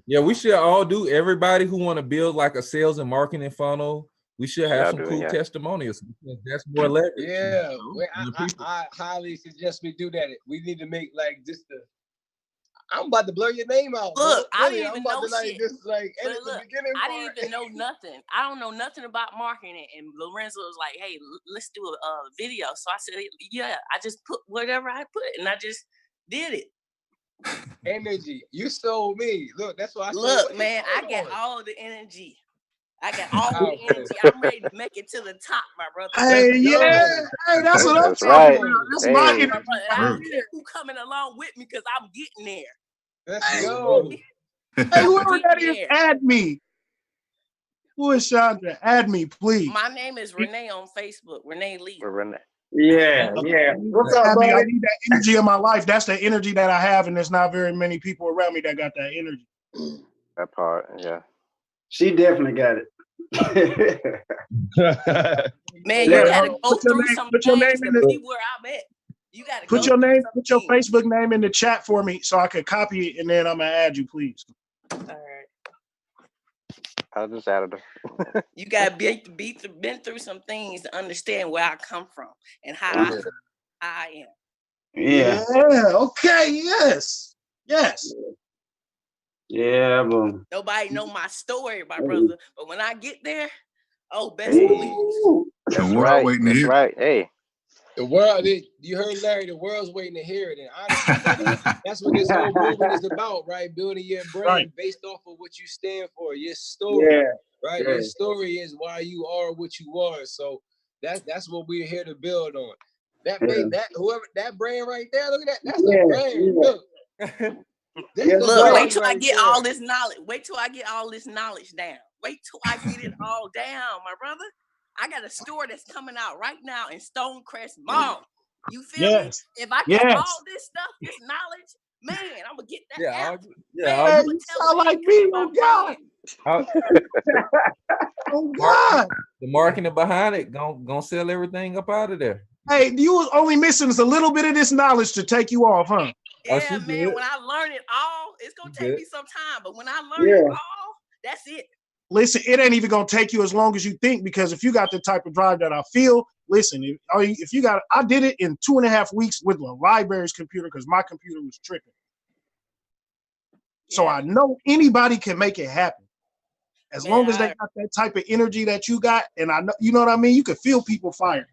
Yeah, we should all do. Everybody who want to build like a sales and marketing funnel, we should have some cool testimonials. That's more leverage. Yeah, you know, I highly suggest we do that. We need to make like just the. I'm about to blur your name out. Look, bro. I didn't even know shit. But look, I didn't even know nothing. I don't know nothing about marketing. And Lorenzo was like, "Hey, let's do a video." So I said, "Yeah." I just put whatever I put, and I just did it. Energy, you sold me. Look, that's why I look, man. I got all the energy. I got all the energy. I'm ready to make it to the top, my brother. Hey, yeah. Hey, that's what I'm talking about. That's my energy. I don't care who coming along with me because I'm getting there. Let's go. Hey, whoever that is, add me. Who is Chandra? Add me, please. My name is Renee on Facebook. Renee Lee. Renee. Yeah. What's up, buddy? I need that energy in my life. That's the energy that I have, and there's not very many people around me that got that energy. That part, yeah. She definitely got it. Man, you gotta go through some things to see where I'm at. You gotta put your name, put your Facebook name in the chat for me so I can copy it, and then I'm gonna add you, please. All right. I just added her. You gotta been through some things to understand where I come from and how I am. Yeah. Okay. Yes. Yeah, boom. Nobody know my story, my brother, but when I get there, best believe. That's right. That's right. Hey. The world, you heard Larry, the world's waiting to hear it. And honestly, that's what this whole movement is about, right? Building your brand based off of what you stand for, your story, right? Your story is why you are what you are. So that's what we're here to build on. That brand right there, look at that. That's a brand. Look. Look, wait till I get all this knowledge. Wait till I get all this knowledge down. Wait till I get it all down, my brother. I got a store that's coming out right now in Stonecrest Mall. You feel me? If I get all this stuff, this knowledge, man, I'm gonna get that out. Yeah, you sound like me. Oh God. Oh God. The marketing behind it gonna sell everything up out of there. Hey, you was only missing a little bit of this knowledge to take you off, huh? Yeah, man. When I learn it all, it's gonna take me some time. But when I learn it all, that's it. Listen, it ain't even gonna take you as long as you think, because if you got the type of drive that I feel, listen, if you got, I did it in 2.5 weeks with the library's computer because my computer was tripping. So I know anybody can make it happen as long as they got that type of energy that you got, and I know, you know what I mean. You can feel people firing.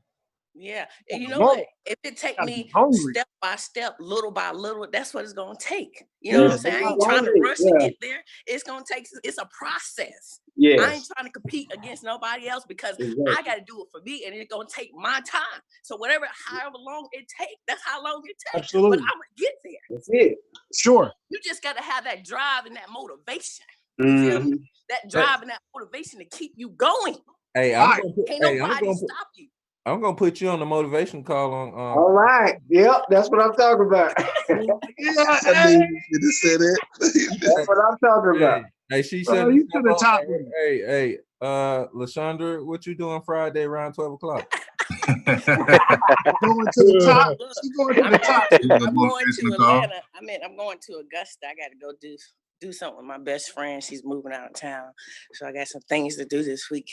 Yeah, and you know what? If it take me step by step, little by little, that's what it's gonna take. You know what I'm saying? I ain't trying to rush to get there. It's gonna take. It's a process. Yeah. I ain't trying to compete against nobody else because I got to do it for me, and it's gonna take my time. So however long it takes, that's how long it takes. Absolutely. But I'm gonna get there. That's it. Sure. You just got to have that drive and that motivation. You feel Mhm. me? That drive and that motivation to keep you going. Hey, Can't nobody stop you. I'm gonna put you on the motivation call on. All right. Yep, that's what I'm talking about. I knew you should have said it. That's what I'm talking about. Hey, she Bro, said, you to the top. Hey, Lashandra, what you doing Friday around 12 o'clock? Going to the top. She going to the top. I'm going to Atlanta. I'm going to Augusta. I got to go do something with my best friend. She's moving out of town, so I got some things to do this week.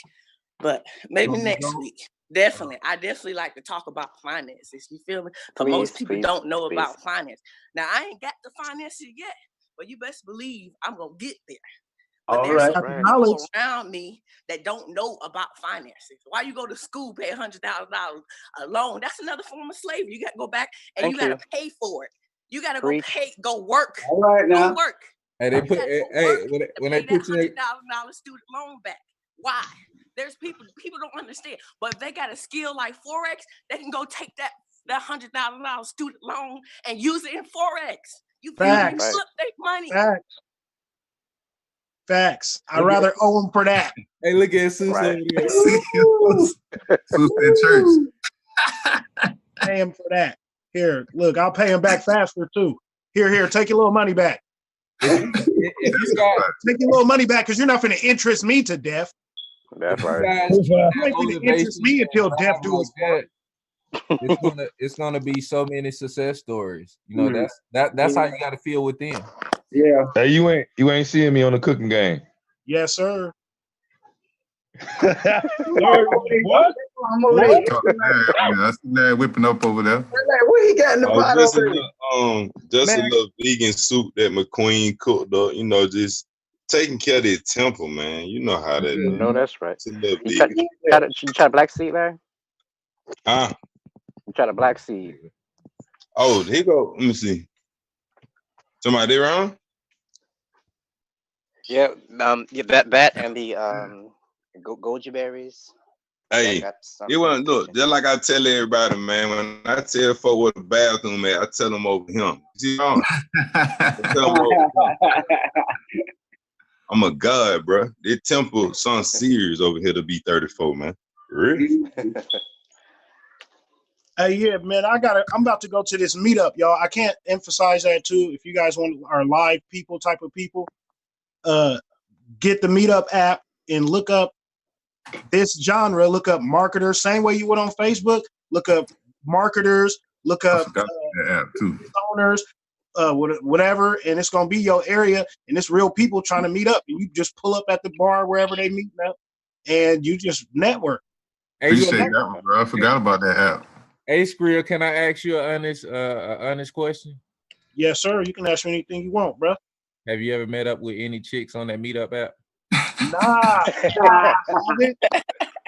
But maybe next week. Definitely. I definitely like to talk about finances. You feel me? But most people don't know about finance. Now, I ain't got the finances yet, but you best believe I'm going to get there. But there's some people around me that don't know about finances. Why you go to school, pay $100,000 a loan? That's another form of slavery. You got to go back and you got to pay for it. You got to go work. All right, now. Go work. Hey, they put when they put $100,000 student loan back. Why? There's people don't understand. But if they got a skill like Forex, they can go take that $100,000 student loan and use it in Forex. You feel me? Flip their money. Facts. I'd rather owe them for that. Hey, look at Sue over there. Sue's in church. Pay him for that. Here, look, I'll pay him back faster too. Here, take your little money back. If you got, take your little money back because you're not going to interest me to death. That's right. You ain't going to interest me until death do us part. It's gonna be so many success stories. You know, that's how you got to feel with them. Yeah. Hey, you ain't seeing me on the cooking game. Yes, sir. What? I see that whipping up over there. What he got in the pot Just, over there? Just a little vegan soup that McQueen cooked up. You know, just taking care of their temple, man. You know how that. You know that's right. It's a little You try black seed, Larry? Huh? You try the black seed. Oh, here go. Let me see. Somebody around? Yeah, that and the goji berries. Hey, it wasn't look, just like I tell everybody, man, when I tell folk what the bathroom at, I tell them over him. See, I tell them over him. I'm a god, bro. This temple son serious over here to be 34, man. Really? Hey, yeah, man, I'm about to go to this meetup, y'all. I can't emphasize that too. If you guys are live people type of people, get the meetup app and look up this genre. Look up marketers, same way you would on Facebook. Look up marketers. Look up owners, whatever, and it's gonna be your area, and it's real people trying to meet up, and you just pull up at the bar wherever they meet up, and you just network. Appreciate that one, bro. I forgot about that app. Hey, Skrill, can I ask you an honest question? Yes, sir. You can ask me anything you want, bro. Have you ever met up with any chicks on that meetup app? Nah.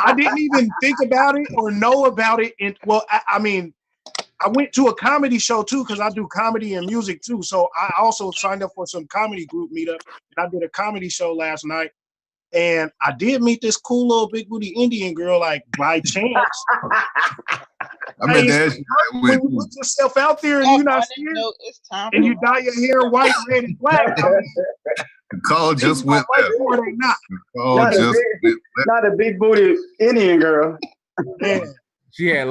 I didn't even think about it or know about it. I mean, I went to a comedy show too because I do comedy and music too. So I also signed up for some comedy group meetup, and I did a comedy show last night. And I did meet this cool little big booty Indian girl, like by chance. I mean, that's when you put yourself out there and you're not scared, and you dye your hair white, red, and black. I mean, the call just went left. Not a big booty Indian girl. She had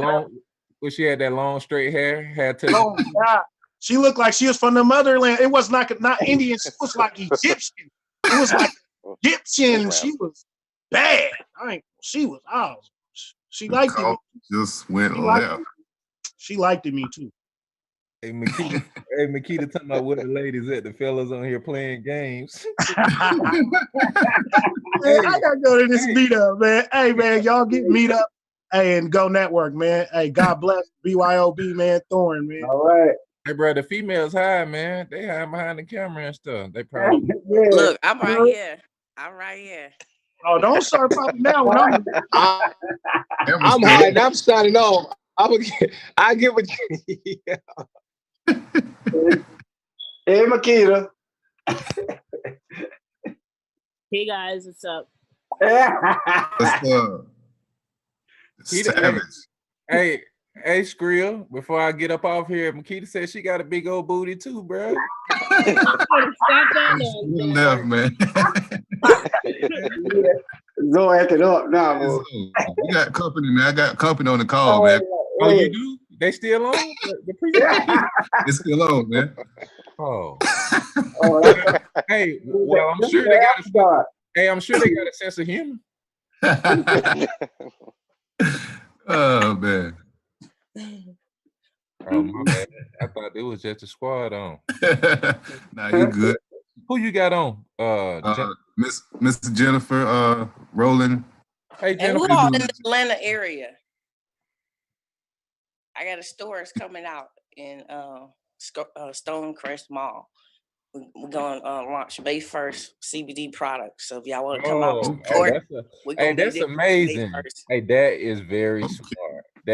that long straight hair. Oh God. She looked like she was from the motherland. It was not Indian. She was like Egyptian. It was like Egyptian. She was bad. She was awesome. She liked it. Just went left. She liked me too. Hey, Makita talking about what the ladies at, the fellas on here playing games. Man, I gotta go to this meetup, man. Hey, man, y'all get meet up. Hey, and go network, man. Hey, God bless BYOB, man. Thorn, man. All right. Hey, bro, the females hide, man. They hide behind the camera and stuff. They probably look. I'm right here. I'm right here. Oh, don't start popping now. I'm hiding. I'm signing off. I get what you. Hey, Makita. Hey guys, what's up? Savage. Hey, Hey, Skrill, before I get up off here, Makita said she got a big old booty too, bro. Left, man. Go acting up now, boy. You got company, man. I got company on the call, man. Oh, you do? They still on? The presentation? It's still on, man. Oh. Hey, well, I'm sure they got a. Hey, I'm sure they got a sense of humor. Oh man. Oh my bad. I thought it was just a squad on. Nah, you good. Who you got on? Miss Jennifer Rowland. Hey, And Jennifer. who all in the Atlanta area? I got a store that's coming out in Stonecrest Mall. We're going to launch May 1st CBD products. So if y'all want to come out and support, Hey, that's amazing. Hey, that is very smart.